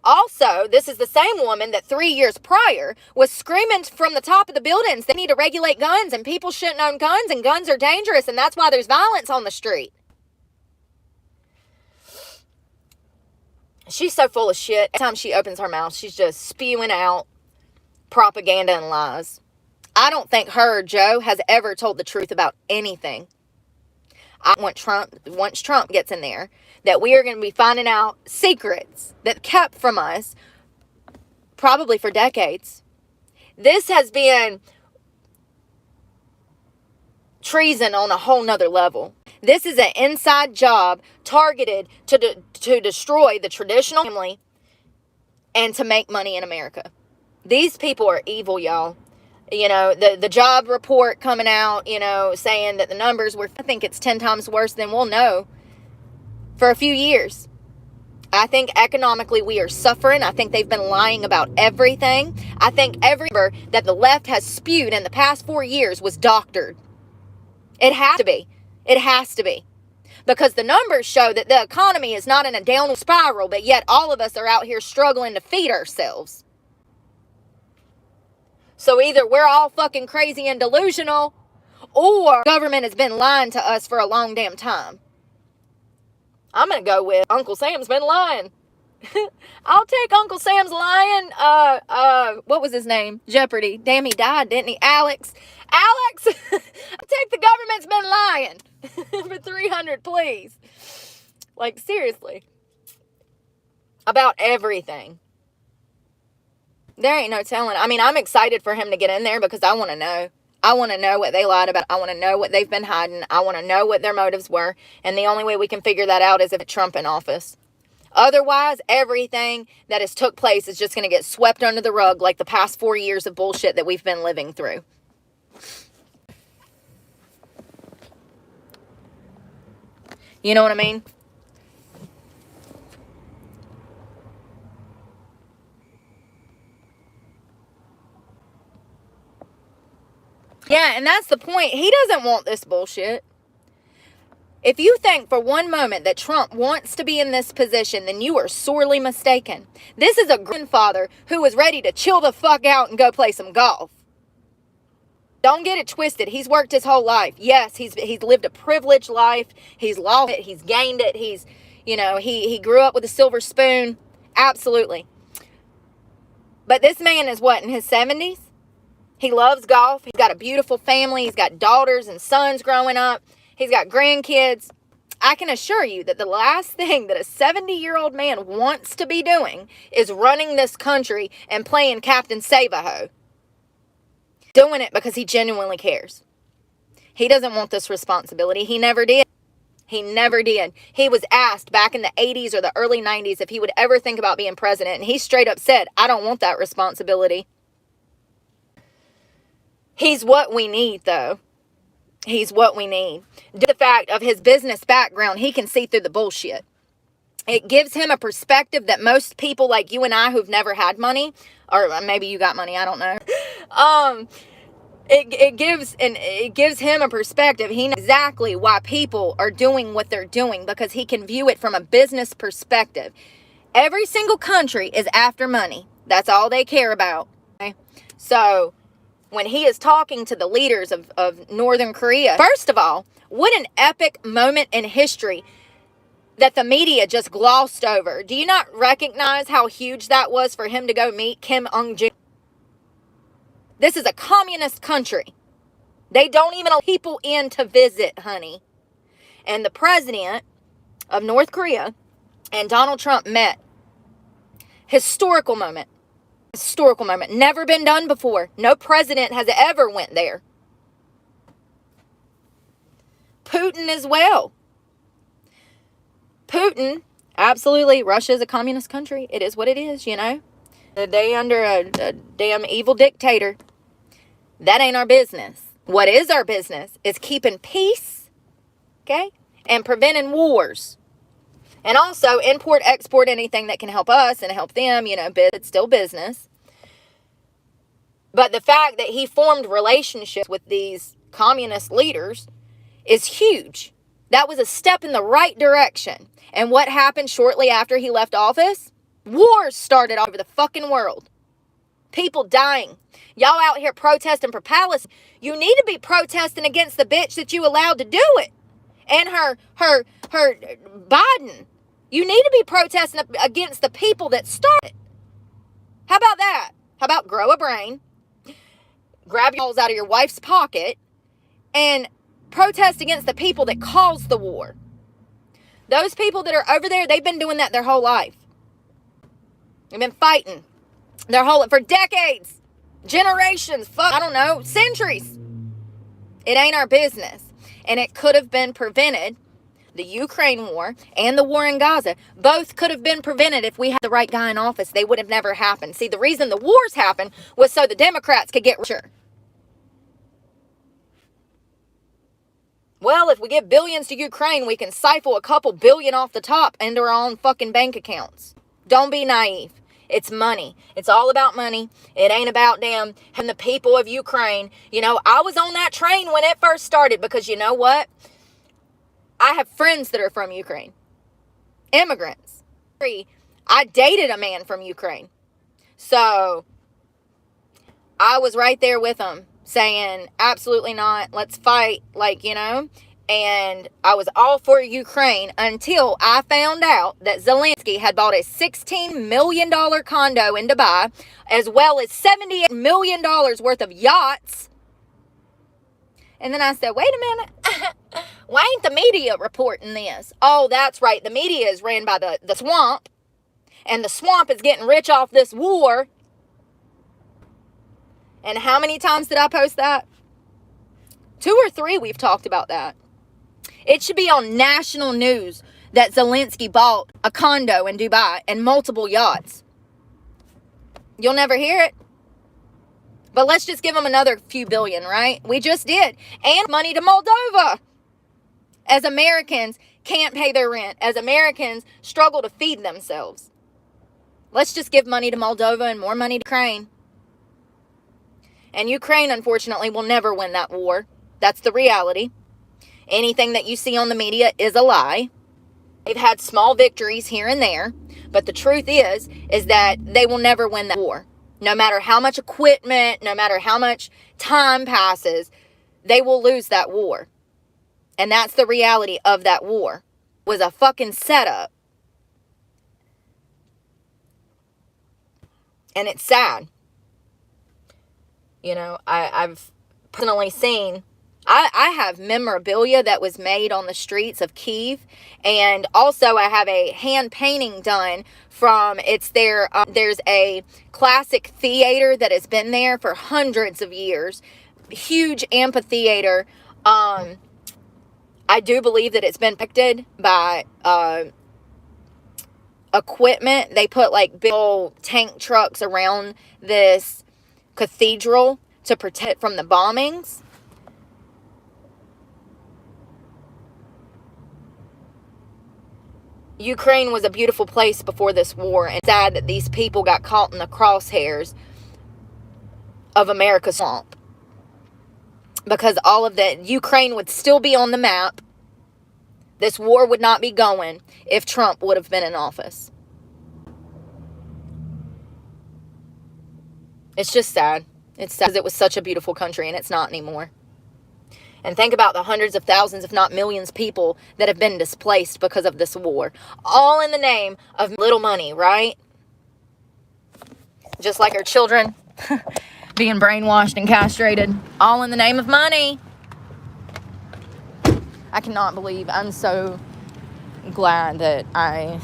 S1: Also, this is the same woman that 3 years prior was screaming from the top of the buildings they need to regulate guns and people shouldn't own guns and guns are dangerous and that's why there's violence on the street. She's so full of shit. Every time she opens her mouth, she's just spewing out propaganda and lies. I don't think her, Joe, has ever told the truth about anything. Once Trump gets in there, that we are going to be finding out secrets that kept from us probably for decades. This has been treason on a whole nother level. This is an inside job targeted to destroy the traditional family and to make money in America. These people are evil, y'all. You know, the job report coming out, you know, saying that the numbers were, I think it's 10 times worse than we'll know for a few years. I think economically we are suffering. I think they've been lying about everything. I think every number that the left has spewed in the past 4 years was doctored. It has to be. It has to be. Because the numbers show that the economy is not in a downward spiral, but yet all of us are out here struggling to feed ourselves. So either we're all fucking crazy and delusional, or government has been lying to us for a long damn time. I'm going to go with Uncle Sam's been lying. I'll take Uncle Sam's lying. What was his name? Jeopardy. Damn, he died, didn't he? Alex. I'll take the government's been lying for 300, please. Like, seriously. About everything. There ain't no telling. I mean, I'm excited for him to get in there because I want to know. I want to know what they lied about. I want to know what they've been hiding. I want to know what their motives were. And the only way we can figure that out is if it's Trump in office. Otherwise, everything that has took place is just going to get swept under the rug like the past 4 years of bullshit that we've been living through. You know what I mean? Yeah, and that's the point. He doesn't want this bullshit. If you think for one moment that Trump wants to be in this position, then you are sorely mistaken. This is a grandfather who is ready to chill the fuck out and go play some golf. Don't get it twisted. He's worked his whole life. Yes, he's lived a privileged life. He's lost it. He's gained it. He's, you know, he grew up with a silver spoon. Absolutely. But this man is what, in his 70s? He loves golf. He's got a beautiful family. He's got daughters and sons growing up. He's got grandkids. I can assure you that the last thing that a 70-year-old man wants to be doing is running this country and playing Captain Save-A-Ho. Doing it because he genuinely cares. He doesn't want this responsibility. He never did. He never did. He was asked back in the 80s or the early 90s if he would ever think about being president. And he straight up said, I don't want that responsibility. He's what we need, though. He's what we need. Due to the fact of his business background, he can see through the bullshit. It gives him a perspective that most people like you and I who've never had money, or maybe you got money, I don't know. It gives him a perspective. He knows exactly why people are doing what they're doing because he can view it from a business perspective. Every single country is after money. That's all they care about. Okay? So when he is talking to the leaders of Northern Korea, first of all, what an epic moment in history that the media just glossed over. Do you not recognize how huge that was for him to go meet Kim Jong-un? This is a communist country. They don't even allow people in to visit, honey. And the president of North Korea and Donald Trump met. Historical moment. Historical moment. Never been done before. No president has ever went there. Putin as well. Putin, absolutely, Russia is a communist country. It is what it is, you know. They under a damn evil dictator. That ain't our business. What is our business is keeping peace, okay, and preventing wars. And also import, export anything that can help us and help them, you know, but it's still business. But the fact that he formed relationships with these communist leaders is huge. That was a step in the right direction. And what happened shortly after he left office? Wars started all over the fucking world. People dying. Y'all out here protesting for Palestine. You need to be protesting against the bitch that you allowed to do it. And her Biden. You need to be protesting against the people that started. How about that? How about grow a brain, grab your balls out of your wife's pocket, and protest against the people that caused the war. Those people that are over there, they've been doing that their whole life. They've been fighting for decades, generations, I don't know, centuries. It ain't our business. And it could have been prevented. The Ukraine war and the war in Gaza both could have been prevented if we had the right guy in office. They would have never happened. See, the reason the wars happened was so the Democrats could get richer. Well, if we give billions to Ukraine, we can siphon a couple billion off the top into our own fucking bank accounts. Don't be naive. It's money. It's all about money. It ain't about them and the people of Ukraine. You know, I was on that train when it first started because you know what? I have friends that are from Ukraine. Immigrants. I dated a man from Ukraine. So I was right there with them saying, absolutely not. Let's fight. Like, you know, and I was all for Ukraine until I found out that Zelensky had bought a $16 million condo in Dubai, as well as $78 million worth of yachts. And then I said, wait a minute. Why ain't the media reporting this? Oh, that's right. The media is ran by the swamp. And the swamp is getting rich off this war. And how many times did I post that? 2 or 3 we've talked about that. It should be on national news that Zelensky bought a condo in Dubai and multiple yachts. You'll never hear it. But let's just give them another few billion, right? We just did. And money to Moldova. As Americans can't pay their rent. As Americans struggle to feed themselves. Let's just give money to Moldova and more money to Ukraine. And Ukraine, unfortunately, will never win that war. That's the reality. Anything that you see on the media is a lie. They've had small victories here and there. But the truth is that they will never win that war. No matter how much equipment, no matter how much time passes, they will lose that war. And that's the reality of that war. It was a fucking setup. And it's sad. You know, I've personally seen, I have memorabilia that was made on the streets of Kyiv. And also I have a hand painting done from, there's a classic theater that has been there for hundreds of years. Huge amphitheater. I do believe that it's been protected by equipment. They put like big old tank trucks around this cathedral to protect it from the bombings. Ukraine was a beautiful place before this war, and it's sad that these people got caught in the crosshairs of America's swamp. Because all of that, Ukraine would still be on the map. This war would not be going if Trump would have been in office. It's just sad. It's sad because it was such a beautiful country, and it's not anymore. And think about the hundreds of thousands, if not millions, people that have been displaced because of this war. All in the name of little money, right? Just like our children being brainwashed and castrated. All in the name of money. I cannot believe. I'm so glad that I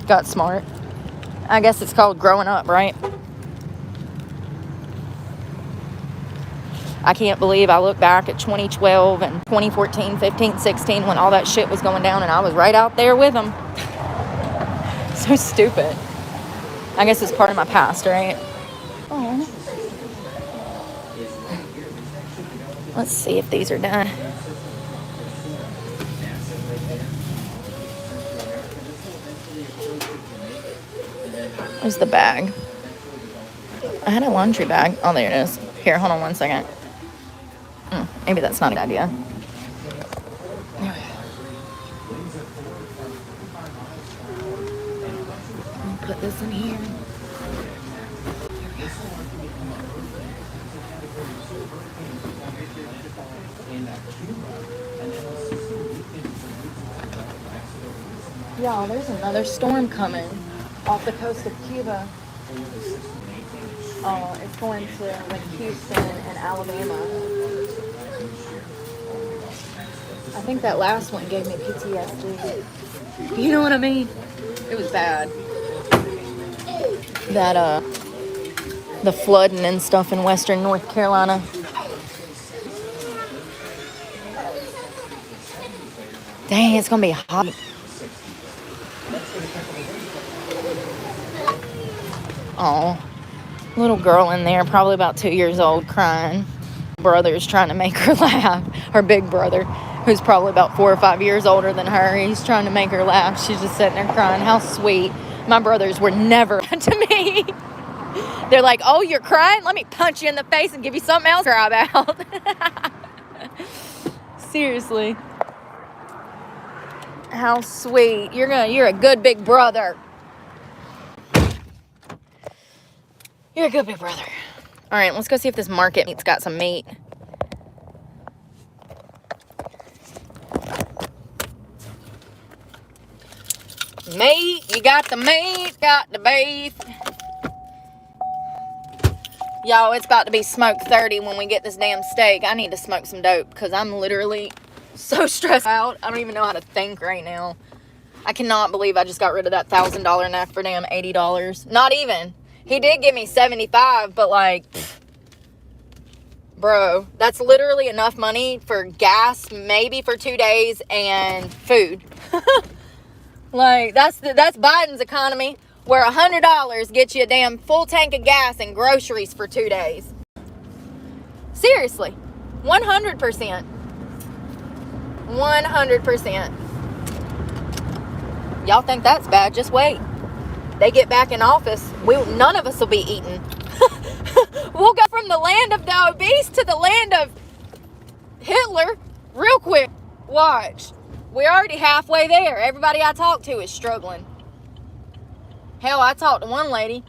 S1: got smart. I guess it's called growing up, right? I can't believe I look back at 2012 and 2014, 15, 16 when all that shit was going down and I was right out there with them. So stupid. I guess it's part of my past, right? Oh. Let's see if these are done. Where's the bag? I had a laundry bag. Oh, there it is. Here, hold on one second. Maybe that's not a good idea. I'll put this in here. Y'all, there's another storm coming off the coast of Cuba. Oh, it's going to like Houston and Alabama. I think that last one gave me PTSD. You know what I mean? It was bad. That, the flooding and stuff in western North Carolina. Dang, it's gonna be hot. Oh, little girl in there, probably about 2 years old, crying. Brother's trying to make her laugh. Her big brother, who's probably about 4 or 5 years older than her, he's trying to make her laugh. She's just sitting there crying. How sweet. My brothers were never to me. They're like, oh, you're crying? Let me punch you in the face and give you something else to cry about. Seriously. How sweet. You're a good big brother. You're a good big brother. All right, let's go see if this market meat's got some meat. Meat, you got the meat, got the beef. Y'all, it's about to be smoke 30 when we get this damn steak. I need to smoke some dope because I'm literally so stressed out. I don't even know how to think right now. I cannot believe I just got rid of that $1,000 knife for damn $80. Not even. He did give me $75, but like, bro, that's literally enough money for gas, maybe for 2 days, and food. Like, that's Biden's economy, where $100 gets you a damn full tank of gas and groceries for 2 days. Seriously, 100%. 100%. Y'all think that's bad? Just wait. They get back in office, none of us will be eating. We'll go from the land of the obese to the land of Hitler real quick. Watch. We're already halfway there. Everybody I talk to is struggling. Hell, I talked to one lady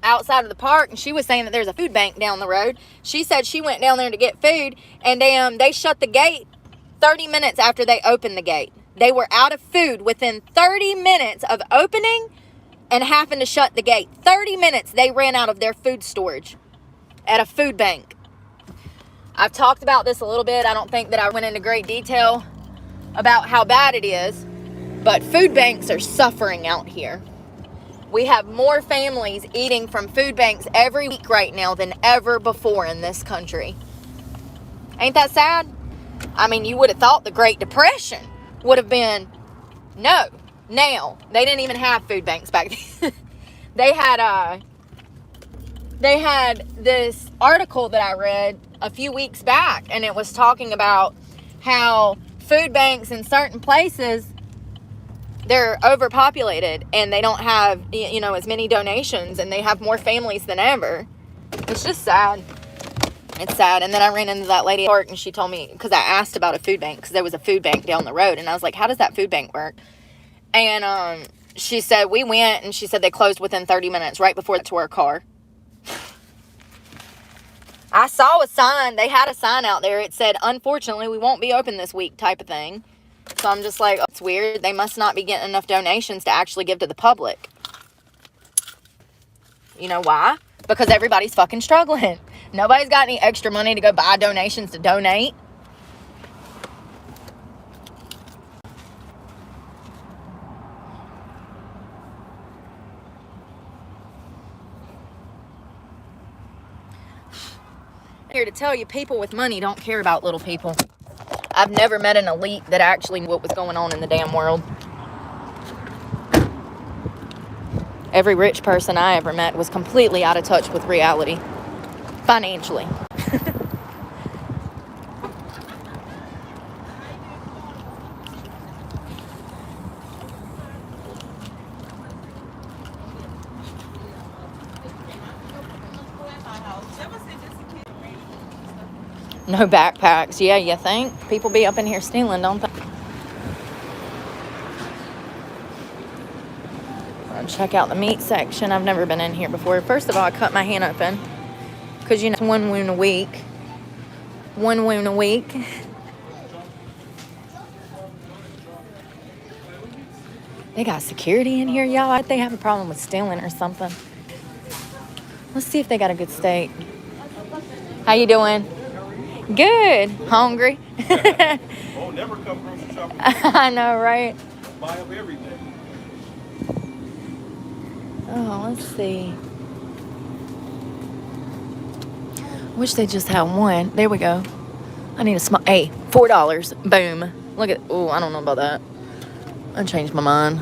S1: outside of the park, and she was saying that there's a food bank down the road. She said she went down there to get food, and they shut the gate 30 minutes after they opened the gate. They were out of food within 30 minutes of opening and having to shut the gate. 30 minutes they ran out of their food storage at a food bank. I've talked about this a little bit. I don't think that I went into great detail about how bad it is, but food banks are suffering out here. We have more families eating from food banks every week right now than ever before in this country. Ain't that sad? I mean, you would have thought the Great Depression would have been no. Now, they didn't even have food banks back then. They had this article that I read a few weeks back, and it was talking about how food banks in certain places, they're overpopulated and they don't have, as many donations, and they have more families than ever. It's just sad. It's sad. And then I ran into that lady at park, and she told me, because I asked about a food bank, because there was a food bank down the road, and I was like, how does that food bank work? And she said, we went, and she said they closed within 30 minutes, right before to our car. I saw a sign. They had a sign out there. It said, unfortunately, we won't be open this week type of thing. So I'm just like, oh, it's weird. They must not be getting enough donations to actually give to the public. You know why? Because everybody's fucking struggling. Nobody's got any extra money to go buy donations to donate. Here to tell you, people with money don't care about little people. I've never met an elite that actually knew what was going on in the damn world. Every rich person I ever met was completely out of touch with reality, financially. No backpacks. Yeah, you think? People be up in here stealing, don't they? Check out the meat section. I've never been in here before. First of all, I cut my hand open. Because, you know, it's one wound a week. One wound a week. They got security in here, y'all. I think they have a problem with stealing or something. Let's see if they got a good steak. How you doing? Good. Hungry.
S4: Oh, never come grocery shopping.
S1: I know, right?
S4: Buy up everything.
S1: Oh, let's see. Wish they just had one. There we go. I need a small. Hey, $4. Boom. Look at. Oh, I don't know about that. I changed my mind.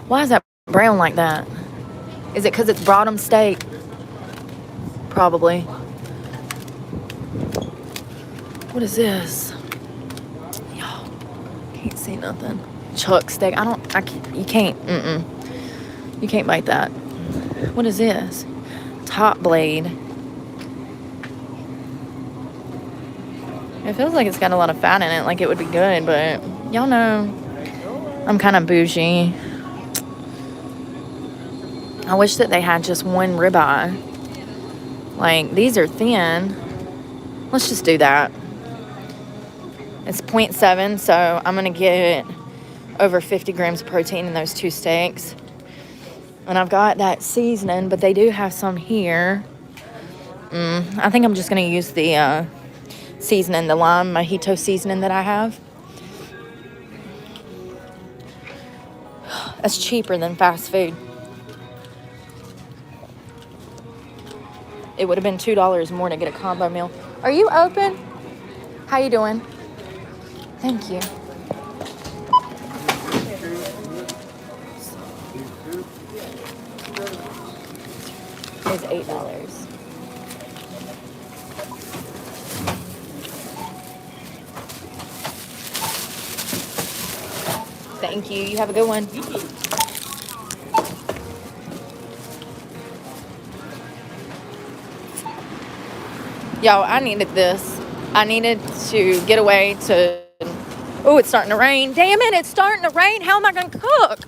S1: Why is that brown like that? Is it because it's bottom steak? Probably. What is this? Y'all can't see nothing. Chuck steak. You can't. You can't bite that. What is this? Top blade. It feels like it's got a lot of fat in it, like it would be good, but y'all know I'm kind of bougie. I wish that they had just one ribeye. Like, these are thin. Let's just do that. It's 0.7, so I'm going to get over 50 grams of protein in those two steaks. And I've got that seasoning, but they do have some here. I think I'm just going to use the seasoning, the lime mojito seasoning that I have. That's cheaper than fast food. It would have been $2 more to get a combo meal. Are you open? How you doing? Thank you. It's $8. Thank you. You have a good one. Y'all, I needed this. I needed to get away to... Oh, it's starting to rain. Damn it, it's starting to rain. How am I going to cook?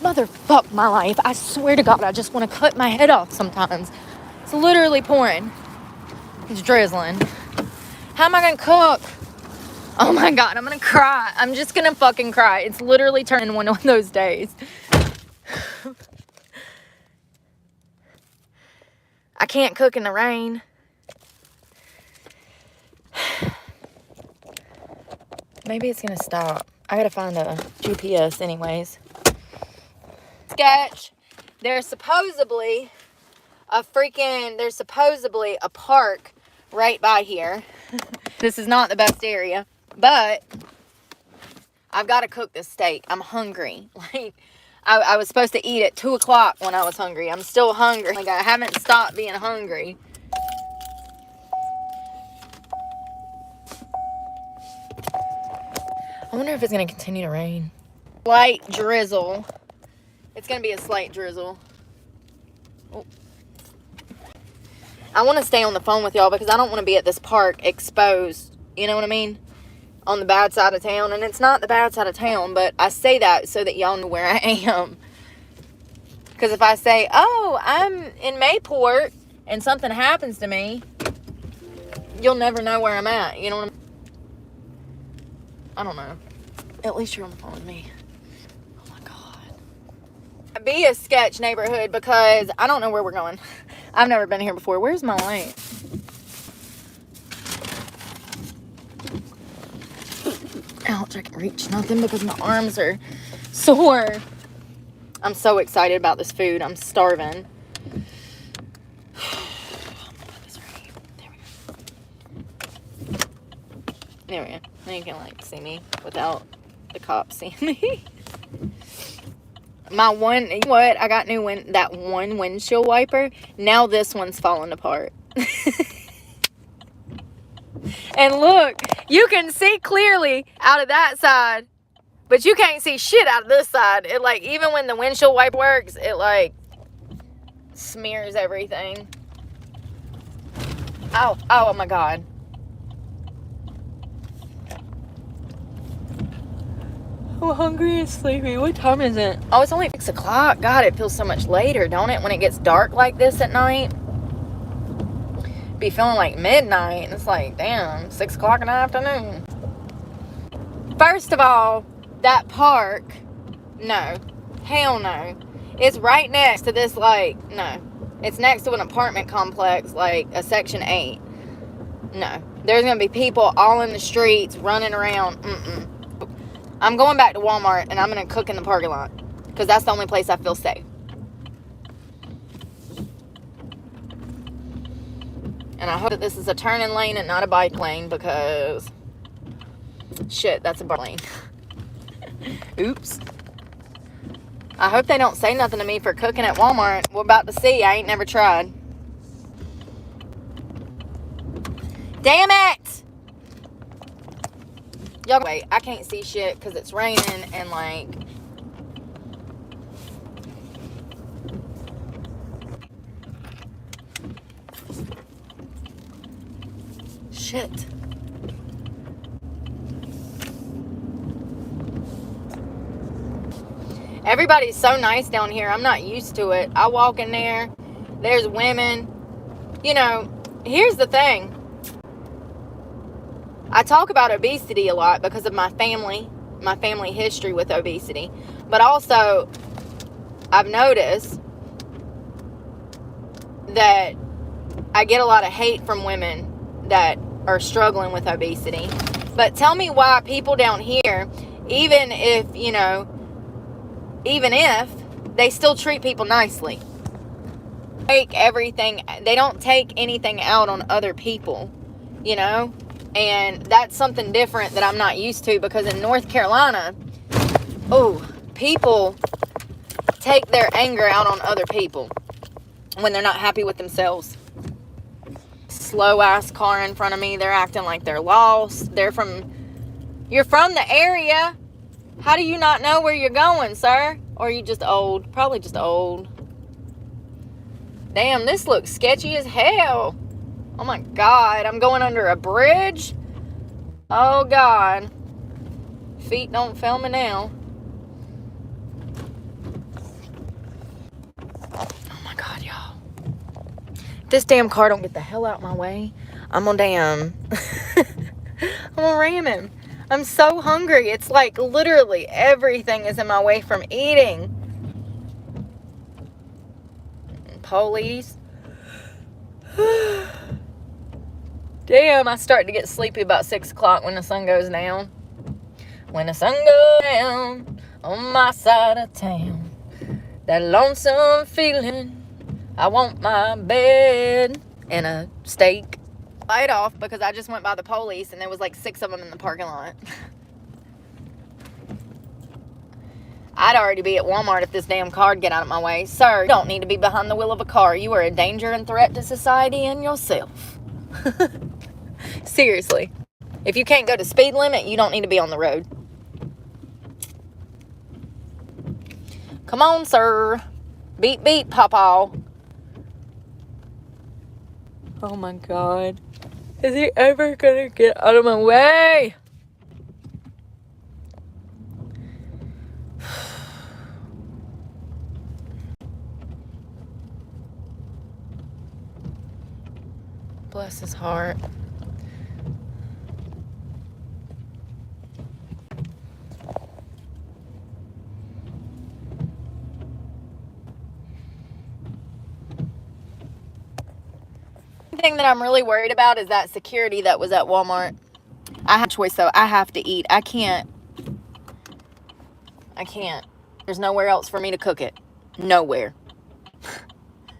S1: Motherfuck my life. I swear to God, I just want to cut my head off sometimes. It's literally pouring. It's drizzling. How am I going to cook? Oh my God, I'm going to cry. I'm just going to fucking cry. It's literally turning one of those days. I can't cook in the rain. Maybe it's going to stop. I got to find a GPS anyways. Sketch. There's supposedly a park right by here. This is not the best area, but I've got to cook this steak. I'm hungry. Like, I was supposed to eat at 2 o'clock when I was hungry. I'm still hungry. Like, I haven't stopped being hungry. I wonder if it's going to continue to rain. Slight drizzle. It's going to be a slight drizzle. Oh. I want to stay on the phone with y'all because I don't want to be at this park exposed. You know what I mean? On the bad side of town. And it's not the bad side of town, but I say that so that y'all know where I am. Because if I say, oh, I'm in Mayport and something happens to me, you'll never know where I'm at. You know what I'm... I don't know. At least you're on the phone with me. Oh my God. Be a sketch neighborhood because I don't know where we're going. I've never been here before. Where's my light? Ouch, I can reach nothing because my arms are sore. I'm so excited about this food. I'm starving. There we go. Now you can like see me without the cops seeing me. My one, you know what? I got that one windshield wiper. Now this one's falling apart. And look, you can see clearly out of that side, but you can't see shit out of this side. It like, even when the windshield wiper works, it like smears everything. Oh my God. I'm hungry and sleepy. What time is it? Oh, it's only 6 o'clock. God, it feels so much later, don't it? When it gets dark like this at night. Be feeling like midnight. And it's like, damn, 6 o'clock in the afternoon. First of all, that park, no. Hell no. It's right next to this, like, no. It's next to an apartment complex, like a Section 8. No. There's going to be people all in the streets running around. I'm going back to Walmart and I'm going to cook in the parking lot because that's the only place I feel safe. And I hope that this is a turning lane and not a bike lane because shit, that's a bike lane. Oops. I hope they don't say nothing to me for cooking at Walmart. We're about to see. I ain't never tried. Damn it! Y'all wait, I can't see shit because it's raining and like... Shit. Everybody's so nice down here. I'm not used to it. I walk in there. There's women. You know, here's the thing. I talk about obesity a lot because of my family history with obesity. But also, I've noticed that I get a lot of hate from women that are struggling with obesity. But tell me why people down here, even if, they still treat people nicely. They don't take anything out on other people, And that's something different that I'm not used to because in North Carolina, people take their anger out on other people when they're not happy with themselves. Slow ass car in front of me. They're acting like they're lost. You're from the area. How do you not know where you're going, sir? Or are you just old? Probably just old. Damn, this looks sketchy as hell. Oh my God, I'm going under a bridge? Oh God. Feet don't fail me now. Oh my God, y'all. If this damn car don't get the hell out of my way, I'm gonna ram him. I'm so hungry. It's like literally everything is in my way from eating. Police. Damn, I start to get sleepy about 6 o'clock when the sun goes down. When the sun goes down on my side of town, that lonesome feeling, I want my bed and a steak. Light off because I just went by the police and there was like 6 of them in the parking lot. I'd already be at Walmart if this damn car'd get out of my way. Sir, you don't need to be behind the wheel of a car. You are a danger and threat to society and yourself. Seriously. If you can't go to speed limit, you don't need to be on the road. Come on, sir. Beep, beep, pawpaw. Oh my God. Is he ever gonna get out of my way? Bless his heart. The thing that I'm really worried about is that security that was at Walmart. I have a choice, though. I have to eat. I can't. There's nowhere else for me to cook it. Nowhere.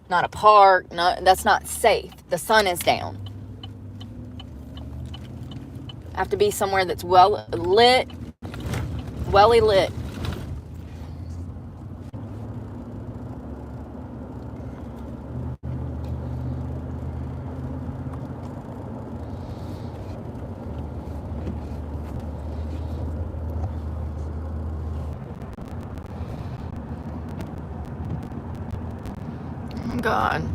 S1: Not a park. No, that's not safe. The sun is down. I have to be somewhere that's well lit. Welly lit. Oh, God.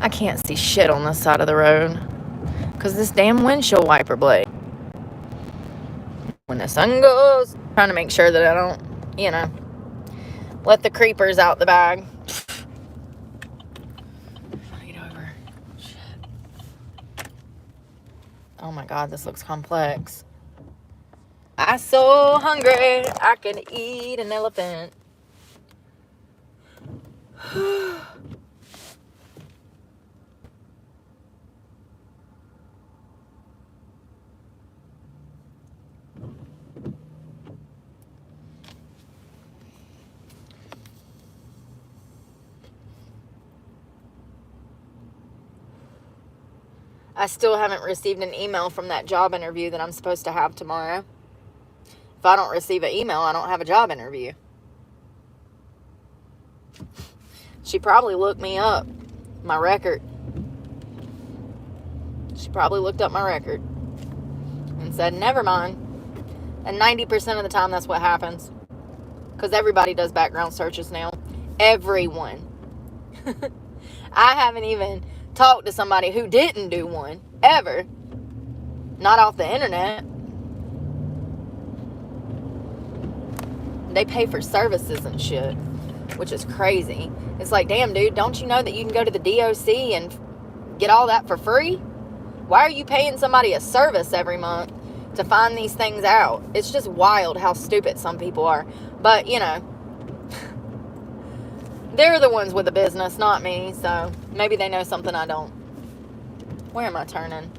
S1: I can't see shit on this side of the road because this damn windshield wiper blade. When the sun goes, trying to make sure that I don't, let the creepers out the bag. Get over. Shit. Oh my God, this looks complex. I'm so hungry, I can eat an elephant. I still haven't received an email from that job interview that I'm supposed to have tomorrow. If I don't receive an email, I don't have a job interview. She probably looked me up, my record. She probably looked up my record and said, never mind. And 90% of the time, that's what happens. Because everybody does background searches now. Everyone. I haven't even talked to somebody who didn't do one, ever. Not off the internet. They pay for services and shit, which is crazy. It's like, damn, dude, don't you know that you can go to the DOC and get all that for free? Why are you paying somebody a service every month to find these things out? It's just wild how stupid some people are. But, they're the ones with the business, not me. So maybe they know something I don't. Where am I turning?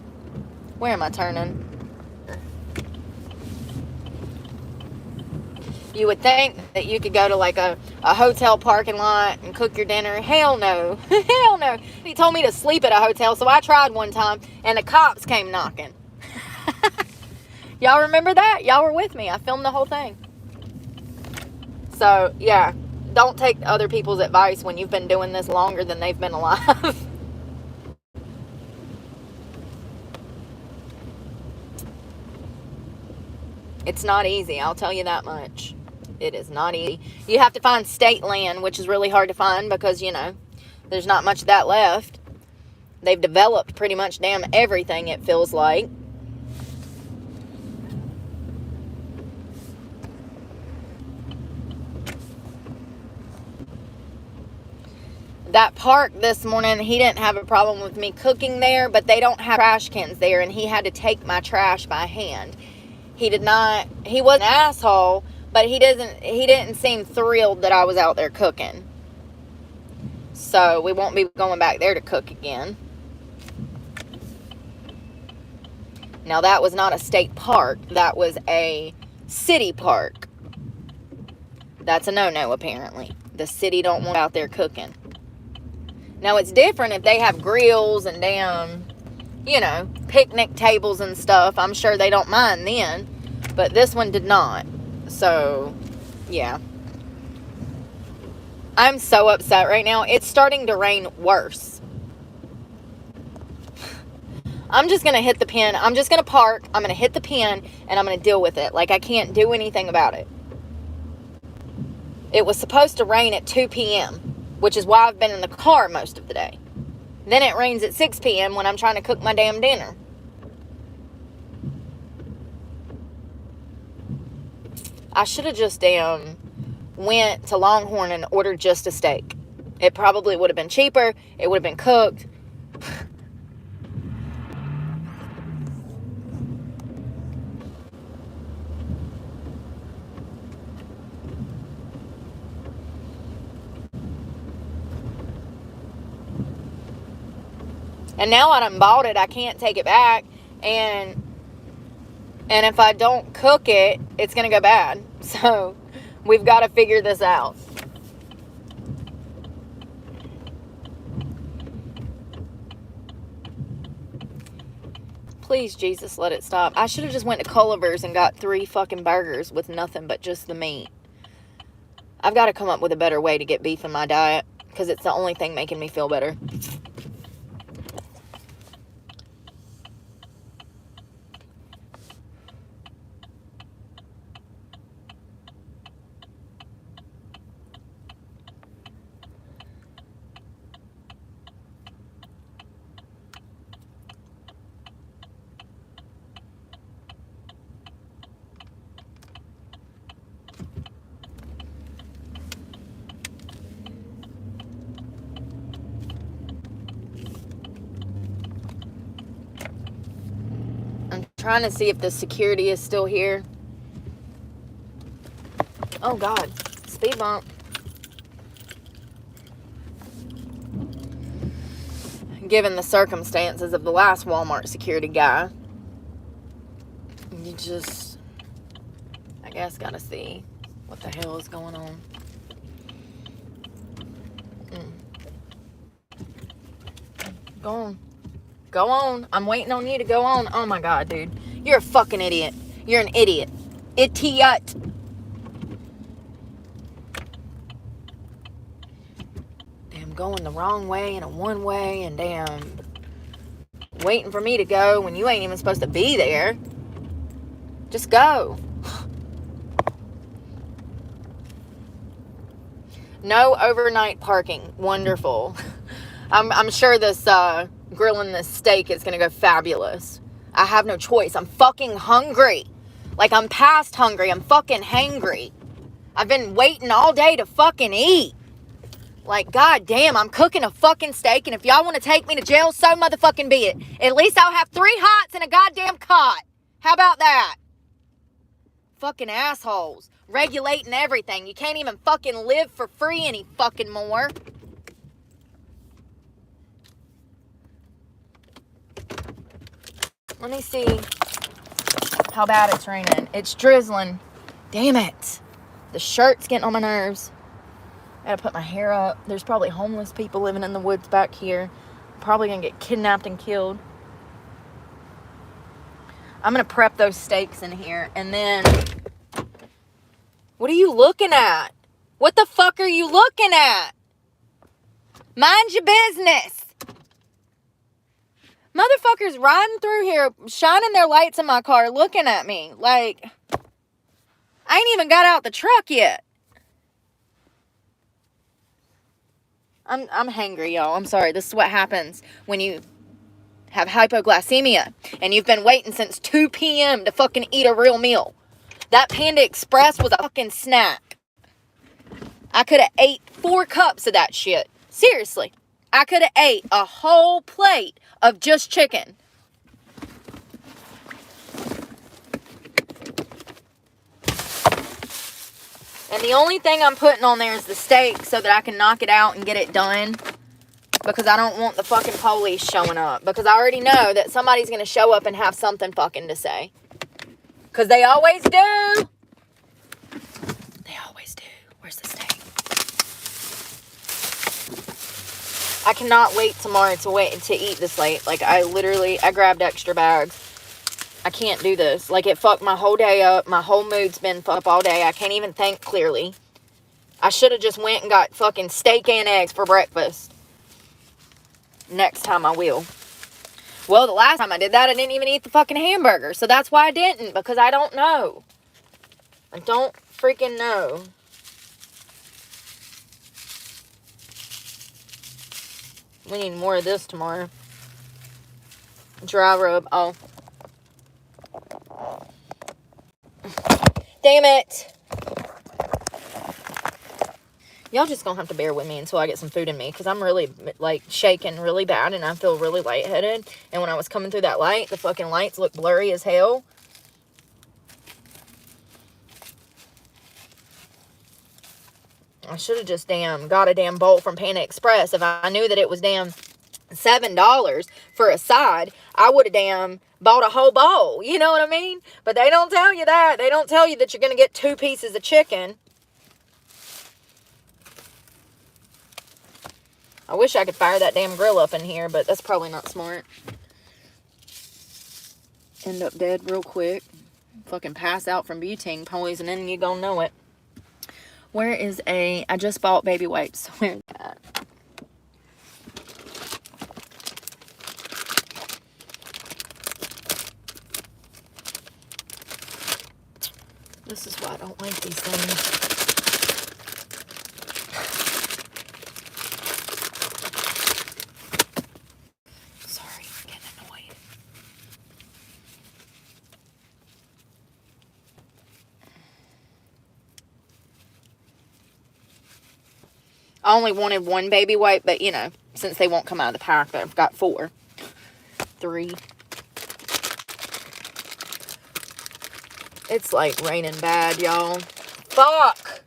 S1: Where am I turning? You would think that you could go to like a hotel parking lot and cook your dinner. Hell no. Hell no. He told me to sleep at a hotel, so I tried one time and the cops came knocking. Y'all remember that? Y'all were with me. I filmed the whole thing. So, yeah. Don't take other people's advice when you've been doing this longer than they've been alive. It's not easy, I'll tell you that much. It is not easy. You have to find state land, which is really hard to find because, there's not much of that left. They've developed pretty much damn everything, it feels like. That park this morning, he didn't have a problem with me cooking there, but they don't have trash cans there, and he had to take my trash by hand. He wasn't an asshole, but he didn't seem thrilled that I was out there cooking. So we won't be going back there to cook again. Now that was not a state park, that was a city park. That's a no-no apparently. The city don't want out there cooking. Now, it's different if they have grills and damn, picnic tables and stuff. I'm sure they don't mind then. But this one did not. So, yeah. I'm so upset right now. It's starting to rain worse. I'm just going to hit the pin. I'm just going to park. I'm going to hit the pin, and I'm going to deal with it. Like, I can't do anything about it. It was supposed to rain at 2 p.m., which is why I've been in the car most of the day. Then it rains at 6 p.m. when I'm trying to cook my damn dinner. I should have just went to Longhorn and ordered just a steak. It probably would have been cheaper. It would have been cooked. And now I done bought it, I can't take it back. And if I don't cook it, it's going to go bad. So we've got to figure this out. Please, Jesus, let it stop. I should have just went to Culliver's and got 3 fucking burgers with nothing but just the meat. I've got to come up with a better way to get beef in my diet, because it's the only thing making me feel better. I'm trying to see if the security is still here. Oh, God. Speed bump. Given the circumstances of the last Walmart security guy, you just, I guess, gotta see what the hell is going on. Go on. Go on. I'm waiting on you to go on. Oh my God, dude. You're a fucking idiot. You're an idiot. Idiot. Damn, going the wrong way and a one way, and damn waiting for me to go when you ain't even supposed to be there. Just go. No overnight parking. Wonderful. I'm sure this grilling this steak is gonna go fabulous. I have no choice. I'm fucking hungry. Like, I'm past hungry. I'm fucking hangry. I've been waiting all day to fucking eat. Like, god damn, I'm cooking a fucking steak, and if y'all want to take me to jail, so motherfucking be it. At least I'll have 3 hots and a goddamn cot. How about that? Fucking assholes. Regulating everything. You can't even fucking live for free any fucking more. Let me see how bad it's raining. It's drizzling. Damn it. The shirt's getting on my nerves. I gotta put my hair up. There's probably homeless people living in the woods back here. Probably gonna get kidnapped and killed. I'm gonna prep those steaks in here, and then... What are you looking at? What the fuck are you looking at? Mind your business. Motherfuckers riding through here, shining their lights in my car, looking at me. Like, I ain't even got out the truck yet. I'm hangry, y'all. I'm sorry. This is what happens when you have hypoglycemia and you've been waiting since 2 p.m. to fucking eat a real meal. That Panda Express was a fucking snack. I could have ate 4 cups of that shit. Seriously. I could have ate a whole plate of just chicken. And the only thing I'm putting on there is the steak so that I can knock it out and get it done. Because I don't want the fucking police showing up. Because I already know that somebody's going to show up and have something fucking to say. Because they always do. They always do. Where's the steak? I cannot wait tomorrow to eat this late. Like, I grabbed extra bags. I can't do this. Like, it fucked my whole day up. My whole mood's been fucked up all day. I can't even think clearly. I should have just went and got fucking steak and eggs for breakfast. Next time I will. Well, the last time I did that, I didn't even eat the fucking hamburger. So that's why I didn't. Because I don't know. I don't freaking know. We need more of this tomorrow. Dry rub. Oh. Damn it. Y'all just gonna have to bear with me until I get some food in me, because I'm really, like, shaking really bad, and I feel really lightheaded. And when I was coming through that light, the fucking lights look blurry as hell. I should have just got a damn bowl from Panda Express. If I knew that it was $7 for a side, I would have bought a whole bowl. You know what I mean? But they don't tell you that. They don't tell you that you're gonna get 2 pieces of chicken. I wish I could fire that damn grill up in here, but that's probably not smart. End up dead real quick. Fucking pass out from butane poisoning, and you gonna know it. Where is I just bought baby wipes. Where's that? This is why I don't like these things. I only wanted 1 baby wipe, but, you know, since they won't come out of the pack, I've got 4. 3. It's like raining bad, y'all. Fuck!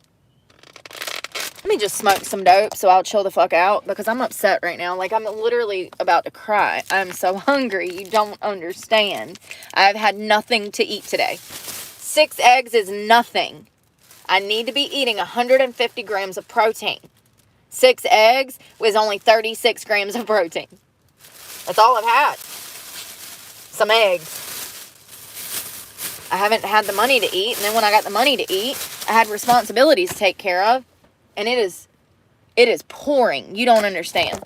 S1: Let me just smoke some dope so I'll chill the fuck out, because I'm upset right now. Like, I'm literally about to cry. I'm so hungry, you don't understand. I've had nothing to eat today. 6 eggs is nothing. I need to be eating 150 grams of protein. 6 eggs was only 36 grams of protein. That's all I've had. Some eggs. I haven't had the money to eat. And then when I got the money to eat, I had responsibilities to take care of. And it is pouring. You don't understand.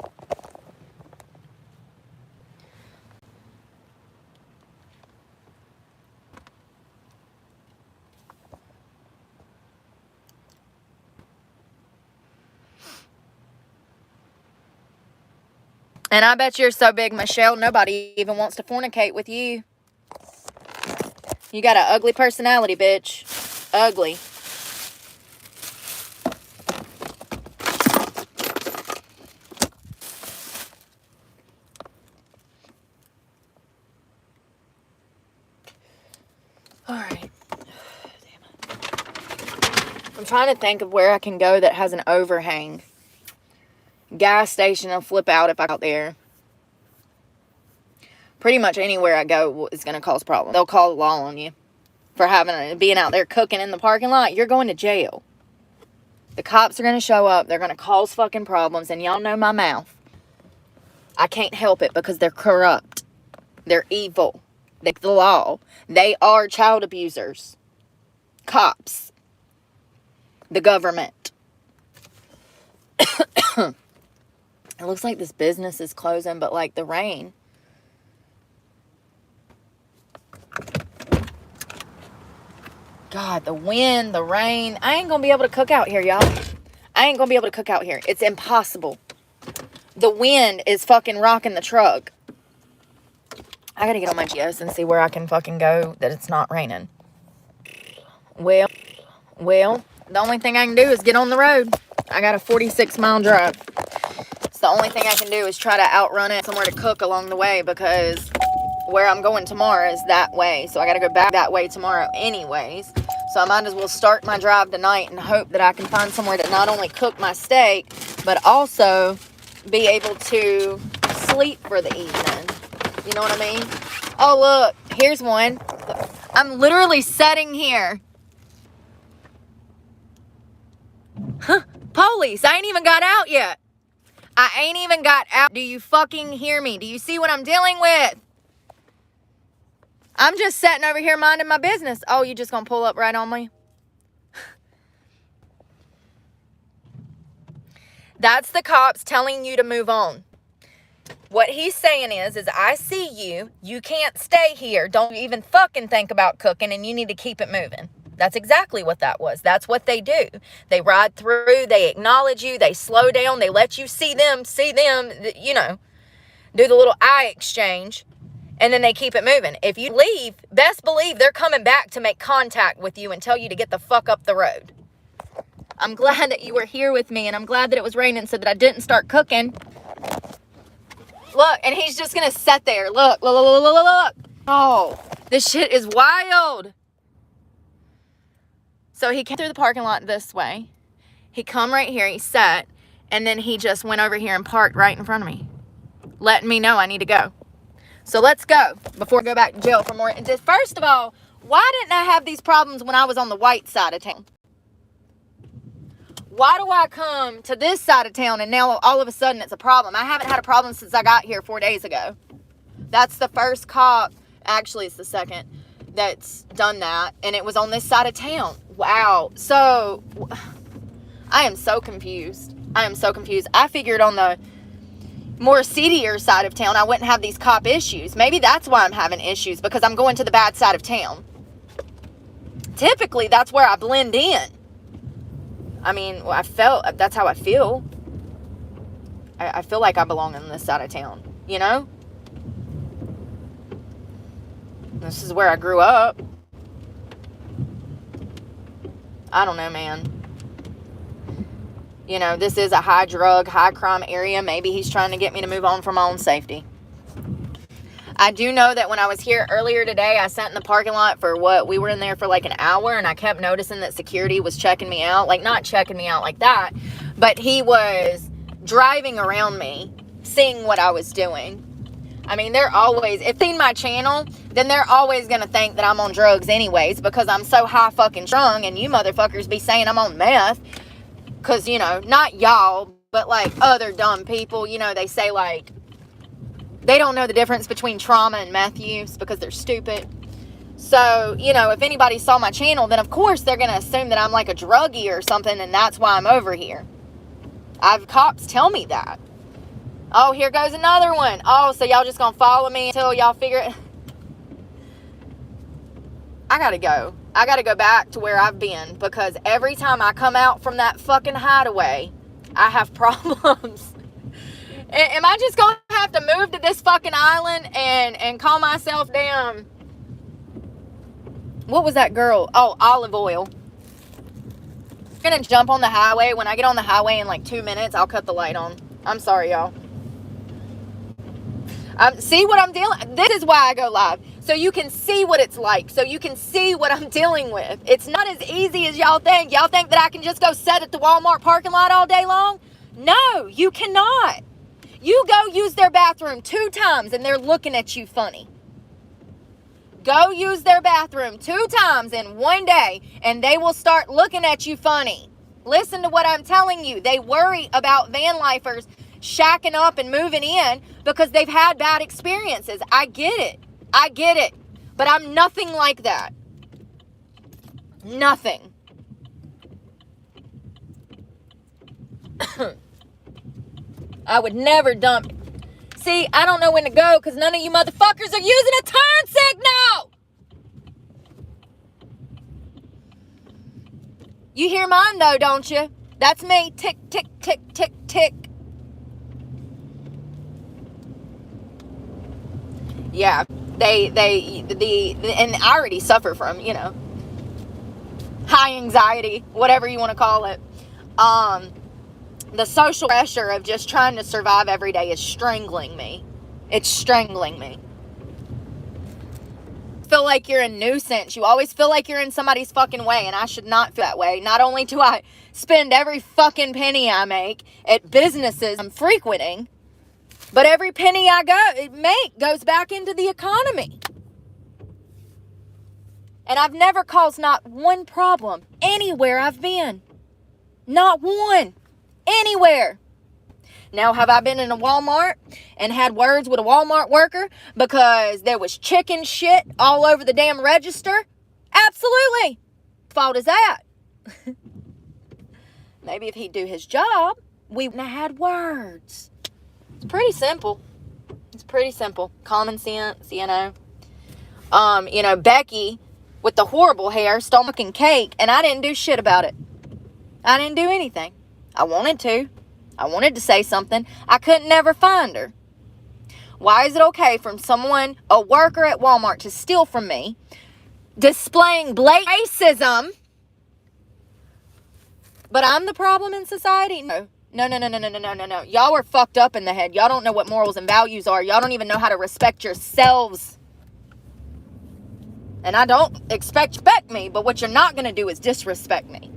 S1: And I bet you're so big, Michelle, nobody even wants to fornicate with you. You got an ugly personality, bitch. Ugly. Alright. Damn it. I'm trying to think of where I can go that has an overhang. Gas station will flip out if I go out there. Pretty much anywhere I go is going to cause problems. They'll call the law on you for being out there cooking in the parking lot. You're going to jail. The cops are going to show up. They're going to cause fucking problems. And y'all know my mouth. I can't help it because they're corrupt. They're evil. They break the law. They are child abusers. Cops. The government. It looks like this business is closing, but like the rain. God, the wind, the rain. I ain't going to be able to cook out here, y'all. I ain't going to be able to cook out here. It's impossible. The wind is fucking rocking the truck. I got to get on my GPS and see where I can fucking go that it's not raining. Well, the only thing I can do is get on the road. I got a 46-mile drive. So the only thing I can do is try to outrun it somewhere to cook along the way, because where I'm going tomorrow is that way. So I got to go back that way tomorrow anyways. So I might as well start my drive tonight and hope that I can find somewhere to not only cook my steak, but also be able to sleep for the evening. You know what I mean? Oh, look, here's one. I'm literally sitting here. Huh? Police, I ain't even got out yet. I ain't even got out. Do you fucking hear me? Do you see what I'm dealing with? I'm just sitting over here minding my business. Oh, you just gonna pull up right on me? That's the cops telling you to move on. What he's saying is I see you. You can't stay here. Don't even fucking think about cooking, and you need to keep it moving. That's exactly what that was. That's what they do. They ride through. They acknowledge you. They slow down. They let you see them, you know, do the little eye exchange, and then they keep it moving. If you leave, best believe they're coming back to make contact with you and tell you to get the fuck up the road. I'm glad that you were here with me, and I'm glad that it was raining so that I didn't start cooking. Look, and he's just going to sit there. Look, look, look, look, look. Oh, this shit is wild. So he came through the parking lot this way. He come right here, he sat, and then he just went over here and parked right in front of me, letting me know I need to go. So let's go before I go back to jail for more. And first of all, why didn't I have these problems when I was on the white side of town? Why do I come to this side of town and now all of a sudden it's a problem? I haven't had a problem since I got here 4 days ago. That's the first cop, actually it's the second, that's done that. And it was on this side of town. Wow. So, I am so confused. I am so confused. I figured on the more seedier side of town I wouldn't have these cop issues. Maybe that's why I'm having issues, because I'm going to the bad side of town. Typically, that's where I blend in. I mean, that's how I feel. I feel like I belong on this side of town, you know? This is where I grew up. I don't know, man. You know, this is a high drug, high crime area. Maybe he's trying to get me to move on for my own safety. I do know that when I was here earlier today, I sat in the parking lot for we were in there for like an hour, and I kept noticing that security was checking me out. Like, not checking me out like that, but he was driving around me, seeing what I was doing. I mean, if they've seen my channel, then they're always going to think that I'm on drugs anyways, because I'm so high fucking strung, and you motherfuckers be saying I'm on meth. Because, you know, not y'all, but like other dumb people, you know, they say like, they don't know the difference between trauma and meth use because they're stupid. So, you know, if anybody saw my channel, then of course they're going to assume that I'm like a druggie or something, and that's why I'm over here. I've cops tell me that. Oh, here goes another one. Oh, so y'all just going to follow me until y'all figure it. I got to go. I got to go back to where I've been, because every time I come out from that fucking hideaway, I have problems. Am I just going to have to move to this fucking island and call myself damn... What was that girl? Oh, Olive Oil. I'm going to jump on the highway. When I get on the highway in like 2 minutes, I'll cut the light on. I'm sorry, y'all. See what I'm dealing... This is why I go live. So you can see what it's like. So you can see what I'm dealing with. It's not as easy as y'all think. Y'all think that I can just go sit at the Walmart parking lot all day long? No, you cannot. You go use their bathroom 2 times and they're looking at you funny. Go use their bathroom 2 times in 1 day and they will start looking at you funny. Listen to what I'm telling you. They worry about van lifers shacking up and moving in because they've had bad experiences. I get it. I get it. But I'm nothing like that. Nothing. I would never dump. See, I don't know when to go because none of you motherfuckers are using a turn signal. You hear mine though, don't you? That's me. Tick, tick, tick, tick, tick. Yeah, and I already suffer from, you know, high anxiety, whatever you want to call it. The social pressure of just trying to survive every day is strangling me. It's strangling me. Feel like you're a nuisance. You always feel like you're in somebody's fucking way, and I should not feel that way. Not only do I spend every fucking penny I make at businesses I'm frequenting, but every penny I make goes back into the economy. And I've never caused not one problem anywhere I've been. Not one. Anywhere. Now, have I been in a Walmart and had words with a Walmart worker because there was chicken shit all over the damn register? Absolutely. What fault is that? Maybe if he'd do his job, we wouldn't have had words. It's pretty simple. It's pretty simple. Common sense, you know. Becky with the horrible hair stole my fucking cake, and I didn't do shit about it. I didn't do anything. I wanted to. I wanted to say something. I couldn't never find her. Why is it okay for someone, a worker at Walmart, to steal from me, displaying blatant racism, But I'm the problem in society? No. No. Y'all are fucked up in the head. Y'all don't know what morals and values are. Y'all don't even know how to respect yourselves. And I don't expect me, but what you're not going to do is disrespect me.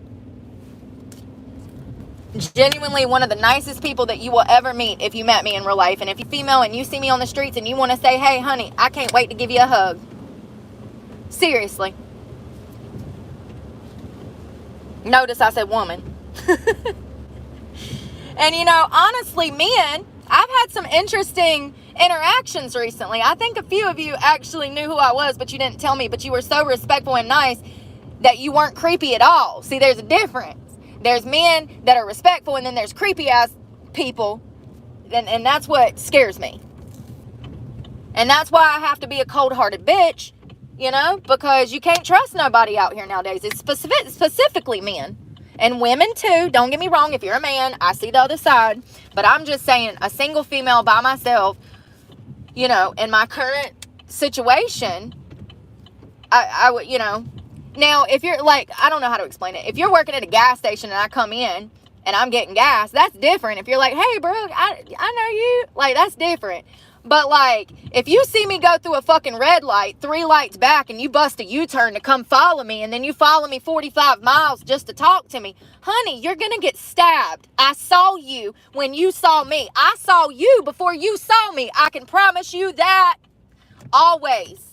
S1: Genuinely one of the nicest people that you will ever meet if you met me in real life. And if you're female and you see me on the streets and you want to say, hey, honey, I can't wait to give you a hug. Seriously. Notice I said woman. And you know, honestly, men, I've had some interesting interactions recently. I think a few of you actually knew who I was, but you didn't tell me. But you were so respectful and nice that you weren't creepy at all. See, there's a difference. There's men that are respectful, and then there's creepy ass people. And that's what scares me. And that's why I have to be a cold-hearted bitch, you know, because you can't trust nobody out here nowadays. It's specifically men. And women too, don't get me wrong, if you're a man, I see the other side. But I'm just saying, a single female by myself, you know, in my current situation, I would, you know. Now, if you're like, I don't know how to explain it. If you're working at a gas station and I come in and I'm getting gas, that's different. If you're like, hey, Brooke, I know you, like, that's different. But, like, if you see me go through a fucking red light, 3 lights back, and you bust a U-turn to come follow me, and then you follow me 45 miles just to talk to me, honey, you're going to get stabbed. I saw you when you saw me. I saw you before you saw me. I can promise you that. Always.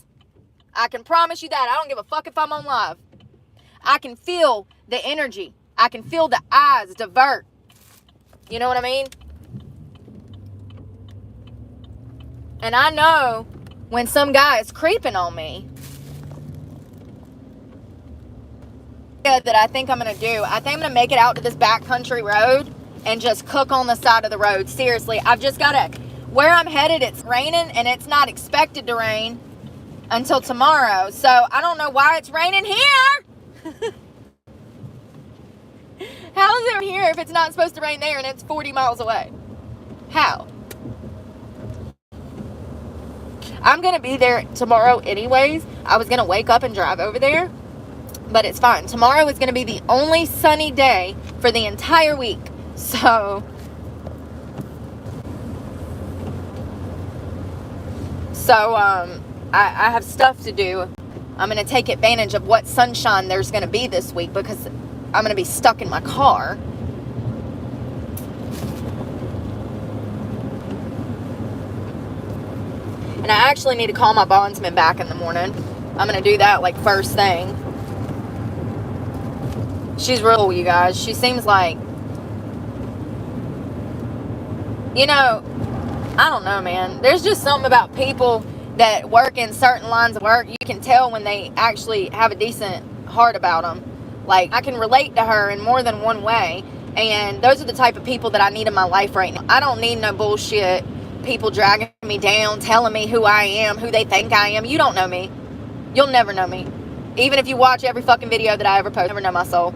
S1: I can promise you that. I don't give a fuck if I'm on live. I can feel the energy. I can feel the eyes divert. You know what I mean? And I know when some guy is creeping on me, that I think I'm going to do. I think I'm going to make it out to this backcountry road and just cook on the side of the road. Seriously, I've just got to, where I'm headed, it's raining and it's not expected to rain until tomorrow. So I don't know why it's raining here. How is it here if it's not supposed to rain there and it's 40 miles away? How? I'm going to be there tomorrow anyways. I was going to wake up and drive over there, but it's fine. Tomorrow is going to be the only sunny day for the entire week. So I have stuff to do. I'm going to take advantage of what sunshine there's going to be this week because I'm going to be stuck in my car. And I actually need to call my bondsman back in the morning. I'm going to do that like first thing. She's real cool, you guys. She seems like, you know, I don't know, man. There's just something about people that work in certain lines of work. You can tell when they actually have a decent heart about them. Like, I can relate to her in more than one way. And those are the type of people that I need in my life right now. I don't need no bullshit. People dragging me down, telling me who I am, who they think I am. You don't know me. You'll never know me. Even if you watch every fucking video that I ever post, you'll never know my soul.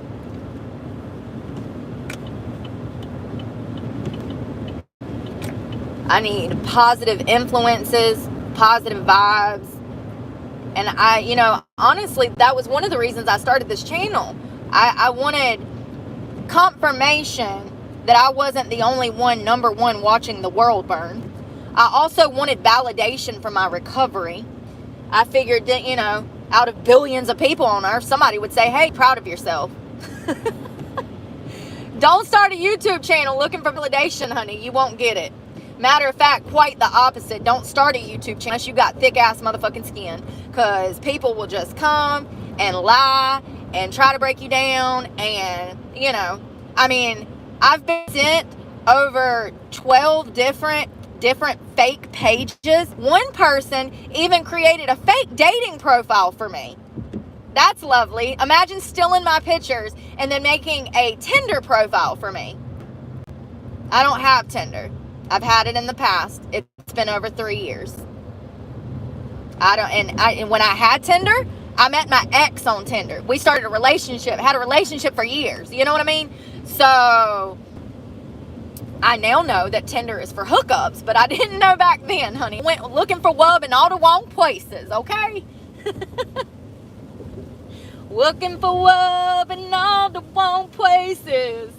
S1: I need positive influences, positive vibes. And I, you know, honestly, that was one of the reasons I started this channel. I wanted confirmation that I wasn't the only one, number one, watching the world burn. I also wanted validation for my recovery. I figured that, you know, out of billions of people on earth, somebody would say, hey, proud of yourself. Don't start a YouTube channel looking for validation, honey. You won't get it. Matter of fact, quite the opposite. Don't start a YouTube channel unless you got thick-ass motherfucking skin. Because people will just come and lie and try to break you down. And, you know, I mean, I've been sent over 12 different fake pages. One person even created a fake dating profile for me. That's lovely. Imagine stealing my pictures and then making a Tinder profile for me. I don't have Tinder. I've had it in the past. It's been over 3 years. And when I had Tinder, I met my ex on Tinder. We started a relationship, had a relationship for years. You know what I mean? So I now know that Tinder is for hookups, but I didn't know back then, honey. Went looking for love in all the wrong places, okay? Looking for love in all the wrong places.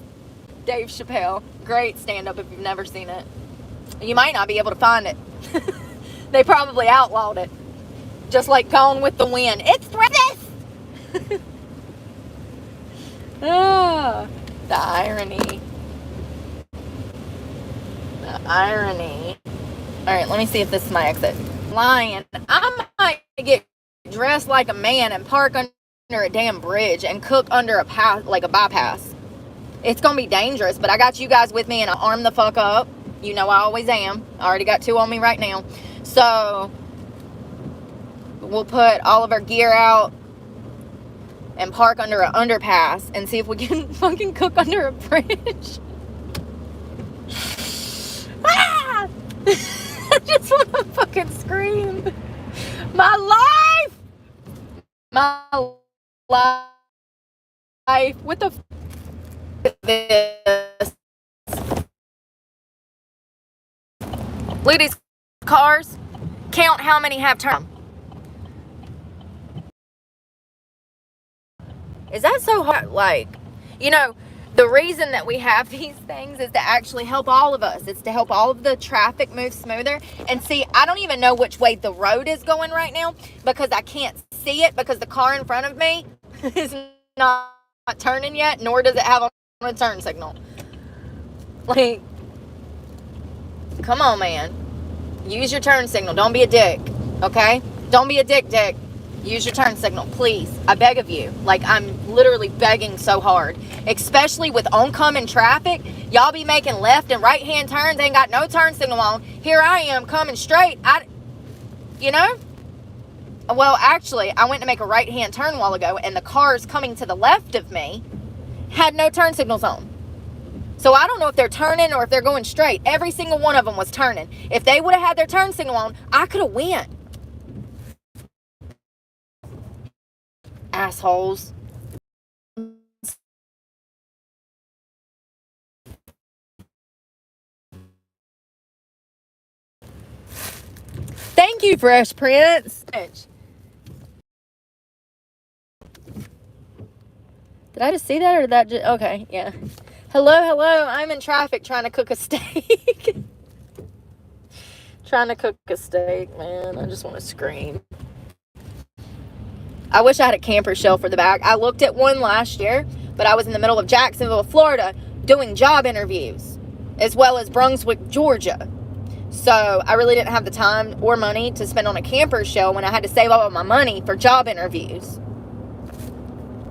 S1: Dave Chappelle. Great stand-up if you've never seen it. You might not be able to find it. They probably outlawed it. Just like Gone with the Wind. It's racist! Ah, the irony. The irony. Alright, let me see if this is my exit. Lying. I might get dressed like a man and park under a damn bridge and cook under a path, like a bypass. It's gonna be dangerous, but I got you guys with me and I'll arm the fuck up. You know I always am. I already got 2 on me right now. So, we'll put all of our gear out and park under an underpass and see if we can fucking cook under a bridge. Ah! I just want to fucking scream. My life! My life. What the this? Look at these cars. Count how many have turn. Is that so hard? Like, you know, the reason that we have these things is to actually help all of us. It's to help all of the traffic move smoother. And see, I don't even know which way the road is going right now because I can't see it because the car in front of me is not turning yet, nor does it have a turn signal. Like, come on, man. Use your turn signal. Don't be a dick, okay? Don't be a dick. Use your turn signal, please. I beg of you. Like, I'm literally begging so hard. Especially with oncoming traffic. Y'all be making left and right-hand turns. Ain't got no turn signal on. Here I am coming straight. You know? Well, actually, I went to make a right-hand turn a while ago, and the cars coming to the left of me had no turn signals on. So I don't know if they're turning or if they're going straight. Every single one of them was turning. If they would have had their turn signal on, I could have went. Assholes. Thank you, Fresh Prince. Did I just see that or did that just... Okay, yeah. Hello. I'm in traffic trying to cook a steak. Trying to cook a steak, man. I just want to scream. I wish I had a camper shell for the back. I looked at one last year, but I was in the middle of Jacksonville, Florida, doing job interviews, as well as Brunswick, Georgia. So I really didn't have the time or money to spend on a camper shell when I had to save all of my money for job interviews.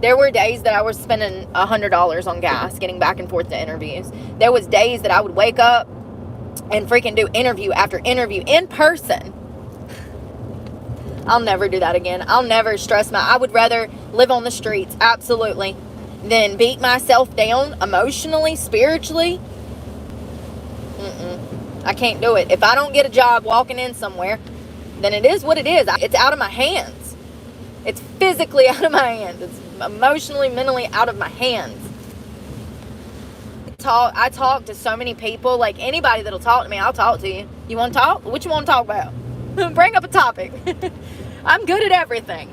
S1: There were days that I was spending $100 on gas getting back and forth to interviews. There was days that I would wake up and freaking do interview after interview in person. I'll never do that again. I'll never stress I would rather live on the streets, absolutely, than beat myself down emotionally, spiritually. I can't do it. If I don't get a job walking in somewhere, then it is what it is. It's out of my hands. It's physically out of my hands. It's emotionally, mentally out of my hands. I talk to so many people. Like, anybody that'll talk to me, I'll talk to you. You want to talk? What you want to talk about? Bring up a topic. I'm good at everything.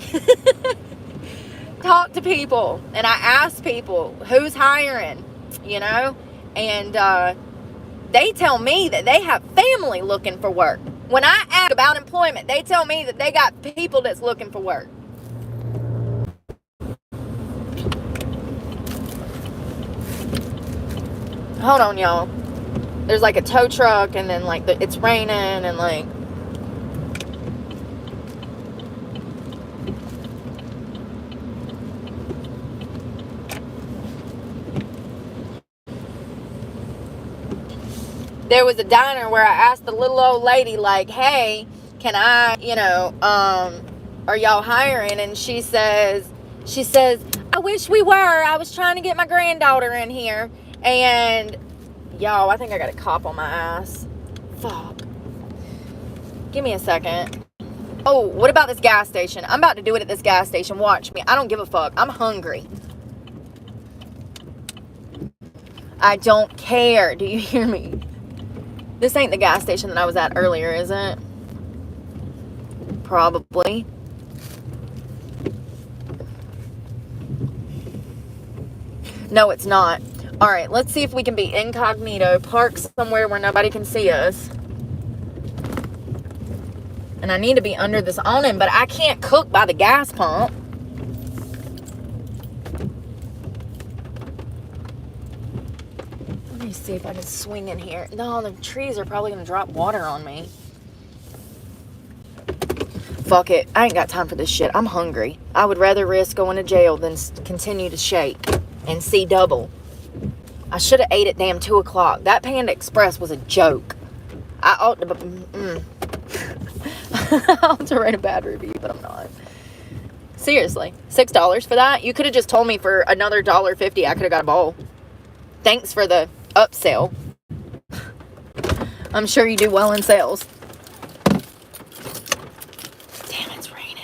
S1: Talk to people. And I ask people, who's hiring? You know? And they tell me that they have family looking for work. When I ask about employment, they tell me that they got people that's looking for work. Hold on, y'all. There's like a tow truck, and then like it's raining, and like there was a diner where I asked the little old lady, like, hey, can I, are y'all hiring? And she says, I wish we were. I was trying to get my granddaughter in here. And, y'all, I think I got a cop on my ass. Fuck. Give me a second. Oh, what about this gas station? I'm about to do it at this gas station. Watch me. I don't give a fuck. I'm hungry. I don't care. Do you hear me? This ain't the gas station that I was at earlier, is it? Probably. No, it's not. All right, let's see if we can be incognito, park somewhere where nobody can see us. And I need to be under this awning, but I can't cook by the gas pump. Let me see if I can swing in here. No, the trees are probably going to drop water on me. Fuck it. I ain't got time for this shit. I'm hungry. I would rather risk going to jail than continue to shake and see double. I should have ate at damn 2 o'clock. That Panda Express was a joke. I ought to... I ought to write a bad review, but I'm not. Seriously. $6 for that? You could have just told me for another $1.50 I could have got a bowl. Thanks for the upsell. I'm sure you do well in sales. Damn, it's raining.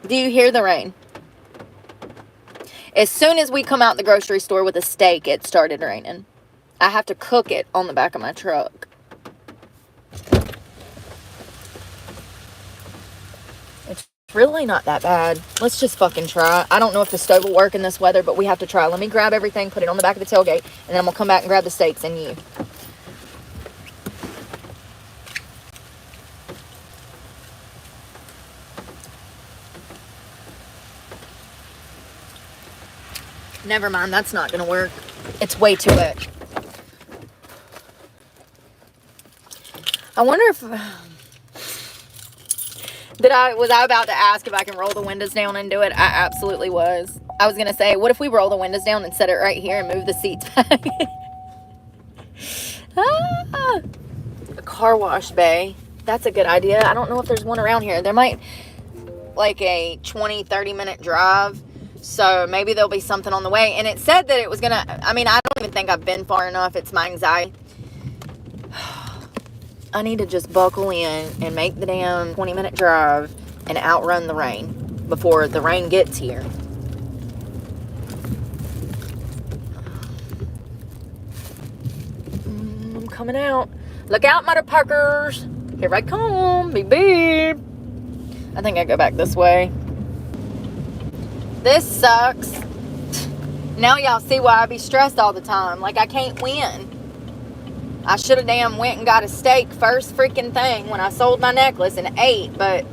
S1: Do you hear the rain? As soon as we come out the grocery store with a steak, it started raining. I have to cook it on the back of my truck. It's really not that bad. Let's just fucking try. I don't know if the stove will work in this weather, but we have to try. Let me grab everything, put it on the back of the tailgate, and then I'm going to come back and grab the steaks and you. Never mind, that's not going to work. It's way too wet. I wonder if... Was I about to ask if I can roll the windows down and do it? I absolutely was. I was going to say, what if we roll the windows down and set it right here and move the seats back? A car wash bay. That's a good idea. I don't know if there's one around here. There might, like a 20-30 minute drive. So maybe there'll be something on the way. And it said that it was going to... I mean, I don't even think I've been far enough. It's my anxiety. I need to just buckle in and make the damn 20-minute drive and outrun the rain before the rain gets here. I'm coming out. Look out, mother parkers. Here I come. Beep, beep. I think I go back this way. This sucks. Now y'all see why I be stressed all the time. Like I can't win. I should have damn went and got a steak first freaking thing when I sold my necklace and ate, but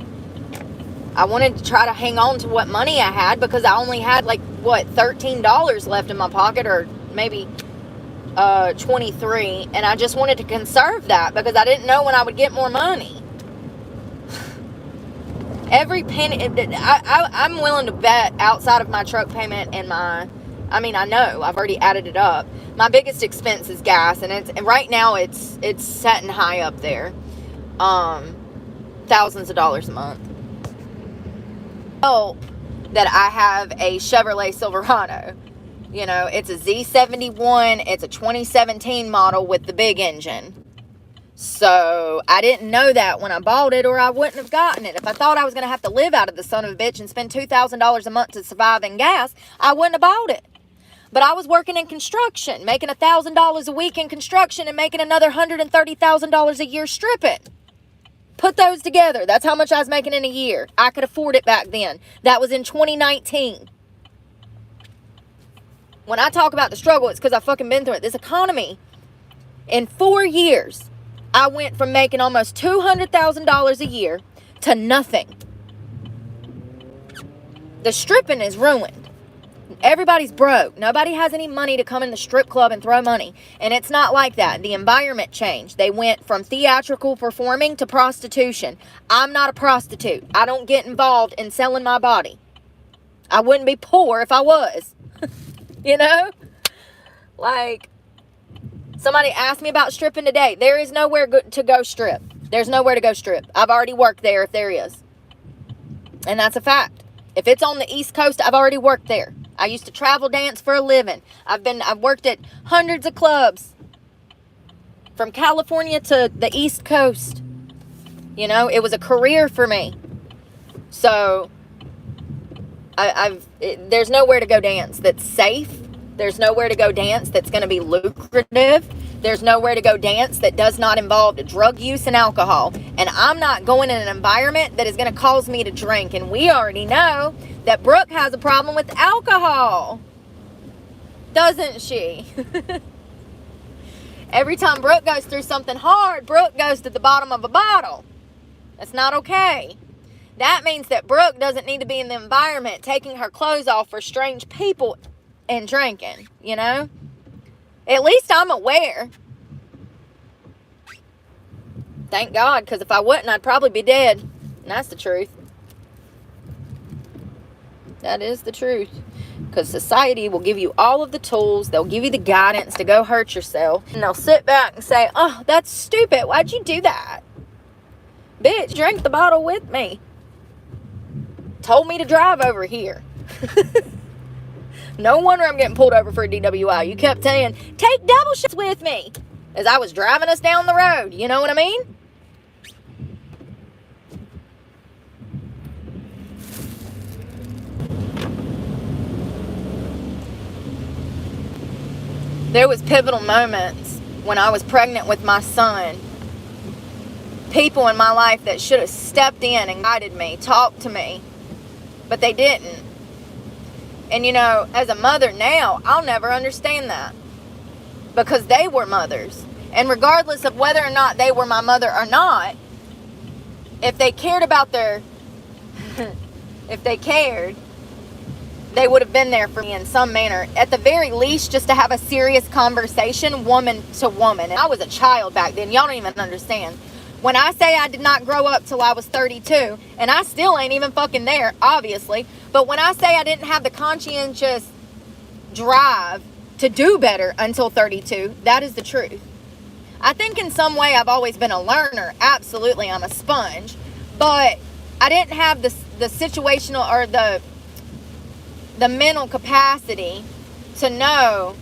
S1: I wanted to try to hang on to what money I had because I only had like, what, $13 left in my pocket or maybe 23, and I just wanted to conserve that because I didn't know when I would get more money. Every penny, I'm willing to bet outside of my truck payment and I know, I've already added it up. My biggest expense is gas, and right now it's setting high up there. Thousands of dollars a month. Oh, that I have a Chevrolet Silverado. You know, it's a Z71. It's a 2017 model with the big engine. So I didn't know that when I bought it, or I wouldn't have gotten it. If I thought I was going to have to live out of the son of a bitch and spend $2,000 a month to survive in gas, I wouldn't have bought it. But I was working in construction, making $1,000 a week in construction and making another $130,000 a year stripping. Put those together. That's how much I was making in a year. I could afford it back then. That was in 2019. When I talk about the struggle, it's because I've fucking been through it. This economy, in 4 years, I went from making almost $200,000 a year to nothing. The stripping is ruined. Everybody's broke. Nobody has any money to come in the strip club and throw money. And it's not like that. The environment changed. They went from theatrical performing to prostitution. I'm not a prostitute. I don't get involved in selling my body. I wouldn't be poor if I was. You know? Like, somebody asked me about stripping today. There is nowhere to go strip. There's nowhere to go strip. I've already worked there if there is. And that's a fact. If it's on the East Coast, I've already worked there. I used to travel dance for a living. I've worked at hundreds of clubs. From California to the East Coast. You know, it was a career for me. So, there's nowhere to go dance that's safe. There's nowhere to go dance that's going to be lucrative. There's nowhere to go dance that does not involve drug use and alcohol. And I'm not going in an environment that is going to cause me to drink. And we already know that Brooke has a problem with alcohol. Doesn't she? Every time Brooke goes through something hard, Brooke goes to the bottom of a bottle. That's not okay. That means that Brooke doesn't need to be in the environment taking her clothes off for strange people and drinking, you know? At least I'm aware. Thank God, because if I wasn't, I'd probably be dead. And that's the truth. That is the truth. Because society will give you all of the tools. They'll give you the guidance to go hurt yourself. And they'll sit back and say, oh, that's stupid. Why'd you do that? Bitch, drink the bottle with me. Told me to drive over here. No wonder I'm getting pulled over for a DWI. You kept saying, take double shots with me. As I was driving us down the road. You know what I mean? There was pivotal moments when I was pregnant with my son. People in my life that should have stepped in and guided me, talked to me, but they didn't. And you know, as a mother now, I'll never understand that, because they were mothers. And regardless of whether or not they were my mother or not, if they cared about their, if they cared, they would have been there for me in some manner. At the very least, just to have a serious conversation, woman to woman. And I was a child back then. Y'all don't even understand. When I say I did not grow up till I was 32, and I still ain't even fucking there, obviously. But when I say I didn't have the conscientious drive to do better until 32, that is the truth. I think in some way I've always been a learner. Absolutely, I'm a sponge. But I didn't have the situational or the mental capacity to know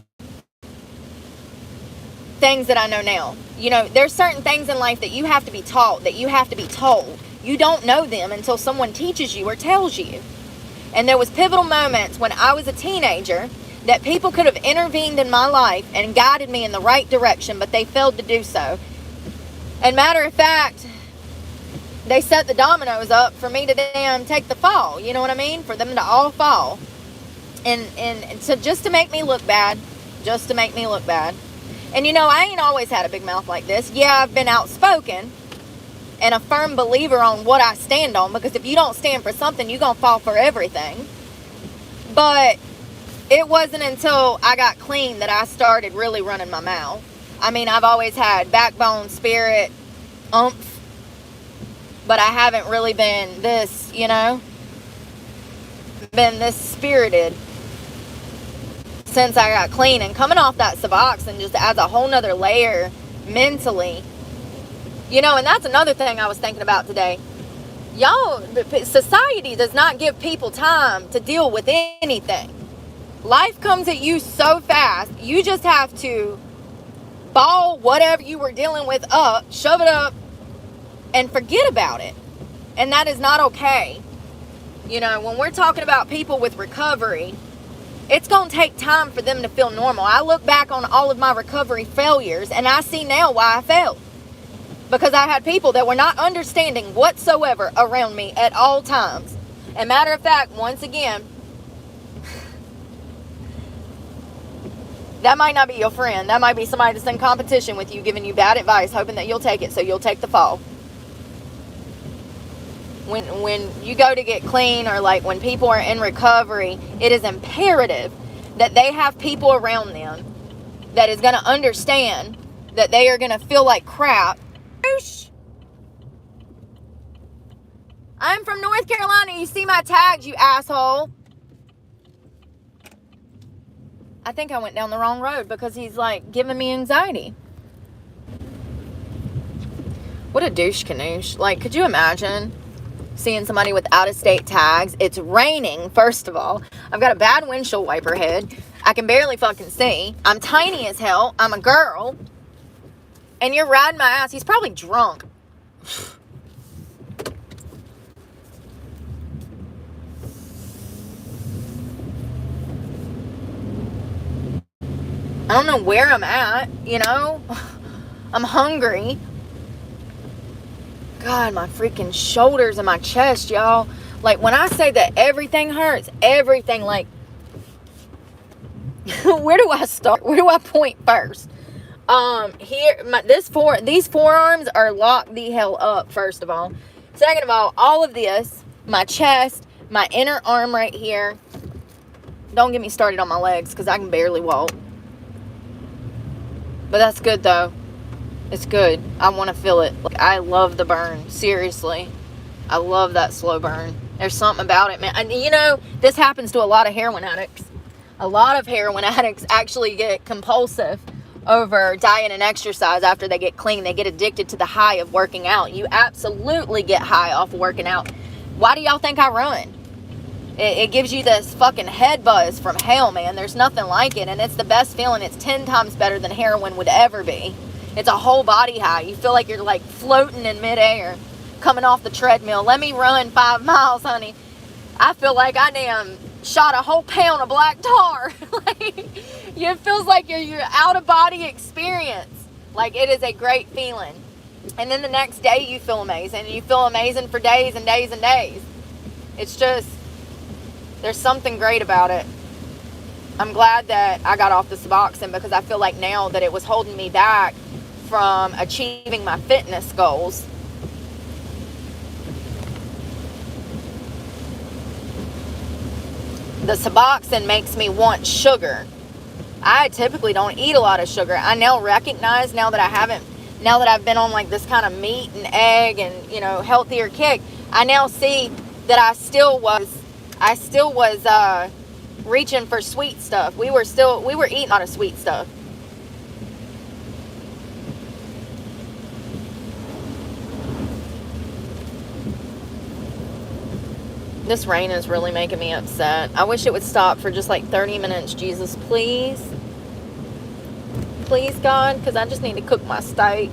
S1: things that I know now. You know, there's certain things in life that you have to be taught, that you have to be told. You don't know them until someone teaches you or tells you. And there was pivotal moments when I was a teenager that people could have intervened in my life and guided me in the right direction, but they failed to do so. And matter of fact, they set the dominoes up for me to damn take the fall. You know what I mean? For them to all fall. And so just to make me look bad. Just to make me look bad. And you know, I ain't always had a big mouth like this. Yeah, I've been outspoken and a firm believer on what I stand on, because if you don't stand for something, you're going to fall for everything. But it wasn't until I got clean that I started really running my mouth. I mean, I've always had backbone, spirit, oomph, but I haven't really been this, you know, been this spirited since I got clean. And coming off that Suboxone just adds a whole nother layer mentally. You know, and that's another thing I was thinking about today. Y'all, society does not give people time to deal with anything. Life comes at you so fast, you just have to ball whatever you were dealing with up, shove it up, and forget about it. And that is not okay. You know, when we're talking about people with recovery, it's going to take time for them to feel normal. I look back on all of my recovery failures, and I see now why I failed. Because I had people that were not understanding whatsoever around me at all times. And matter of fact, once again, that might not be your friend. That might be somebody that's in competition with you, giving you bad advice, hoping that you'll take it, so you'll take the fall. When you go to get clean, or like when people are in recovery, it is imperative that they have people around them that is going to understand that they are going to feel like crap. I'm from North Carolina. You see my tags, you asshole. I think I went down the wrong road because he's like giving me anxiety. What a douche canoosh. Like, could you imagine seeing somebody with out-of-state tags? It's raining, first of all. I've got a bad windshield wiper head. I can barely fucking see. I'm tiny as hell. I'm a girl. And you're riding my ass. He's probably drunk. I don't know where I'm at, you know? I'm hungry. God, my freaking shoulders and my chest, y'all. Like, when I say that everything hurts, everything, like, where do I start? Where do I point first? Here, these forearms are locked the hell up, first of all. Second of all of this, my chest, my inner arm right here. Don't get me started on my legs, because I can barely walk. But that's good, though. It's good. I want to feel it. Like, I love the burn. Seriously. I love that slow burn. There's something about it, man. And, you know, this happens to a lot of heroin addicts. A lot of heroin addicts actually get compulsive over diet and exercise after they get clean. They get addicted to the high of working out. You absolutely get high off working out. Why do y'all think I run? It gives you this fucking head buzz from hell, man. There's nothing like it, and it's the best feeling. It's 10 times better than heroin would ever be. It's a whole body high. You feel like you're like floating in midair, coming off the treadmill. Let me run 5 miles, honey. I feel like I damn shot a whole pound of black tar. Like, it feels like you're out of body experience. Like, it is a great feeling. And then the next day you feel amazing. You feel amazing for days and days and days. It's just, there's something great about it. I'm glad that I got off the Suboxone, because I feel like now that it was holding me back from achieving my fitness goals. The Suboxone makes me want sugar. I typically don't eat a lot of sugar. I now recognize, now that I've been on like this kind of meat and egg and, you know, healthier kick, I now see that I still was reaching for sweet stuff. We were eating a lot of sweet stuff. This rain is really making me upset. I wish it would stop for just like 30 minutes, Jesus, please. Please, God, because I just need to cook my steak.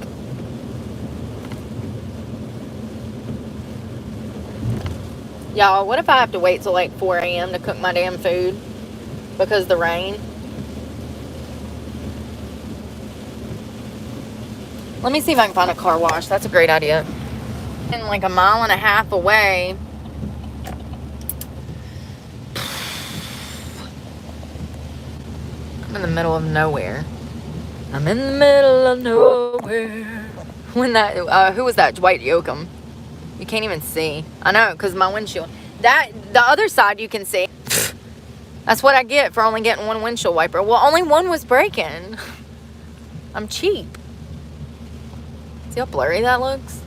S1: Y'all, what if I have to wait till like 4 a.m. to cook my damn food because of the rain? Let me see if I can find a car wash. That's a great idea. And like a mile and a half away. I'm in the middle of nowhere. I'm in the middle of nowhere. When that, who was that? Dwight Yoakam. You can't even see. I know, because my windshield. The other side you can see. That's what I get for only getting one windshield wiper. Well, only one was breaking. I'm cheap. See how blurry that looks?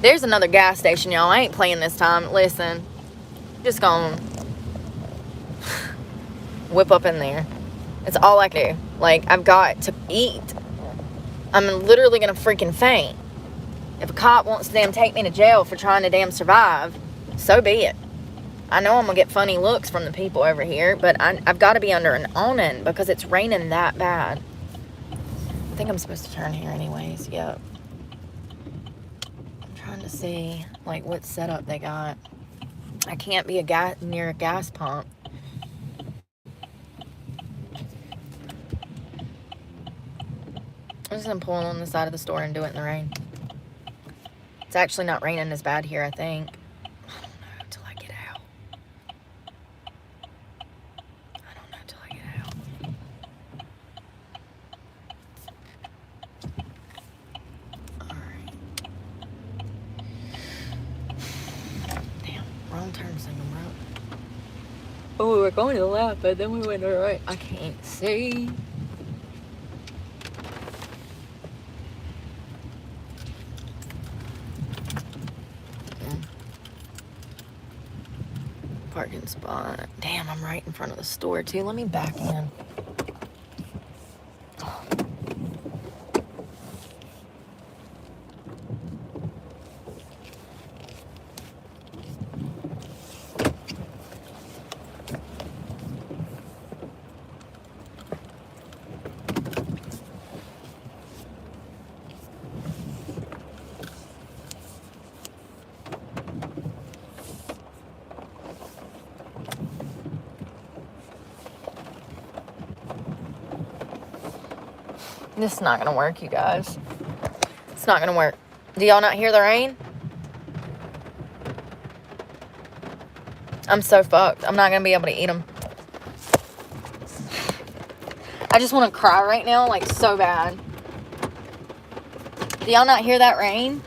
S1: There's another gas station, y'all. I ain't playing this time. Listen. Just gonna whip up in there. It's all I can do. Like, I've got to eat. I'm literally gonna freaking faint. If a cop wants to damn take me to jail for trying to damn survive, so be it. I know I'm gonna get funny looks from the people over here, but I've got to be under an awning because it's raining that bad. I think I'm supposed to turn here anyways. Yep. I'm trying to see like what setup they got. I can't be near a gas pump. I'm just gonna pull on the side of the store and do it in the rain. It's actually not raining as bad here, I think. I don't know till I get out. Alright. Damn, wrong turn signal, bro. Oh, we were going to the left, but then we went to the right. I can't see. Parking spot. Damn, I'm right in front of the store too. Let me back in. This is not going to work, you guys. It's not going to work. Do y'all not hear the rain? I'm so fucked. I'm not going to be able to eat them. I just want to cry right now, like, so bad. Do y'all not hear that rain?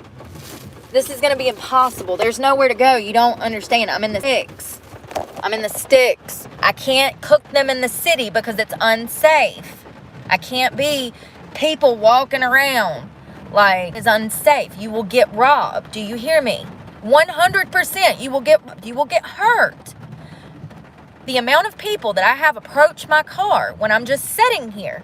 S1: This is going to be impossible. There's nowhere to go. You don't understand. I'm in the sticks. I can't cook them in the city because it's unsafe. I can't be people walking around like it's unsafe. You will get robbed. Do you hear me? 100%. You will get hurt. The amount of people that I have approach my car when I'm just sitting here,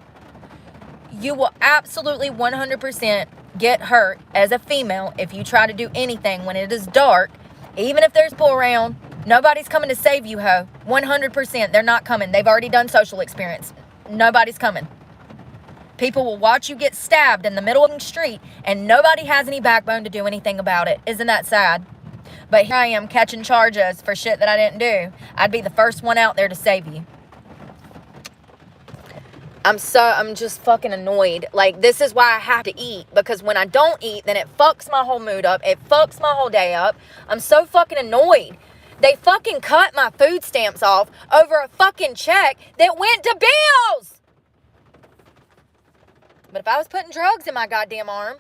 S1: you will absolutely 100% get hurt as a female if you try to do anything when it is dark. Even if there's people around, nobody's coming to save you, ho. 100%. They're not coming. They've already done social experience. Nobody's coming. People will watch you get stabbed in the middle of the street and nobody has any backbone to do anything about it. Isn't that sad? But here I am catching charges for shit that I didn't do. I'd be the first one out there to save you. I'm just fucking annoyed. Like, this is why I have to eat. Because when I don't eat, then it fucks my whole mood up. It fucks my whole day up. I'm so fucking annoyed. They fucking cut my food stamps off over a fucking check that went to bills. But if I was putting drugs in my goddamn arm,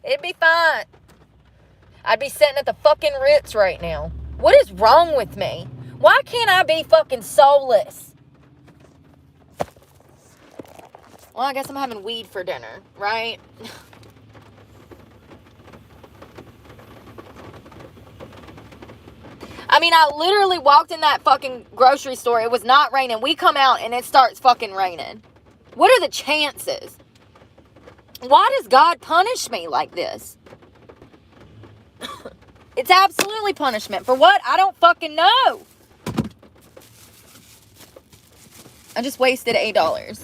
S1: it'd be fine. I'd be sitting at the fucking Ritz right now. What is wrong with me? Why can't I be fucking soulless? Well, I guess I'm having weed for dinner, right? I mean, I literally walked in that fucking grocery store. It was not raining. We come out and it starts fucking raining. What are the chances? Why does God punish me like this? It's absolutely punishment. For what? I don't fucking know. I just wasted $8.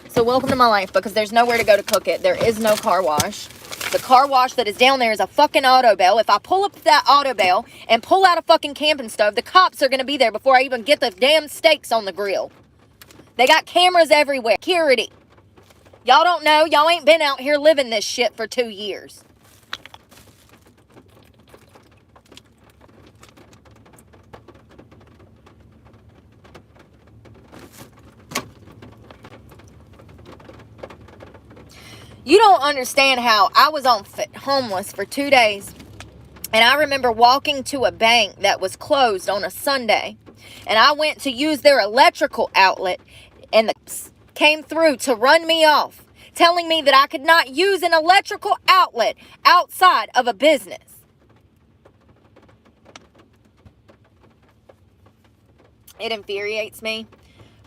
S1: So welcome to my life, because there's nowhere to go to cook it. There is no car wash. The car wash that is down there is a fucking auto bell. If I pull up that auto bell and pull out a fucking camping stove, the cops are going to be there before I even get the damn steaks on the grill. They got cameras everywhere. Security. Y'all don't know. Y'all ain't been out here living this shit for 2 years. You don't understand how I was homeless for 2 days. And I remember walking to a bank that was closed on a Sunday. And I went to use their electrical outlet. And the came through to run me off, telling me that I could not use an electrical outlet outside of a business. It infuriates me,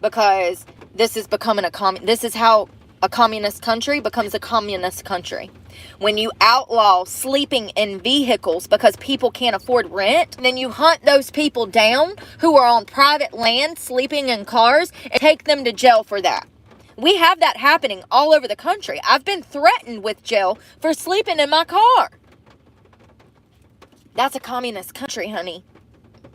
S1: because this is becoming this is how a communist country becomes a communist country. When you outlaw sleeping in vehicles because people can't afford rent, then you hunt those people down who are on private land sleeping in cars and take them to jail for that. We have that happening all over the country. I've been threatened with jail for sleeping in my car. That's a communist country, honey.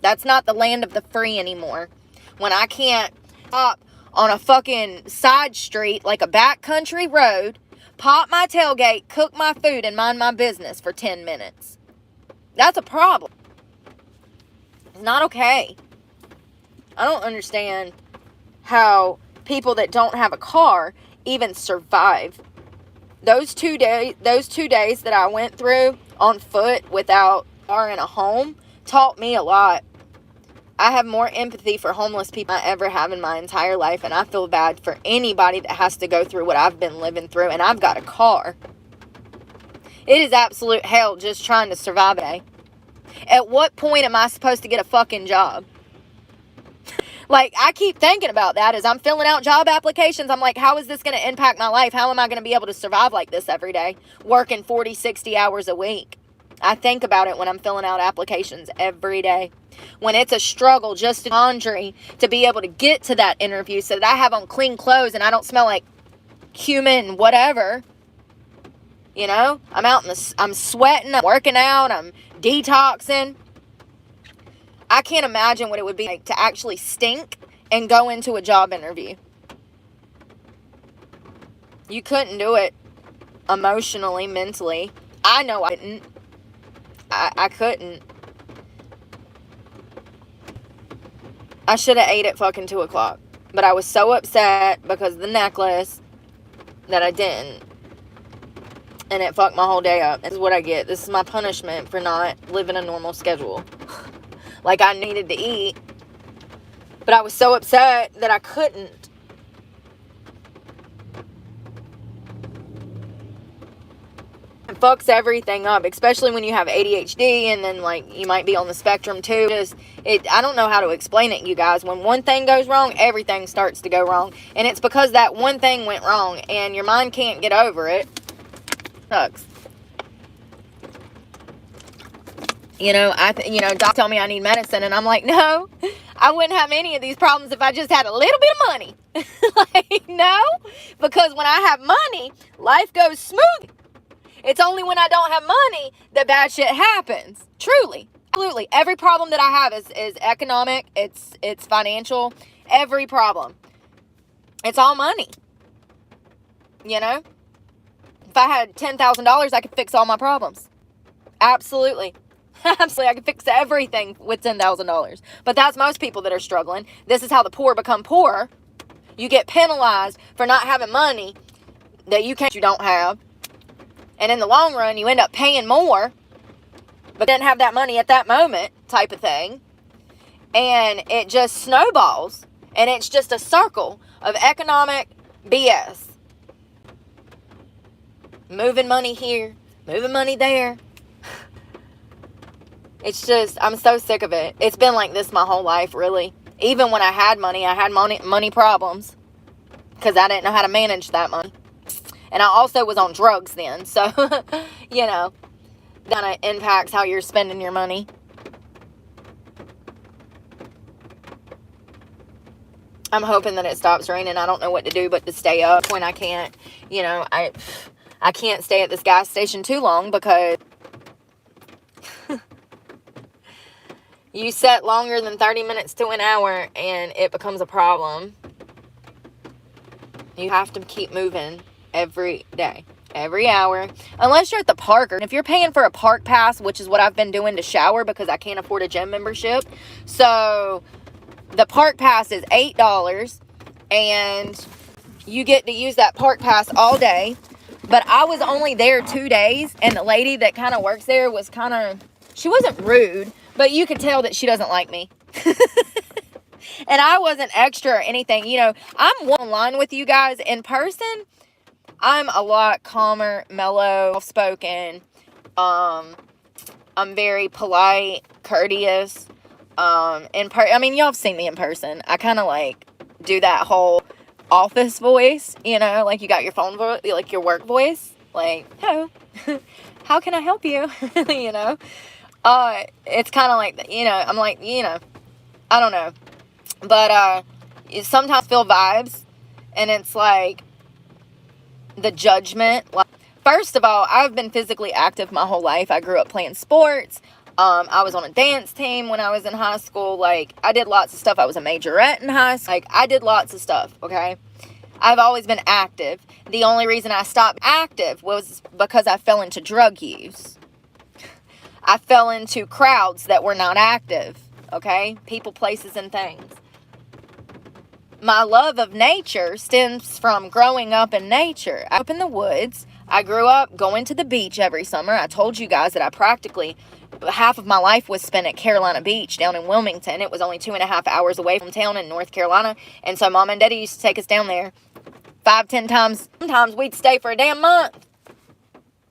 S1: That's not the land of the free anymore. When I can't stop on a fucking side street like a backcountry road, pop my tailgate, cook my food, and mind my business for 10 minutes. That's a problem. It's not okay. I don't understand how people that don't have a car even survive. Those 2 days that I went through on foot without a car and a home taught me a lot. I have more empathy for homeless people than I ever have in my entire life, and I feel bad for anybody that has to go through what I've been living through, and I've got a car. It is absolute hell just trying to survive a day. At what point am I supposed to get a fucking job? Like, I keep thinking about that as I'm filling out job applications. I'm like, how is this going to impact my life? How am I going to be able to survive like this every day, working 40, 60 hours a week? I think about it when I'm filling out applications every day. When it's a struggle just in laundry to be able to get to that interview so that I have on clean clothes and I don't smell like human whatever. You know, I'm sweating, I'm working out, I'm detoxing. I can't imagine what it would be like to actually stink and go into a job interview. You couldn't do it emotionally, mentally. I know I couldn't. I couldn't. I should have ate at fucking 2 o'clock. But I was so upset because of the necklace that I didn't. And it fucked my whole day up. This is what I get. This is my punishment for not living a normal schedule. Like, I needed to eat. But I was so upset that I couldn't. It fucks everything up, especially when you have ADHD and then, like, you might be on the spectrum too. I don't know how to explain it, you guys. When one thing goes wrong, everything starts to go wrong. And it's because that one thing went wrong and your mind can't get over it. Sucks. You know, doc tell me I need medicine, and I'm like, no, I wouldn't have any of these problems if I just had a little bit of money. Like, no, because when I have money, life goes smooth. It's only when I don't have money that bad shit happens. Truly, absolutely. Every problem that I have is economic. It's financial. Every problem. It's all money. You know? If I had $10,000, I could fix all my problems. Absolutely. Absolutely. I could fix everything with $10,000. But that's most people that are struggling. This is how the poor become poorer. You get penalized for not having money that you don't have. And in the long run, you end up paying more, but didn't have that money at that moment type of thing. And it just snowballs. And it's just a circle of economic BS. Moving money here, moving money there. It's just, I'm so sick of it. It's been like this my whole life, really. Even when I had money problems. Because I didn't know how to manage that money. And I also was on drugs then. So, you know, that kind of impacts how you're spending your money. I'm hoping that it stops raining. I don't know what to do but to stay up when I can't. You know, I can't stay at this gas station too long because you set longer than 30 minutes to an hour and it becomes a problem. You have to keep moving every day, every hour, unless you're at the park. Or if you're paying for a park pass, which is what I've been doing to shower because I can't afford a gym membership. So the park pass is $8 and you get to use that park pass all day. But I was only there 2 days, and the lady that kind of works there was she wasn't rude, but you could tell that she doesn't like me. And I wasn't extra or anything. You know, I'm online with you guys. In person, I'm a lot calmer, mellow, soft-spoken. I'm very polite, courteous. Y'all have seen me in person. I kind of like do that whole office voice, you know, like you got your phone voice, like your work voice, like, oh, how can I help you? You know, it's kind of like, you know, I'm like, you know, I don't know, but, you sometimes feel vibes, and it's like, the judgment, like, first of all, I've been physically active my whole life. I grew up playing sports. I was on a dance team when I was in high school. Like, I did lots of stuff. I was a majorette in high school. Like, I did lots of stuff, okay? I've always been active. The only reason I stopped active was because I fell into drug use. I fell into crowds that were not active, okay? People, places, and things. My love of nature stems from growing up in nature. Up in the woods. I grew up going to the beach every summer. I told you guys that I practically, half of my life was spent at Carolina Beach down in Wilmington. It was only 2.5 hours away from town in North Carolina. And so Mom and Daddy used to take us down there 5-10 times. Sometimes we'd stay for a damn month.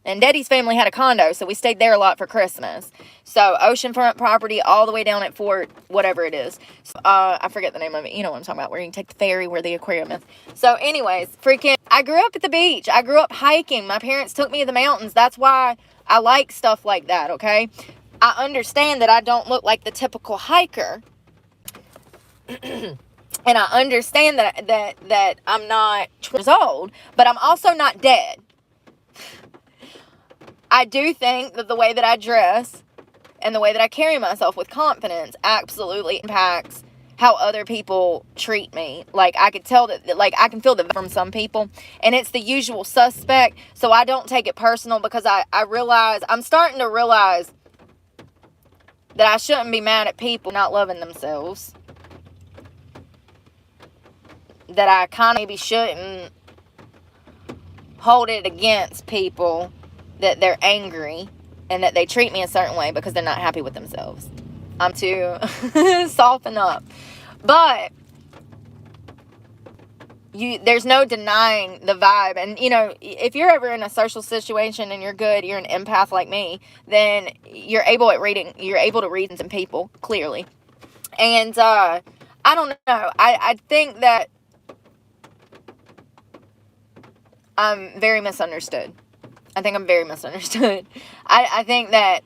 S1: And Daddy's family had a condo, so we stayed there a lot for Christmas. So oceanfront property all the way down at Fort, whatever it is. I forget the name of it. You know what I'm talking about, where you can take the ferry where the aquarium is. So anyways, I grew up at the beach. I grew up hiking. My parents took me to the mountains. That's why I like stuff like that, okay? I understand that I don't look like the typical hiker. And I understand that I'm not 20 years old, but I'm also not dead. I do think that the way that I dress and the way that I carry myself with confidence absolutely impacts how other people treat me. Like, I could tell that, like, I can feel that from some people, and it's the usual suspect. So I don't take it personal, because I'm starting to realize that I shouldn't be mad at people not loving themselves. That I kind of maybe shouldn't hold it against people that they're angry and that they treat me a certain way because they're not happy with themselves. I'm too soften up. But there's no denying the vibe. And, you know, if you're ever in a social situation and you're good, you're an empath like me, then you're able to read some people clearly. And I don't know. I think that I'm very misunderstood. I think I'm very misunderstood. I think that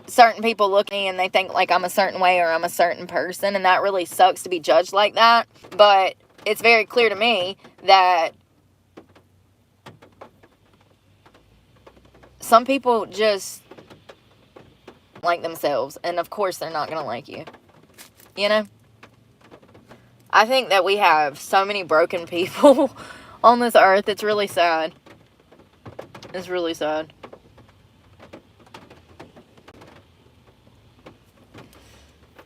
S1: certain people look at me and they think like I'm a certain way or I'm a certain person, and that really sucks to be judged like that. But it's very clear to me that some people just like themselves, and of course they're not going to like you. You know? I think that we have so many broken people on this earth. It's really sad. It's really sad.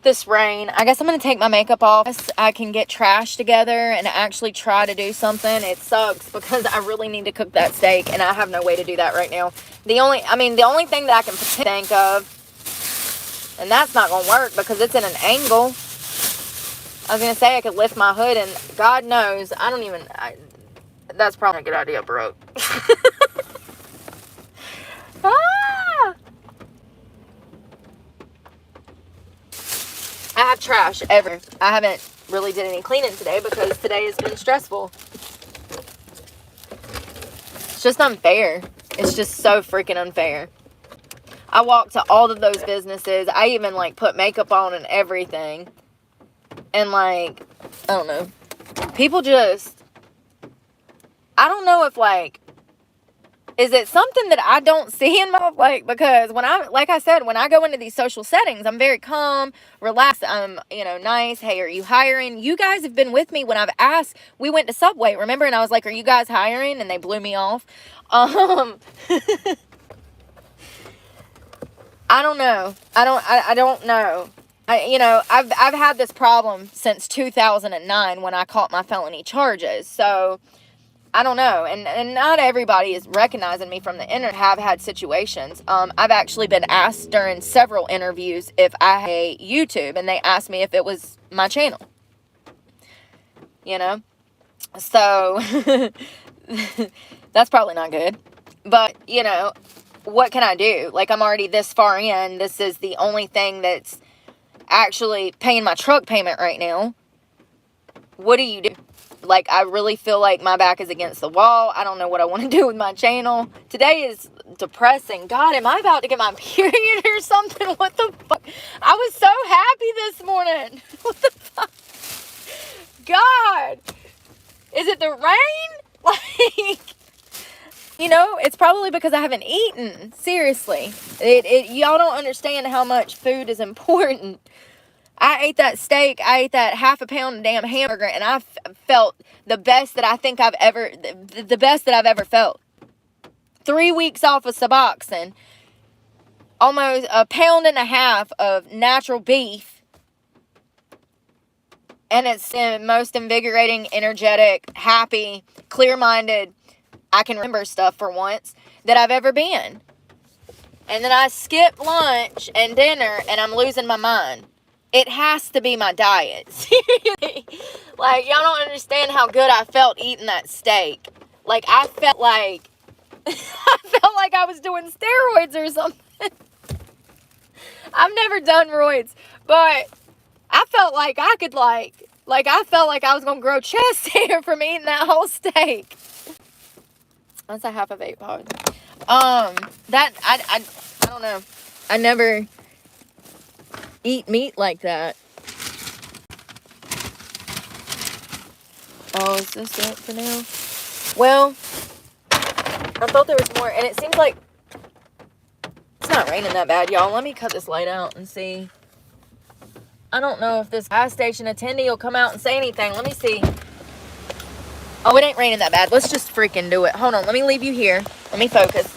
S1: This rain, I guess I'm going to take my makeup off. I can get trash together and actually try to do something. It sucks because I really need to cook that steak, and I have no way to do that right now. The only thing that I can think of, and that's not going to work because it's in an angle. I was going to say I could lift my hood, and God knows, that's probably a good idea, bro. Ah! I have trash ever. I haven't really did any cleaning today because today has been stressful. It's just unfair. It's just so freaking unfair. I walked to all of those businesses. I even like put makeup on and everything. And like, I don't know. People just, I don't know if like, is it something that I don't see in my life? Because when like I said, when I go into these social settings, I'm very calm, relaxed. I'm, nice. Hey, are you hiring? You guys have been with me when I've asked. We went to Subway, remember? And I was like, are you guys hiring? And they blew me off. I don't know. I don't know. I've had this problem since 2009 when I caught my felony charges. So I don't know, and not everybody is recognizing me from the internet. Have had situations. I've actually been asked during several interviews if I had YouTube, and they asked me if it was my channel. So that's probably not good. But what can I do? Like, I'm already this far in. This is the only thing that's actually paying my truck payment right now. What do you do? Like, I really feel like my back is against the wall. I don't know what I want to do with my channel. Today is depressing. God, am I about to get my period or something? What the fuck? I was so happy this morning. What the fuck? God. Is it the rain? Like, it's probably because I haven't eaten. Seriously. Y'all don't understand how much food is important. I ate that steak, I ate that half a pound of damn hamburger, and I felt the best that I've ever felt. 3 weeks off of Suboxone, almost a pound and a half of natural beef, and it's the most invigorating, energetic, happy, clear-minded, I can remember stuff for once, that I've ever been. And then I skip lunch and dinner, and I'm losing my mind. It has to be my diet. Seriously. Like, y'all don't understand how good I felt eating that steak. Like, I felt like I was doing steroids or something. I've never done roids, but I felt like I could I felt like I was going to grow chest hair from eating that whole steak. That's a half of 8 pod. I don't know. I never eat meat like that. Oh, is this it for now? Well, I thought there was more, and it seems like it's not raining that bad, y'all. Let me cut this light out and see. I don't know if this gas station attendee will come out and say anything. Let me see. Oh, it ain't raining that bad. Let's just freaking do it. Hold on. Let me leave you here. Let me focus.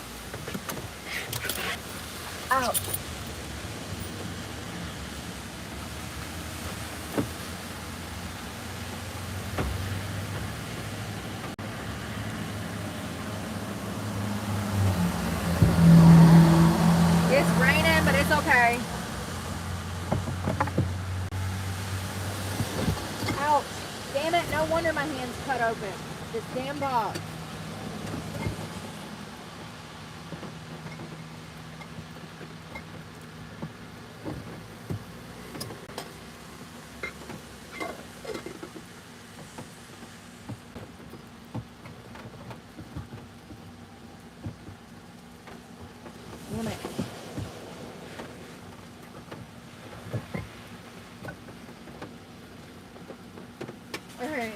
S1: Ouch. It's raining, but it's okay. Ouch. Damn it. No wonder my hand's cut open. This damn box. Damn it. Alright.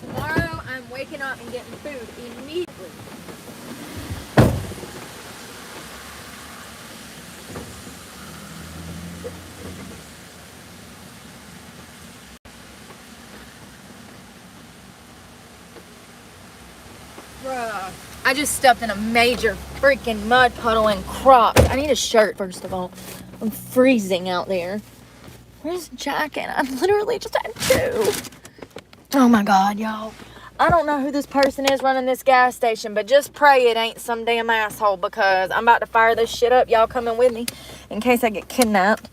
S1: Tomorrow I'm waking up and getting food immediately. Bruh. I just stepped in a major freaking mud puddle and Crocs. I need a shirt, first of all. I'm freezing out there. Where's the jacket? I literally just had two. Oh my God, y'all. I don't know who this person is running this gas station, but just pray it ain't some damn asshole, because I'm about to fire this shit up. Y'all coming with me in case I get kidnapped.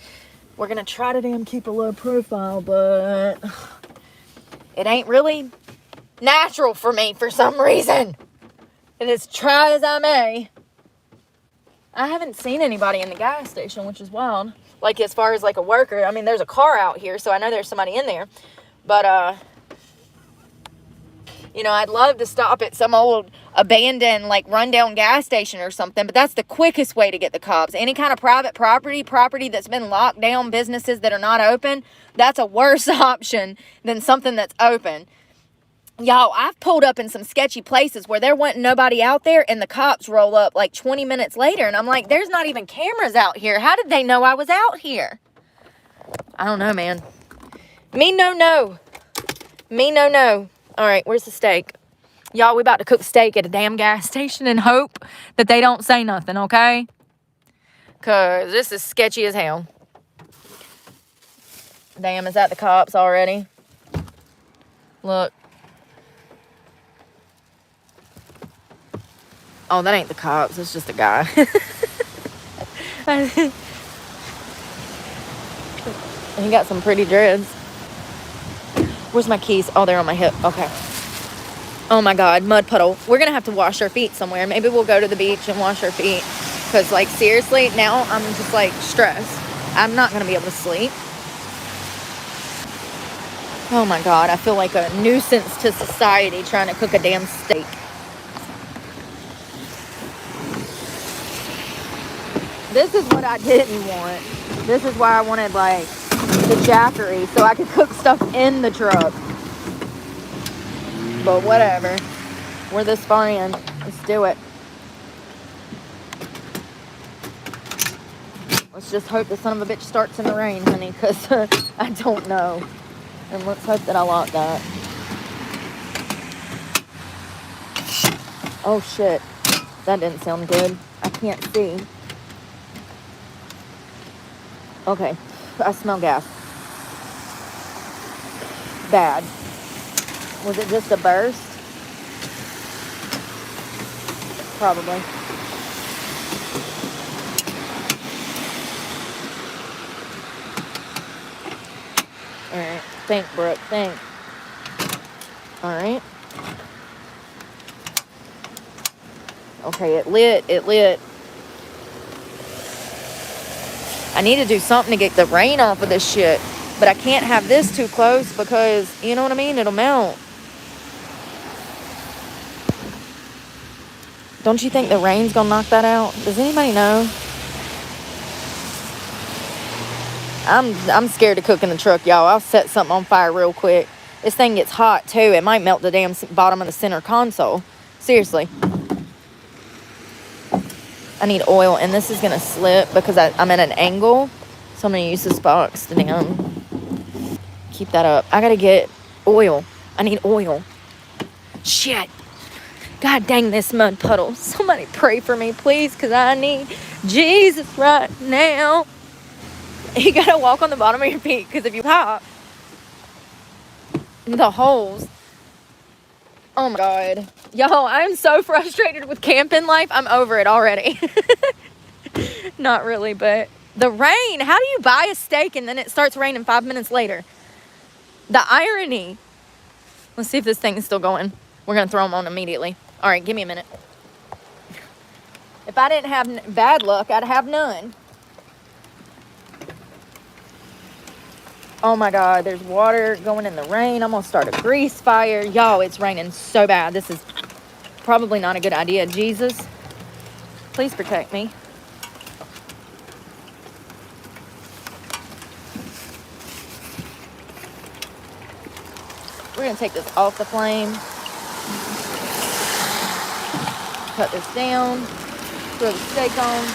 S1: We're going to try to damn keep a low profile, but it ain't really natural for me for some reason. And as try as I may, I haven't seen anybody in the gas station, which is wild. Like, as far as like a worker, I mean, there's a car out here, so I know there's somebody in there. But, you know, I'd love to stop at some old abandoned, like, rundown gas station or something, but that's the quickest way to get the cops. Any kind of private property that's been locked down, businesses that are not open, that's a worse option than something that's open. Y'all, I've pulled up in some sketchy places where there wasn't nobody out there, and the cops roll up like 20 minutes later, and I'm like, there's not even cameras out here. How did they know I was out here? I don't know, man. Me no. All right, where's the steak? Y'all, we about to cook steak at a damn gas station and hope that they don't say nothing, okay? Because this is sketchy as hell. Damn, is that the cops already? Look. Oh, that ain't the cops. It's just a guy. He got some pretty dreads. Where's my keys? Oh, they're on my hip. Okay. Oh, my God. Mud puddle. We're going to have to wash our feet somewhere. Maybe we'll go to the beach and wash our feet. Because, like, seriously, now I'm just, like, stressed. I'm not going to be able to sleep. Oh, my God. I feel like a nuisance to society trying to cook a damn steak. This is what I didn't want. This is why I wanted, like, the jackery, so I could cook stuff in the truck. But whatever. We're this far in. Let's do it. Let's just hope the son of a bitch starts in the rain, honey, because I don't know. And let's hope that I lock that. Oh, shit. That didn't sound good. I can't see. Okay, I smell gas. Bad. Was it just a burst? Probably. Alright, think, Brooke, think. Alright. Okay, it lit. I need to do something to get the rain off of this shit. But I can't have this too close because, you know what I mean? It'll melt. Don't you think the rain's gonna knock that out? Does anybody know? I'm scared to cook in the truck, y'all. I'll set something on fire real quick. This thing gets hot, too. It might melt the damn bottom of the center console. Seriously. I need oil, and this is going to slip because I'm at an angle. So I'm going to use this box to keep that up. I got to get oil. I need oil. Shit. God dang this mud puddle. Somebody pray for me, please, because I need Jesus right now. You got to walk on the bottom of your feet, because if you hop, the holes. Oh my God. Y'all, I'm so frustrated with camping life. I'm over it already. Not really, but the rain. How do you buy a steak and then it starts raining 5 minutes later? The irony. Let's see if this thing is still going. We're going to throw them on immediately. All right, give me a minute. If I didn't have bad luck, I'd have none. Oh my God, there's water going in the rain. I'm going to start a grease fire. Y'all, it's raining so bad. This is probably not a good idea. Jesus, please protect me. We're going to take this off the flame. Cut this down. Throw the steak on.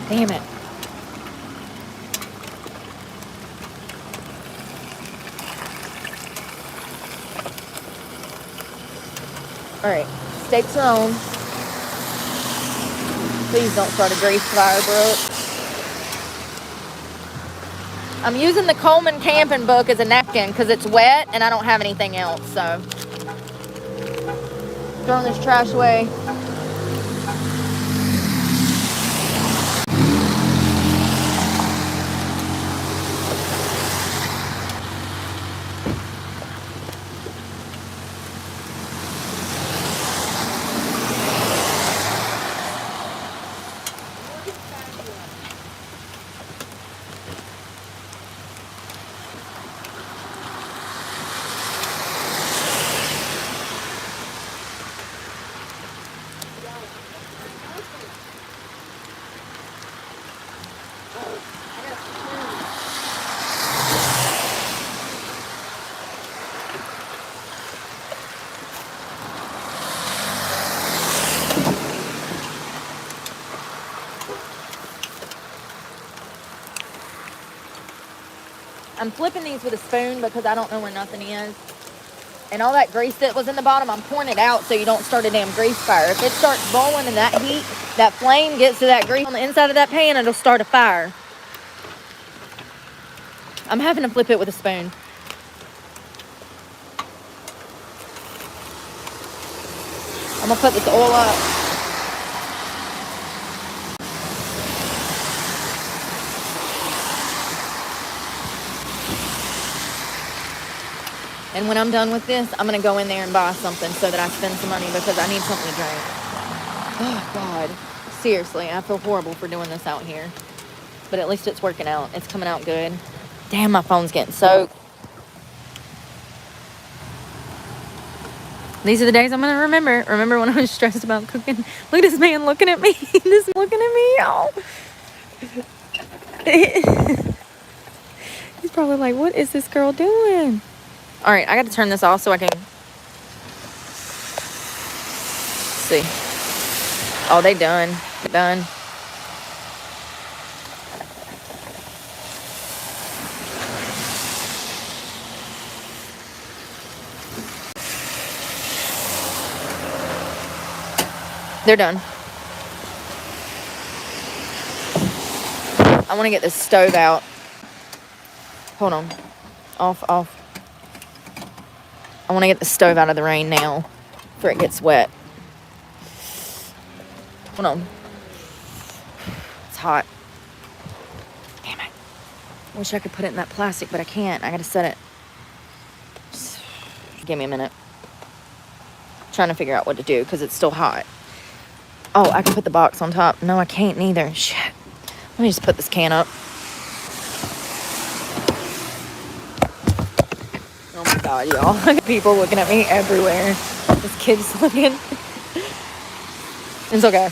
S1: Damn it. All right, steaks are on. Please don't start a grease fire, Brooke. I'm using the Coleman camping book as a napkin because it's wet and I don't have anything else, so. Throwing this trash away. I'm flipping these with a spoon because I don't know where nothing is. And all that grease that was in the bottom, I'm pouring it out so you don't start a damn grease fire. If it starts boiling in that heat, that flame gets to that grease on the inside of that pan, it'll start a fire. I'm having to flip it with a spoon. I'm gonna put this oil up. And when I'm done with this, I'm going to go in there and buy something so that I spend some money because I need something to drink. Oh, God. Seriously, I feel horrible for doing this out here. But at least it's working out. It's coming out good. Damn, my phone's getting soaked. These are the days I'm going to remember. Remember when I was stressed about cooking? Look at this man looking at me. This looking at me, y'all. He's probably like, what is this girl doing? All right, I got to turn this off so I can see. Oh, they done. Done. They're done. I want to get this stove out. Hold on. Off. I want to get the stove out of the rain now before it gets wet. Hold on. It's hot. Damn it. I wish I could put it in that plastic, but I can't. I got to set it. Just give me a minute. I'm trying to figure out what to do because it's still hot. Oh, I can put the box on top. No, I can't neither. Shit. Let me just put this can up. Oh my God, y'all. People looking at me everywhere. This kid's looking. It's okay.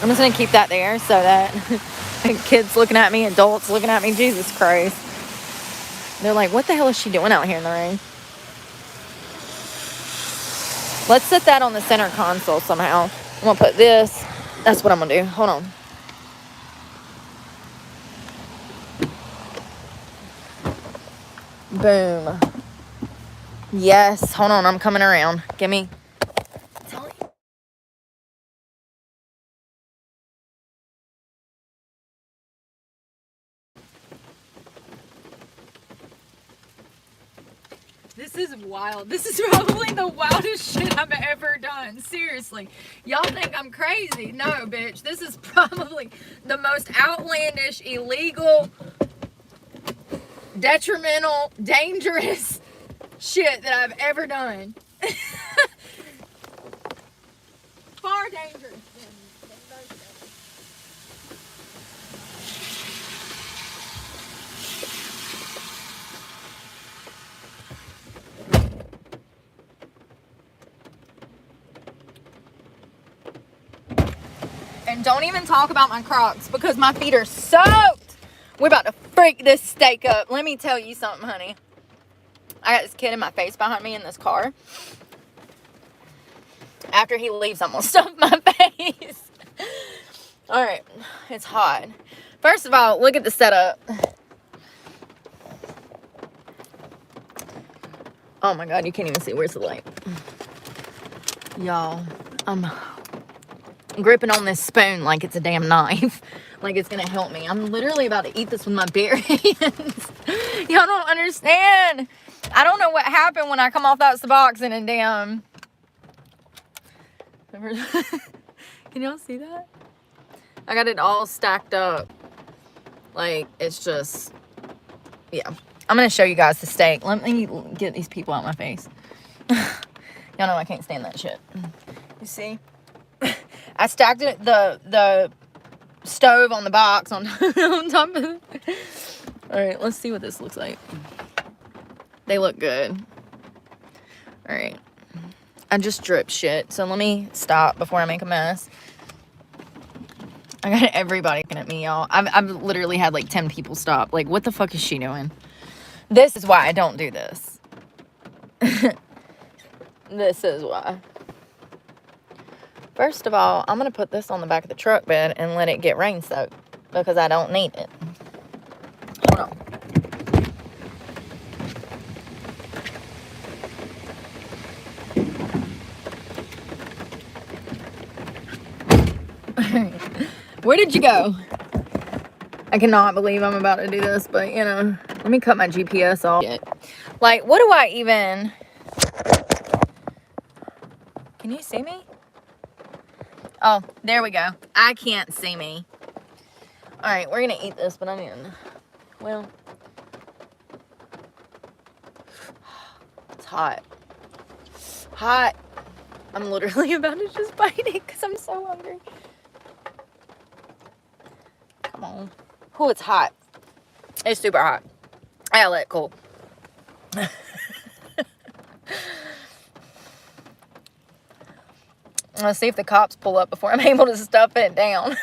S1: I'm just going to keep that there so that kids looking at me, adults looking at me. Jesus Christ. They're like, what the hell is she doing out here in the rain? Let's set that on the center console somehow. I'm going to put this. That's what I'm going to do. Hold on. Boom. Yes. Hold on. I'm coming around. Give me. This is wild. This is probably the wildest shit I've ever done. Seriously. Y'all think I'm crazy. No, bitch. This is probably the most outlandish, illegal, detrimental, dangerous shit that I've ever done. Far dangerous than most of it. And don't even talk about my Crocs because my feet are soaked. We're about to freak this steak up. Let me tell you something, honey. I got this kid in my face behind me in this car. After he leaves, I'm going to stuff my face. All right. It's hot. First of all, look at the setup. Oh my God, you can't even see. Where's the light? Y'all, I'm gripping on this spoon like it's a damn knife. Like it's gonna help me. I'm literally about to eat this with my bare hands. Y'all don't understand. I don't know what happened when I come off that box and a damn... Can y'all see that? I got it all stacked up. Like, it's just... Yeah. I'm gonna show you guys the steak. Let me get these people out my face. Y'all know I can't stand that shit. You see? I stacked it, the stove on the box on top of it. Alright, let's see what this looks like. They look good. Alright. I just dripped shit, so let me stop before I make a mess. I got everybody looking at me, y'all. I've literally had like 10 people stop. Like, what the fuck is she doing? This is why I don't do this. This is why. First of all, I'm going to put this on the back of the truck bed and let it get rain soaked because I don't need it. Hold on. Where did you go? I cannot believe I'm about to do this, but you know, let me cut my GPS off. Like, what do I even... Can you see me? Oh, there we go. I can't see me. Alright, we're gonna eat this, but I mean, well, it's hot. Hot. I'm literally about to just bite it because I'm so hungry. Come on. Oh, it's hot. It's super hot. I'll let it cool. Let's see if the cops pull up before I'm able to stuff it down.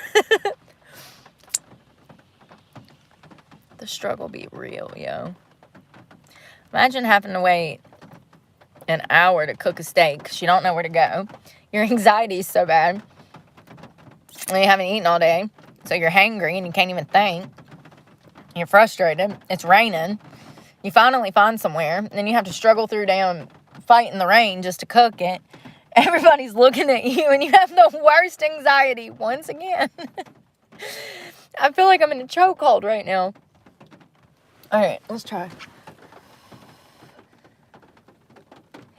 S1: The struggle be real, yo. Imagine having to wait an hour to cook a steak because you don't know where to go. Your anxiety is so bad. And you haven't eaten all day. So you're hangry and you can't even think. You're frustrated. It's raining. You finally find somewhere. And then you have to struggle through damn fighting the rain just to cook it. Everybody's looking at you and you have the worst anxiety once again. I feel like I'm in a chokehold right now. Alright, let's try.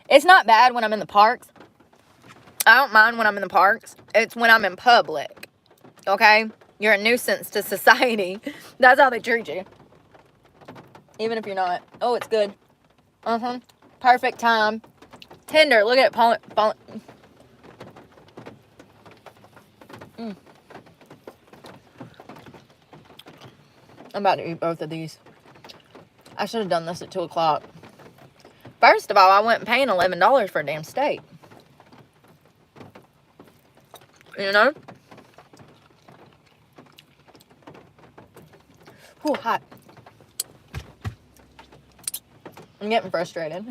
S1: It's not bad when I'm in the parks. I don't mind when I'm in the parks. It's when I'm in public. Okay? You're a nuisance to society. That's how they treat you. Even if you're not. Oh, it's good. Perfect time. Tender. Look at it. I'm about to eat both of these. I should have done this at 2 o'clock. First of all, I wasn't paying $11 for a damn steak. You know? Ooh, hot. I'm getting frustrated.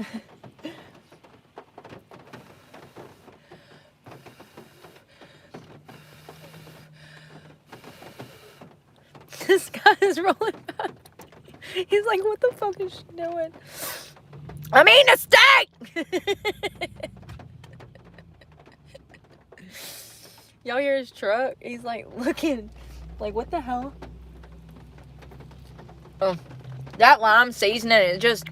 S1: This guy is rolling back. He's like, what the fuck is she doing? I'm eating a steak! Y'all hear his truck? He's like looking like, what the hell? Oh, that lime seasoning, it just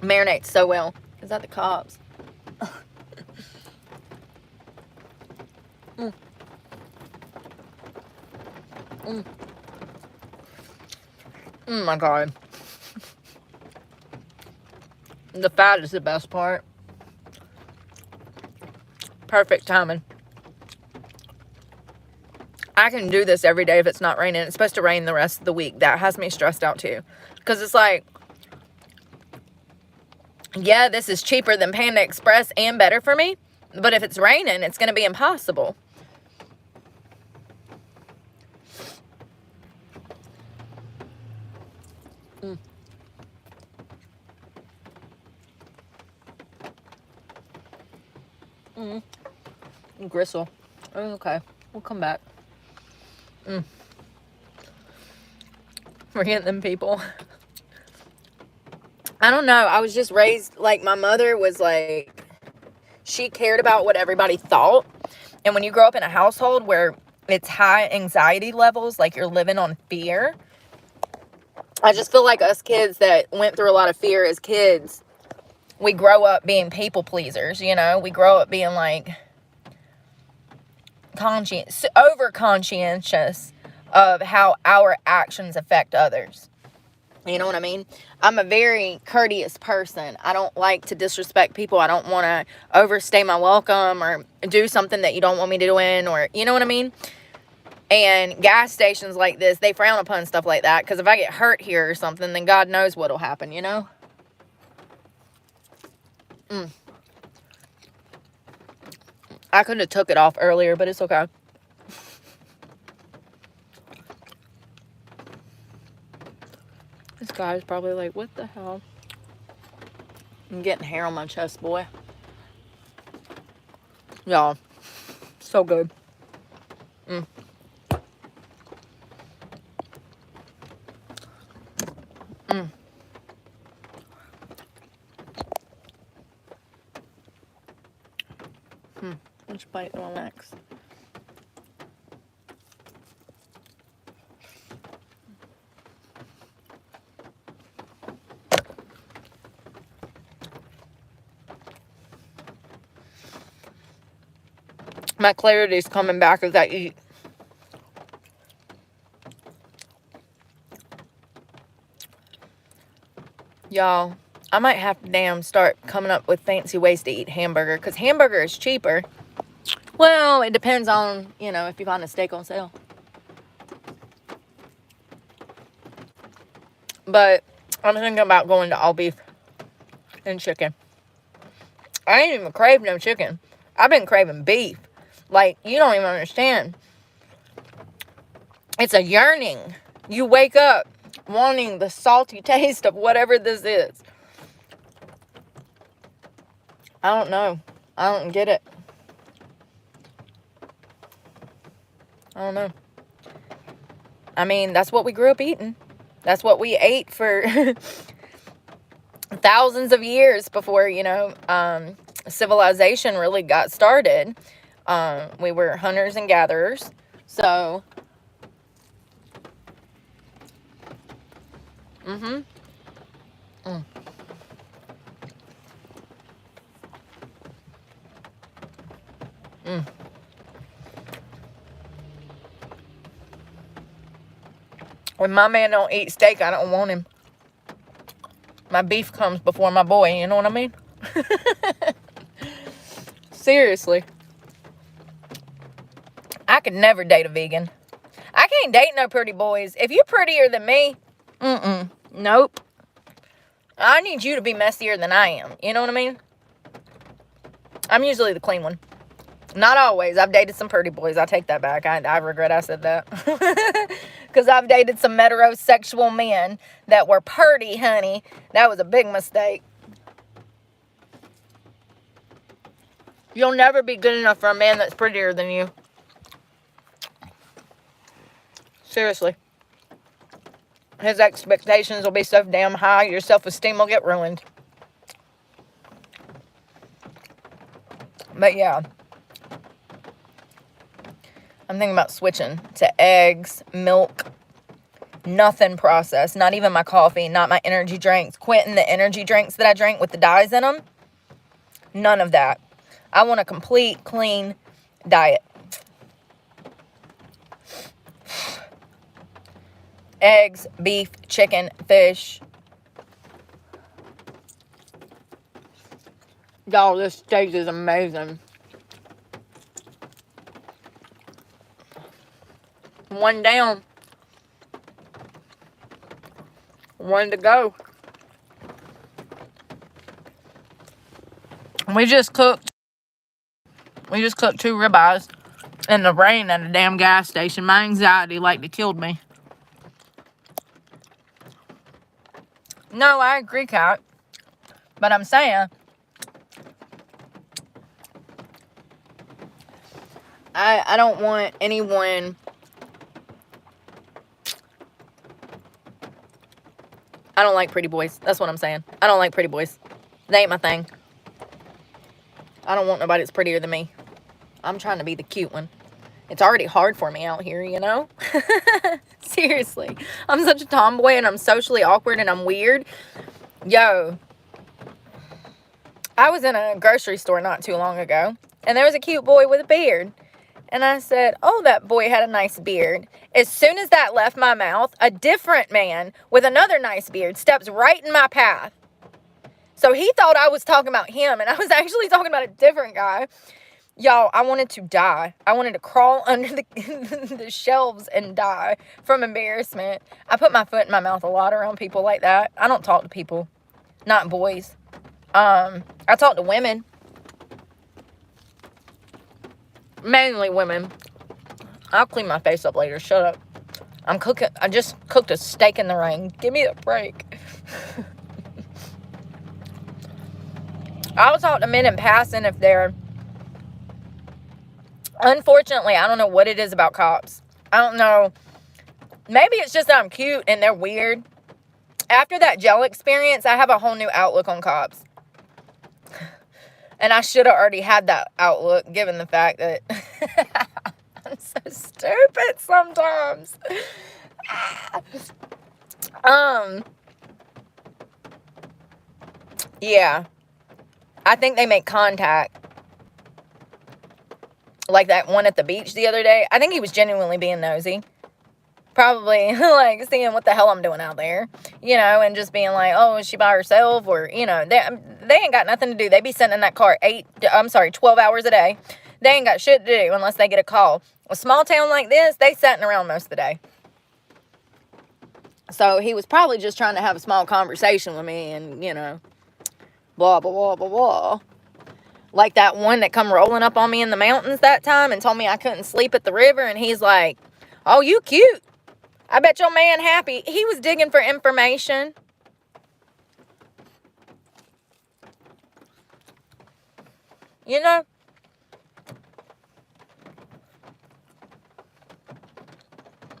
S1: marinates so well. Is that the cops? mm. Mm. Oh my God. The fat is the best part. Perfect timing. I can do this every day if it's not raining. It's supposed to rain the rest of the week. That has me stressed out too. Because it's like, yeah, this is cheaper than Panda Express and better for me. But if it's raining, it's going to be impossible. Mm. Mm. Gristle. Okay. We'll come back. Forget them people. I don't know. I was just raised, like, my mother was like, she cared about what everybody thought. And when you grow up in a household where it's high anxiety levels, like you're living on fear, I just feel like us kids that went through a lot of fear as kids, we grow up being people pleasers, you know? We grow up being like over conscientious of how our actions affect others. You know what I mean? I'm a very courteous person. I don't like to disrespect people. I don't want to overstay my welcome or do something that you don't want me to do or, you know what I mean? And gas stations like this, they frown upon stuff like that. Because if I get hurt here or something, then God knows what'll happen, you know? I could have took it off earlier, but it's okay. This guy's probably like, what the hell? I'm getting hair on my chest, boy. Y'all, so good. Which bite do I next? My clarity's coming back as I eat. Y'all, I might have to damn start coming up with fancy ways to eat hamburger. Because hamburger is cheaper. Well, it depends on, you know, if you find a steak on sale. But I'm thinking about going to all beef and chicken. I ain't even craving no chicken. I've been craving beef. Like, you don't even understand. It's a yearning. You wake up wanting the salty taste of whatever this is. I don't know. I don't get it. I don't know. I mean, that's what we grew up eating. That's what we ate for thousands of years before, you know, civilization really got started. We were hunters and gatherers. So, when my man don't eat steak, I don't want him. My beef comes before my boy, you know what I mean? Seriously. I could never date a vegan. I can't date no pretty boys. If you're prettier than me, nope. I need you to be messier than I am. You know what I mean? I'm usually the clean one. Not always. I've dated some pretty boys. I take that back. I regret I said that. Because I've dated some heterosexual men that were purty, honey. That was a big mistake. You'll never be good enough for a man that's prettier than you. Seriously. His expectations will be so damn high, your self-esteem will get ruined. But yeah. I'm thinking about switching to eggs, milk, nothing processed. Not even my coffee, not my energy drinks. Quitting the energy drinks that I drank with the dyes in them. None of that. I want a complete, clean diet. Eggs, beef, chicken, fish. Y'all, this steak is amazing. One down. One to go. We just cooked 2 ribeyes in the rain at a damn gas station. My anxiety like it killed me. No, I agree, Kat. But I'm saying, I don't want anyone. I don't like pretty boys. That's what I'm saying. I don't like pretty boys. They ain't my thing. I don't want nobody that's prettier than me. I'm trying to be the cute one. It's already hard for me out here, you know? Seriously. I'm such a tomboy and I'm socially awkward and I'm weird. Yo. I was in a grocery store not too long ago. And there was a cute boy with a beard. And I said, oh, that boy had a nice beard. As soon as that left my mouth, a different man with another nice beard steps right in my path. So he thought I was talking about him, and I was actually talking about a different guy. Y'all, I wanted to die. I wanted to crawl under the shelves and die from embarrassment. I put my foot in my mouth a lot around people like that. I don't talk to people, not boys. I talk to women. Mainly women. I'll clean my face up later. Shut up. I just cooked a steak in the rain. Give me a break. I'll talk to men in passing if they're... Unfortunately, I don't know what it is about cops. I don't know. Maybe it's just that I'm cute and they're weird. After that jail experience, I have a whole new outlook on cops. And I should have already had that outlook, given the fact that I'm so stupid sometimes. Yeah. I think they make contact. Like that one at the beach the other day. I think he was genuinely being nosy. Probably, like, seeing what the hell I'm doing out there. You know, and just being like, oh, is she by herself? Or, you know, they ain't got nothing to do. They be sitting in that car 12 hours a day. They ain't got shit to do unless they get a call. A small town like this, they sitting around most of the day. So he was probably just trying to have a small conversation with me and, you know, blah, blah, blah, blah, blah. Like that one that come rolling up on me in the mountains that time and told me I couldn't sleep at the river. And he's like, oh, you cute. I bet your man happy. He was digging for information. You know?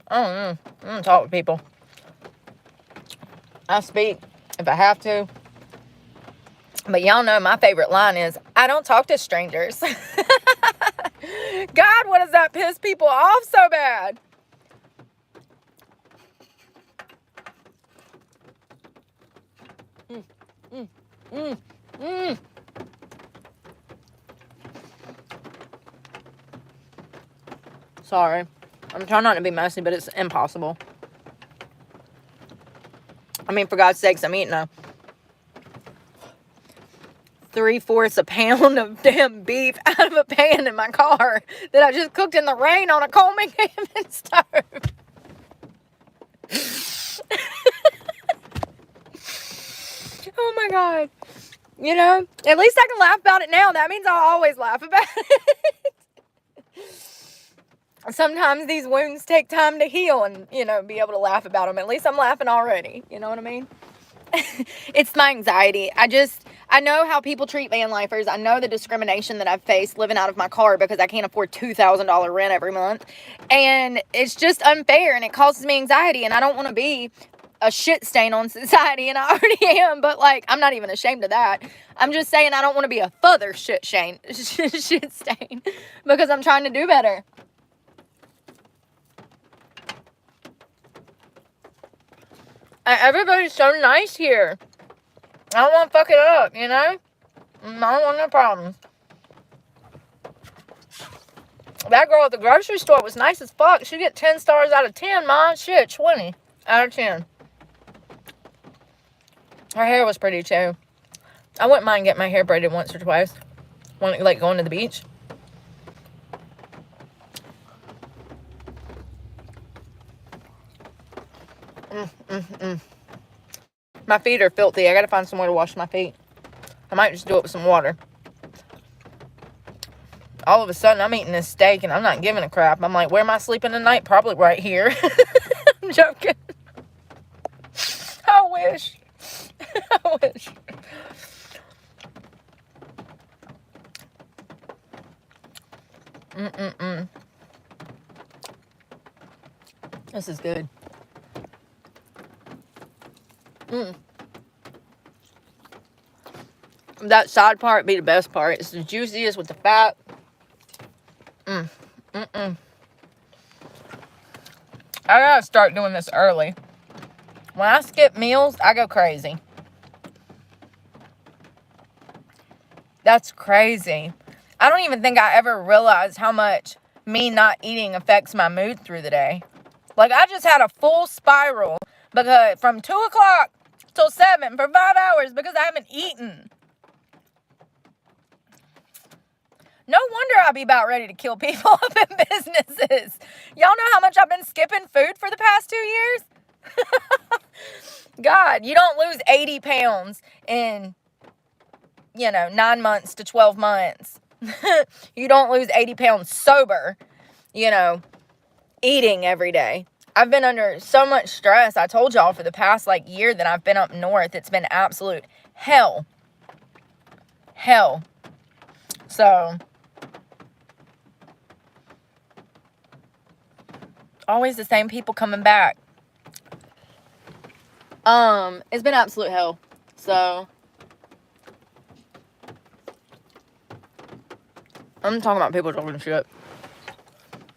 S1: I don't know. I don't talk to people. I speak if I have to. But y'all know my favorite line is, I don't talk to strangers. God, what does that piss people off so bad? Sorry. I'm trying not to be messy, but it's impossible. I mean, for God's sakes, I'm eating a 3/4 a pound of damn beef out of a pan in my car that I just cooked in the rain on a Coleman cabin stove. Oh my God. You know, at least I can laugh about it now. That means I'll always laugh about it. sometimes these wounds take time to heal and, you know, be able to laugh about them. At least I'm laughing already. You know what I mean? It's my anxiety. I know how people treat van lifers. I know the discrimination that I've faced living out of my car because I can't afford $2,000 rent every month. And it's just unfair and it causes me anxiety. And I don't want to be a shit stain on society, and I already am, but like, I'm not even ashamed of that. I'm just saying I don't want to be a further shit stain because I'm trying to do better. Everybody's so nice here. I don't want to fuck it up, you know? I don't want no problems. That girl at the grocery store was nice as fuck. She'd get 10 stars out of 10, Mom. Shit, 20 out of 10. Her hair was pretty too. I wouldn't mind getting my hair braided once or twice. Like going to the beach. My feet are filthy. I gotta find somewhere to wash my feet. I might just do it with some water. All of a sudden, I'm eating this steak and I'm not giving a crap. I'm like, where am I sleeping tonight? Probably right here. I'm joking. I wish. I wish. This is good. That side part be the best part. It's the juiciest with the fat. I gotta start doing this early. When I skip meals, I go crazy. That's crazy. I don't even think I ever realized how much me not eating affects my mood through the day. Like, I just had a full spiral because from 2 o'clock till 7 for 5 hours because I haven't eaten. No wonder I'll be about ready to kill people up in businesses. Y'all know how much I've been skipping food for the past 2 years? God, you don't lose 80 pounds in, 9 months to 12 months. You don't lose 80 pounds sober, eating every day. I've been under so much stress. I told y'all for the past, year that I've been up north, it's been absolute hell. Hell. So, always the same people coming back. It's been absolute hell. So, I'm talking about people talking shit.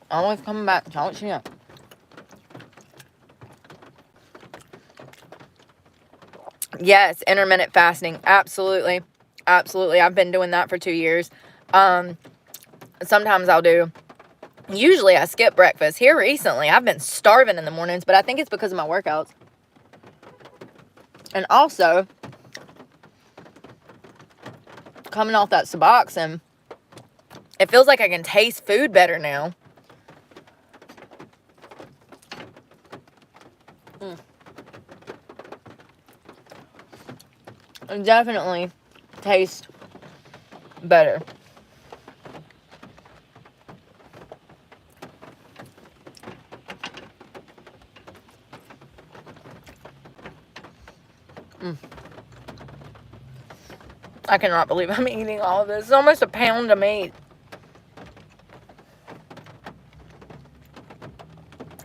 S1: Always coming back and talking shit. Yes, intermittent fasting. Absolutely. Absolutely. I've been doing that for 2 years. Sometimes I'll do. Usually I skip breakfast. Here recently, I've been starving in the mornings, but I think it's because of my workouts. And also, coming off that Suboxone, it feels like I can taste food better now. It definitely tastes better. I cannot believe I'm eating all of this. It's almost a pound of meat.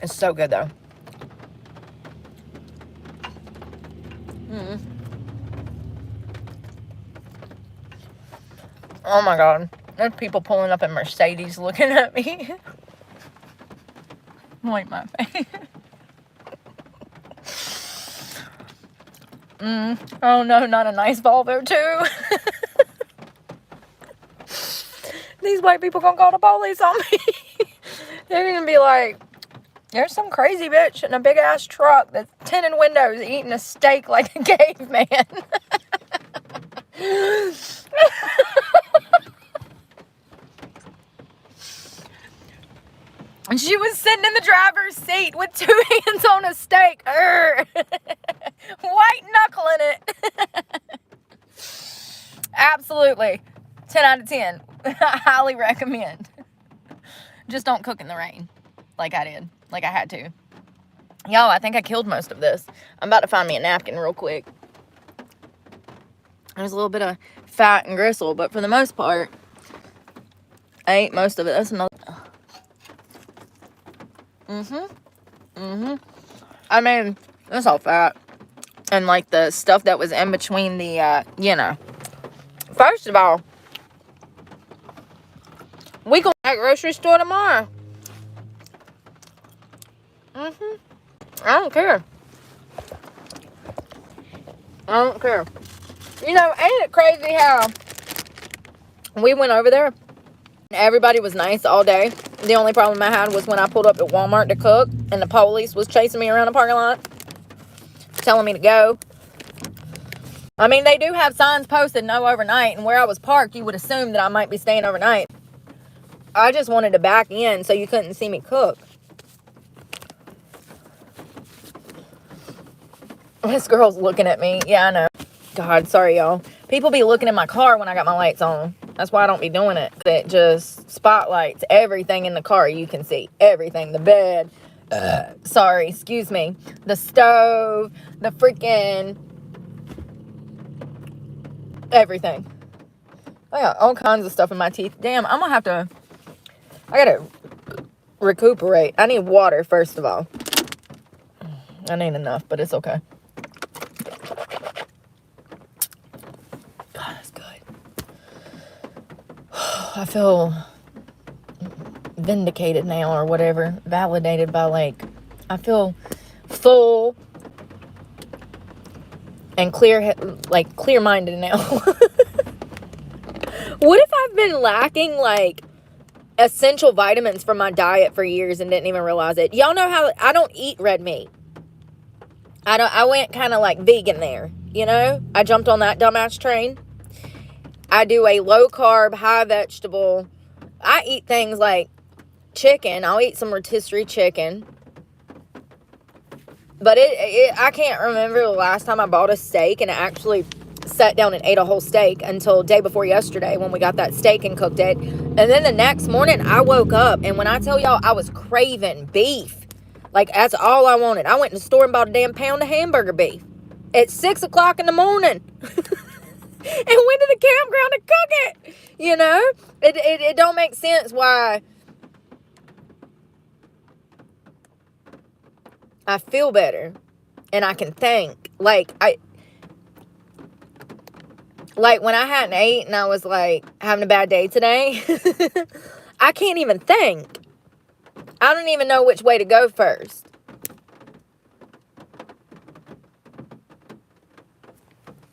S1: It's so good, though. Oh, my God. There's people pulling up in Mercedes looking at me. Wipe my face. Oh, no, not a nice Volvo, too. These white people gonna call the police on me. They're gonna be like, there's some crazy bitch in a big-ass truck that's tinted windows eating a steak like a caveman. And she was sitting in the driver's seat with 2 hands on a steak. White knuckling it. Absolutely. 10 out of 10. I highly recommend. Just don't cook in the rain. like I did. Like I had to. Y'all, I think I killed most of this. I'm about to find me a napkin real quick. There's a little bit of fat and gristle, but for the most part, I ate most of it. That's another. I mean, that's all fat. And like the stuff that was in between the, you know. First of all, we go to that grocery store tomorrow. I don't care. I don't care. You know, ain't it crazy how we went over there and everybody was nice all day? The only problem I had was when I pulled up at Walmart to cook and the police was chasing me around the parking lot, telling me to go. I mean, they do have signs posted, no overnight, and where I was parked, you would assume that I might be staying overnight. I just wanted to back in so you couldn't see me cook. This girl's looking at me. Yeah, I know. God, sorry, y'all. People be looking in my car when I got my lights on. That's why I don't be doing it. It just spotlights everything in the car you can see. Everything. The bed. Sorry, excuse me. The stove. The freaking... everything. I got all kinds of stuff in my teeth. Damn, I'm gonna have to... I gotta recuperate. I need water, first of all. I need enough, but it's okay. God, that's good. I feel vindicated now or whatever. Validated by, like... I feel full and clear-minded now. What if I've been lacking, like, essential vitamins from my diet for years and didn't even realize it? Y'all know how I don't eat red meat. I went kind of like vegan there, you know? I jumped on that dumbass train. I do a low-carb, high-vegetable. I eat things like chicken. I'll eat some rotisserie chicken. But I can't remember the last time I bought a steak and I actually sat down and ate a whole steak until day before yesterday when we got that steak and cooked it. And then the next morning, I woke up, and when I tell y'all I was craving beef, like, that's all I wanted. I went in the store and bought a damn pound of hamburger beef at 6 o'clock in the morning and went to the campground to cook it. You know, it don't make sense why I feel better and I can think. Like when I hadn't ate and I was like having a bad day today, I can't even think. I don't even know which way to go first.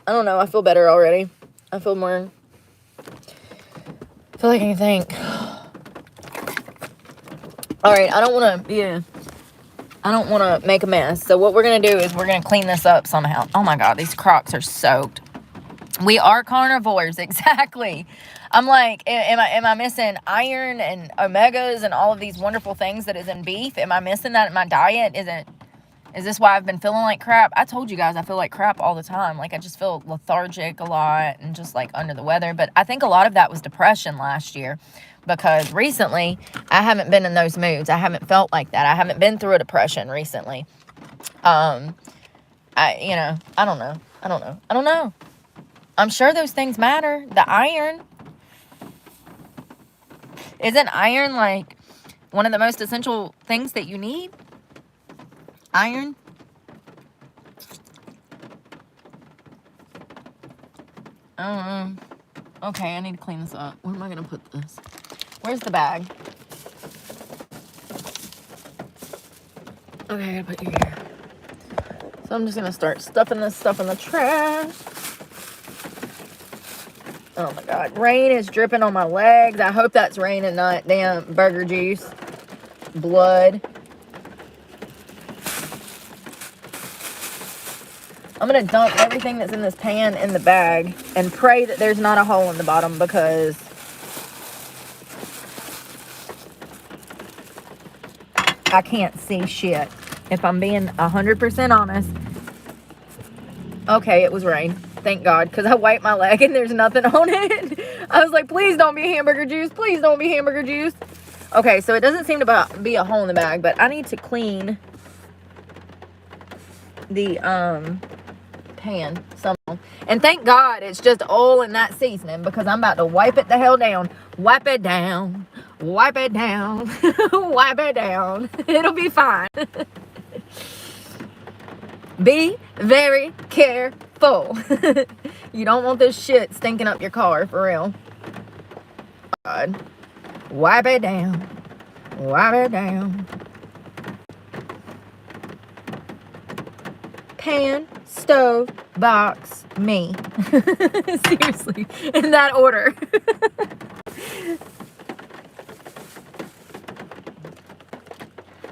S1: I don't know. I feel better already. I feel like I can think. All right. I don't want to make a mess. So what we're going to do is we're going to clean this up somehow. Oh my God. These Crocs are soaked. We are carnivores. Exactly. I'm like, am I missing iron and omegas and all of these wonderful things that is in beef? Am I missing that in my diet? Is this why I've been feeling like crap? I told you guys I feel like crap all the time. Like, I just feel lethargic a lot and just like under the weather. But I think a lot of that was depression last year, because recently I haven't been in those moods. I haven't felt like that. I haven't been through a depression recently. I don't know. I'm sure those things matter. The iron. Isn't iron like one of the most essential things that you need? Iron? Okay, I need to clean this up. Where am I going to put this? Where's the bag? Okay, I got to put you here. So I'm just going to start stuffing this stuff in the trash. Oh my God. Rain is dripping on my legs. I hope that's rain and not damn burger juice. Blood. I'm going to dump everything that's in this pan in the bag and pray that there's not a hole in the bottom, because I can't see shit. If I'm being 100% honest. Okay, it was rain. Thank God, because I wiped my leg and there's nothing on it. I was like, please don't be hamburger juice. Please don't be hamburger juice. Okay, so it doesn't seem to be a hole in the bag, but I need to clean the pan somehow. And thank God it's just oil and that seasoning, because I'm about to wipe it the hell down. Wipe it down. Wipe it down. Wipe it down. It'll be fine. Be very careful. You don't want this shit stinking up your car, for real. God. Wipe it down. Wipe it down. Pan, stove, box, me. Seriously, in that order.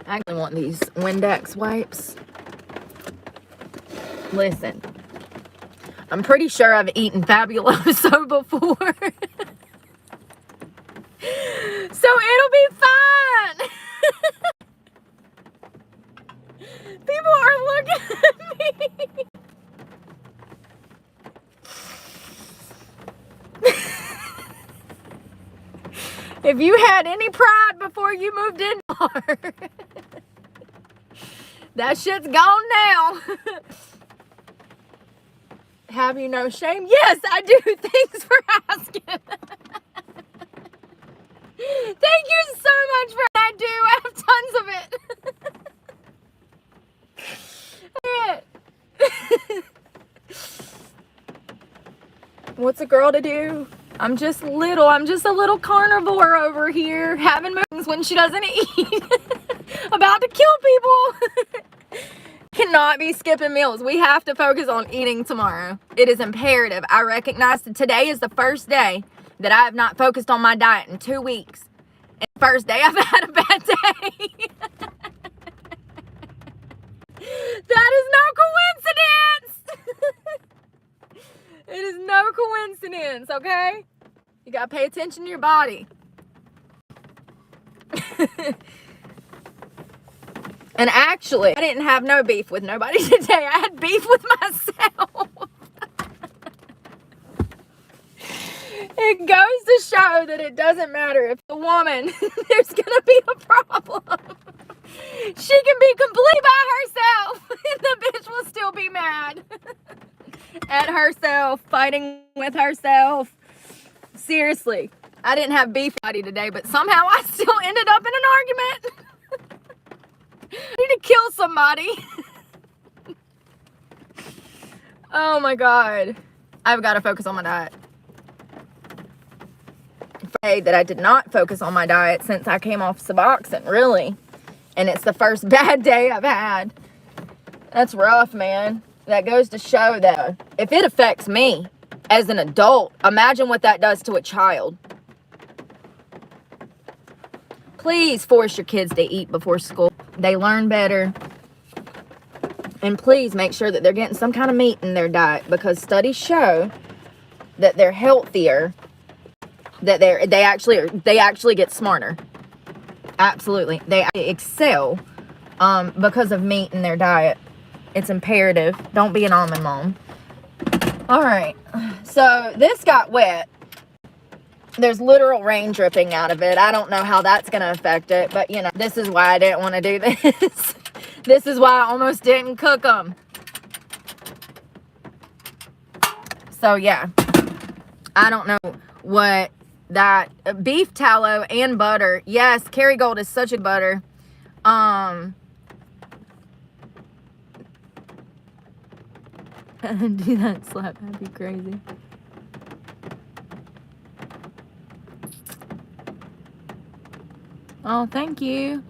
S1: I actually want these Windex wipes. Listen, I'm pretty sure I've eaten Fabuloso before. So it'll be fine. People are looking at me. If you had any pride before you moved in, that shit's gone now. Have you no shame? Yes, I do. Thanks for asking. Thank you so much for that. I do. I have tons of it. What's a girl to do? I'm just a little carnivore over here, having moves when she doesn't eat. About to kill people. Cannot be skipping meals. We have to focus on eating tomorrow. It is imperative. I recognize that today is the first day that I have not focused on my diet in 2 weeks. And the first day I've had a bad day. That is no coincidence. It is no coincidence, okay? You gotta pay attention to your body. And actually, I didn't have no beef with nobody today. I had beef with myself. It goes to show that it doesn't matter if the woman, there's gonna be a problem. She can be complete by herself, and the bitch will still be mad at herself, fighting with herself. Seriously, I didn't have beef with anybody today, but somehow I still ended up in an argument. I need to kill somebody. Oh my God. I've got to focus on my diet. That I did not focus on my diet since I came off Suboxone, really. And it's the first bad day I've had. That's rough, man. That goes to show that if it affects me as an adult, imagine what that does to a child. Please force your kids to eat before school. They learn better. And please make sure that they're getting some kind of meat in their diet, because studies show that they're healthier, that they actually get smarter. Absolutely. They excel because of meat in their diet. It's imperative. Don't be an almond mom. All right. So this got wet. There's literal rain dripping out of it. I don't know how that's going to affect it, but you know, this is why I didn't want to do this. This is why I almost didn't cook them. So yeah, I don't know what that beef tallow and butter. Yes, Kerrygold is such a butter. Do that slap, that'd be crazy. Oh, thank you.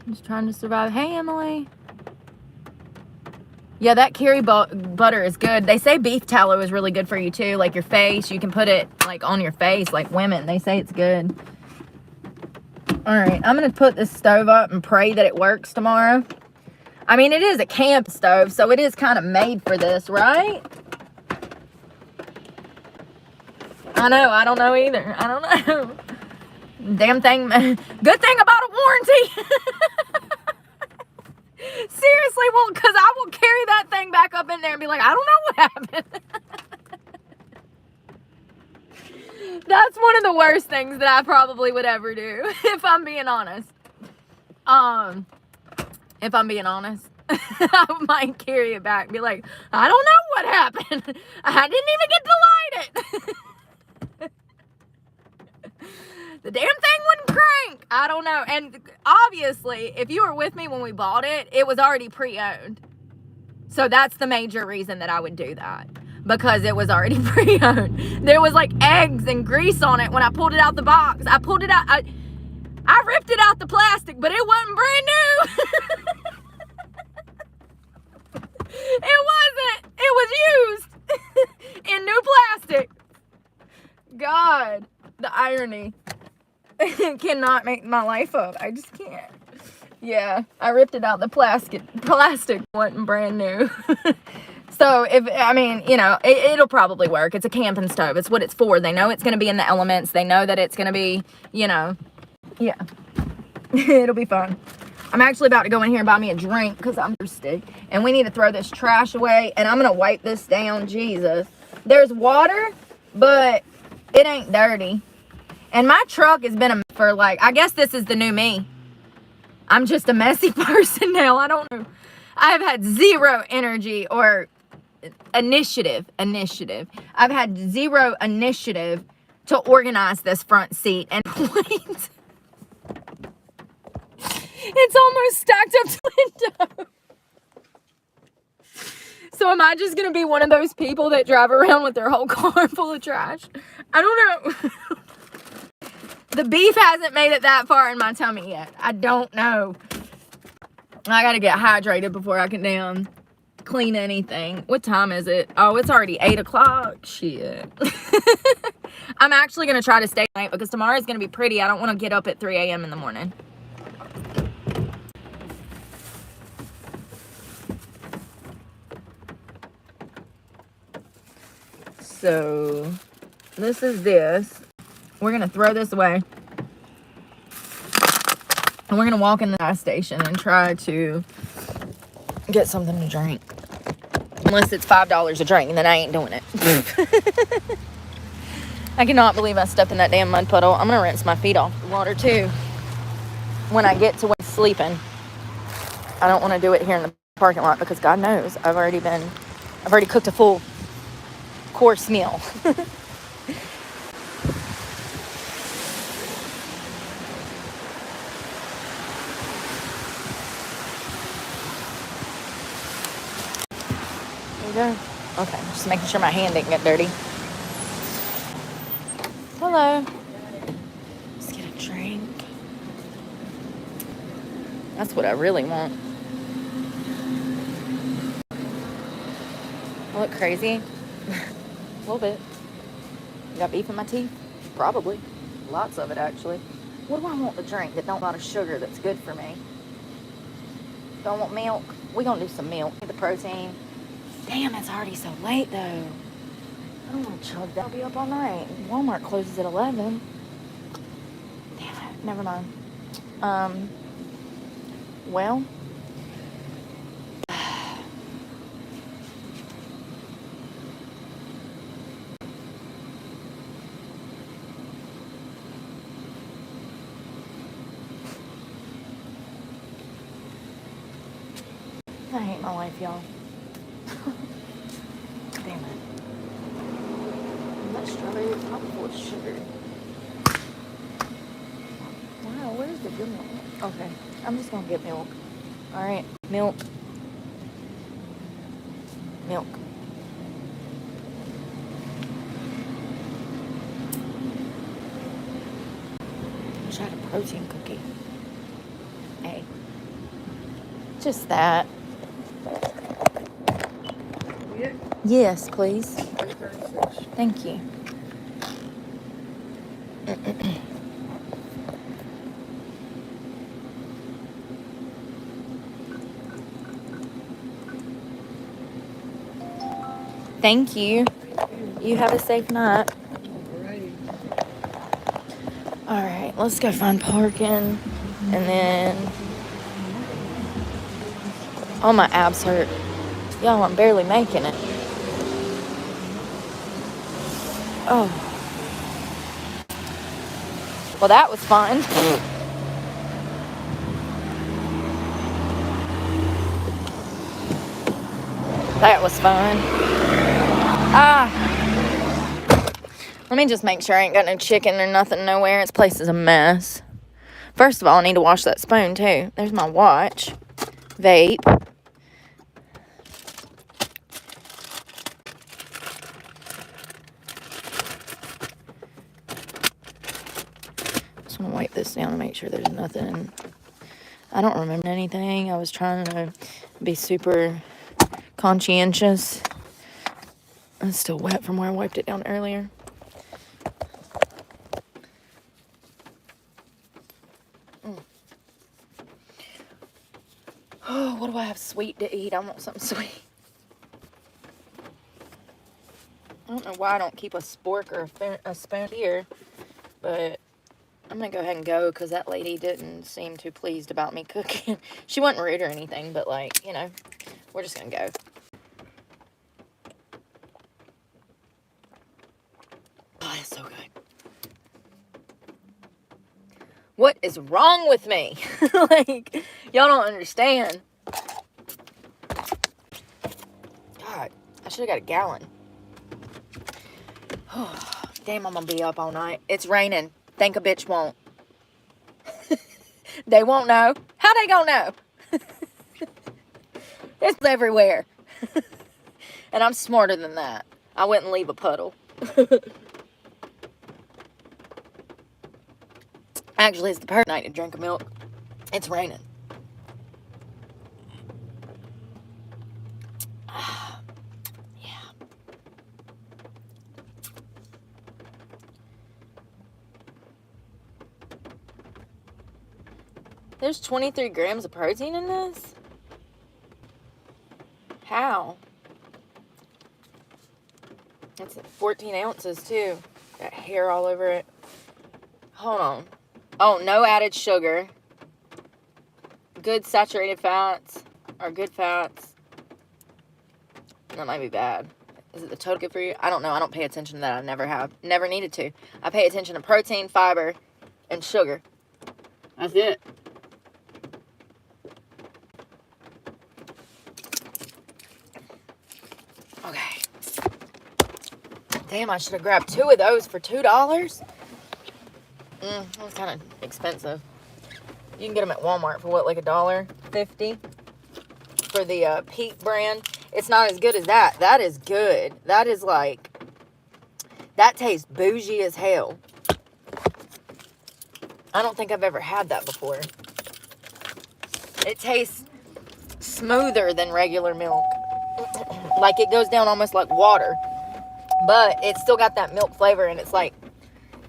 S1: Just trying to survive. Hey, Emily. Yeah, that Kerry butter is good. They say beef tallow is really good for you too. Like your face. You can put it like on your face like women. They say it's good. Alright, I'm going to put this stove up and pray that it works tomorrow. I mean, it is a camp stove, so it is kind of made for this, right? I know. I don't know either. I don't know. Damn thing. Good thing about a warranty. Seriously, well, because I will carry that thing back up in there and be like, I don't know what happened. That's one of the worst things that I probably would ever do, if I'm being honest. If I'm being honest, I might carry it back and be like, I don't know what happened. I didn't even get to light it. The damn thing wouldn't crank. I don't know. And obviously, if you were with me when we bought it, it was already pre-owned. So that's the major reason that I would do that. Because it was already pre-owned. There was like eggs and grease on it when I pulled it out the box. I pulled it out. I ripped it out the plastic, but it wasn't brand new. It wasn't. It was used in new plastic. God, the irony. Cannot make my life up. I just can't. Yeah, I ripped it out the plastic. Plastic wasn't brand new. So, it'll probably work. It's a camping stove. It's what it's for. They know it's going to be in the elements. They know that it's going to be, yeah. It'll be fun. I'm actually about to go in here and buy me a drink because I'm thirsty. And we need to throw this trash away. And I'm going to wipe this down. Jesus. There's water, but it ain't dirty. And my truck has been for I guess this is the new me. I'm just a messy person now. I don't know. I have had zero energy or initiative. I've had zero initiative to organize this front seat. And wait. It's almost stacked up to the window. So am I just going to be one of those people that drive around with their whole car full of trash? I don't know. The beef hasn't made it that far in my tummy yet. I don't know. I got to get hydrated before I can clean anything. What time is it? Oh, it's already 8 o'clock. Shit. I'm actually going to try to stay late because tomorrow is going to be pretty. I don't want to get up at 3 a.m. in the morning. So, this is this. We're going to throw this away. And we're going to walk in the gas station and try to get something to drink. Unless it's $5 a drink, and then I ain't doing it. I cannot believe I stepped in that damn mud puddle. I'm going to rinse my feet off the water, too. When I get to when I'm sleeping. I don't want to do it here in the parking lot because God knows I've already cooked a full course meal. There you go. Okay, just making sure my hand didn't get dirty. Hello. Let's get a drink. That's what I really want. I look crazy. A little bit. You got beef in my teeth? Probably. Lots of it, actually. What do I want to drink that don't have a lot of sugar that's good for me? Don't want milk? We're going to do some milk. The protein. Damn, it's already so late, though. I don't want to chug that. I'll be up all night. Walmart closes at 11. Damn it. Never mind. Well. I hate my life, y'all. Damn it. That strawberry is probably full of sugar. Wow, where's the good milk? Okay, I'm just gonna get milk. Alright, milk. Milk. Wish I had a protein cookie. Hey. Just that. Yes, please. Thank you. Thank you. You have a safe night. Alright, let's go find parking. And then... Oh, my abs hurt. Y'all, I'm barely making it. Oh. Well, that was fun. That was fun. Let me just make sure I ain't got no chicken or nothing nowhere. This place is a mess. First of all, I need to wash that spoon too. There's my watch. Vape. Just want to wipe this down and make sure there's nothing. I don't remember anything. I was trying to be super conscientious. It's still wet from where I wiped it down earlier. Oh, what do I have sweet to eat? I want something sweet. I don't know why I don't keep a spork or a spoon here, but I'm going to go ahead and go because that lady didn't seem too pleased about me cooking. She wasn't rude or anything, but like, you know, we're just going to go. Oh, it's so good. What is wrong with me? Like, y'all don't understand. God, I should have got a gallon. Damn, I'm going to be up all night. It's raining. Think a bitch won't. They won't know. How they gonna know? It's everywhere. And I'm smarter than that. I wouldn't leave a puddle. Actually, it's the perfect night to drink a milk. It's raining. Yeah. There's 23 grams of protein in this? How? It's 14 ounces too. Got hair all over it. Hold on. Oh, no added sugar. Good saturated fats. Or good fats. That might be bad. Is it the total good for you? I don't know. I don't pay attention to that. I never have. Never needed to. I pay attention to protein, fiber, and sugar. That's it. Okay. Damn, I should have grabbed 2 of those for $2. That was kind of expensive. You can get them at Walmart for what, like $1.50 for the Peak brand. It's not as good as that. That is good. That is like, that tastes bougie as hell. I don't think I've ever had that before. It tastes smoother than regular milk. Like it goes down almost like water. But it's still got that milk flavor, and it's like,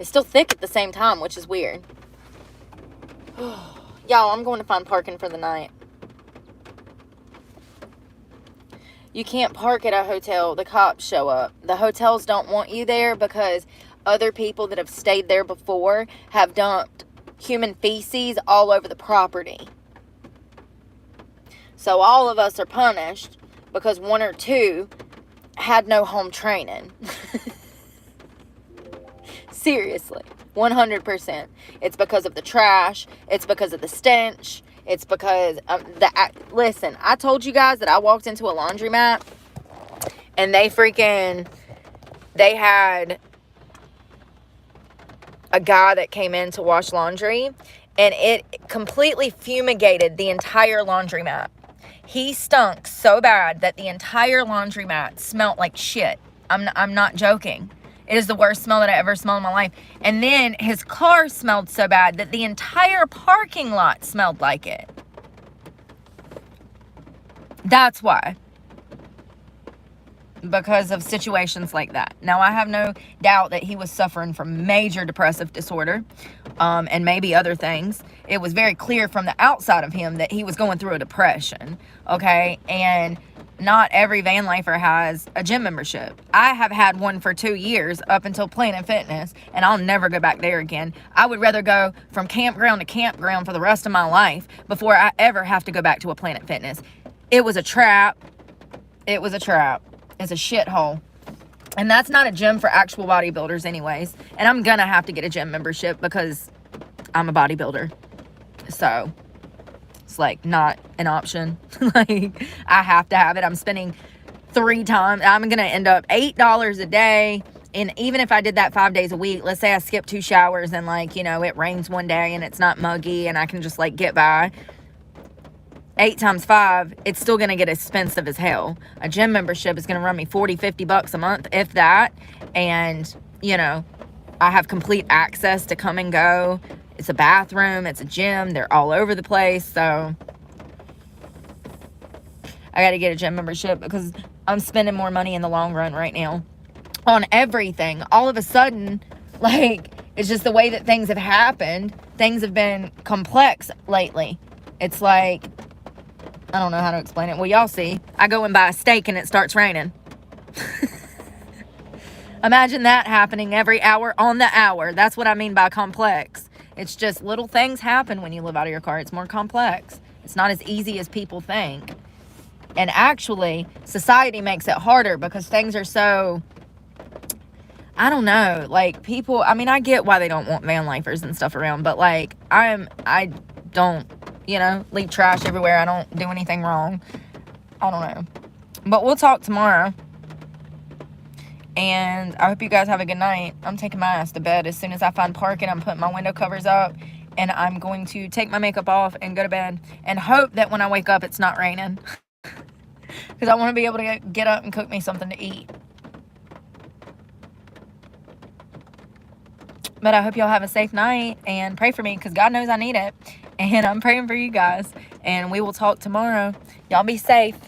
S1: it's still thick at the same time, which is weird. Y'all, I'm going to find parking for the night. You can't park at a hotel. The cops show up. The hotels don't want you there because other people that have stayed there before have dumped human feces all over the property. So all of us are punished because 1 or 2 had no home training. Seriously, 100%. It's because of the trash. It's because of the stench. It's because of listen, I told you guys that I walked into a laundromat and they had a guy that came in to wash laundry, and it completely fumigated the entire laundromat. He stunk so bad that the entire laundromat smelled like shit. I'm not joking. It is the worst smell that I ever smelled in my life. And then his car smelled so bad that the entire parking lot smelled like it. That's why. Because of situations like that. Now, I have no doubt that he was suffering from major depressive disorder, and maybe other things. It was very clear from the outside of him that he was going through a depression, okay? And not every van lifer has a gym membership. I have had one for 2 years up until Planet Fitness, and I'll never go back there again. I would rather go from campground to campground for the rest of my life before I ever have to go back to a Planet Fitness. It was a trap. It was a trap. It's a shithole. And that's not a gym for actual bodybuilders anyways. And I'm gonna have to get a gym membership because I'm a bodybuilder. So it's like not an option. Like I have to have it. I'm spending 3 times. I'm going to end up $8 a day. And even if I did that 5 days a week, let's say I skip 2 showers and like, you know, it rains one day and it's not muggy and I can just like get by. 8 times 5, it's still going to get expensive as hell. A gym membership is going to run me $40-50 a month, if that. And, you know, I have complete access to come and go. It's a bathroom, it's a gym, they're all over the place. So I got to get a gym membership because I'm spending more money in the long run right now on everything. All of a sudden, like, it's just the way that things have happened. Things have been complex lately. It's like, I don't know how to explain it. Well, y'all see, I go and buy a steak and it starts raining. Imagine that happening every hour on the hour. That's what I mean by complex. It's just little things happen when you live out of your car. It's more complex. It's not as easy as people think. And actually, society makes it harder because things are so, I don't know, like people, I mean, I get why they don't want van lifers and stuff around, but like, I don't, you know, leave trash everywhere. I don't do anything wrong. I don't know. But we'll talk tomorrow. And I hope you guys have a good night. I'm taking my ass to bed. As soon as I find parking, I'm putting my window covers up. And I'm going to take my makeup off and go to bed. And hope that when I wake up, it's not raining. Because I want to be able to get up and cook me something to eat. But I hope y'all have a safe night. And pray for me because God knows I need it. And I'm praying for you guys. And we will talk tomorrow. Y'all be safe.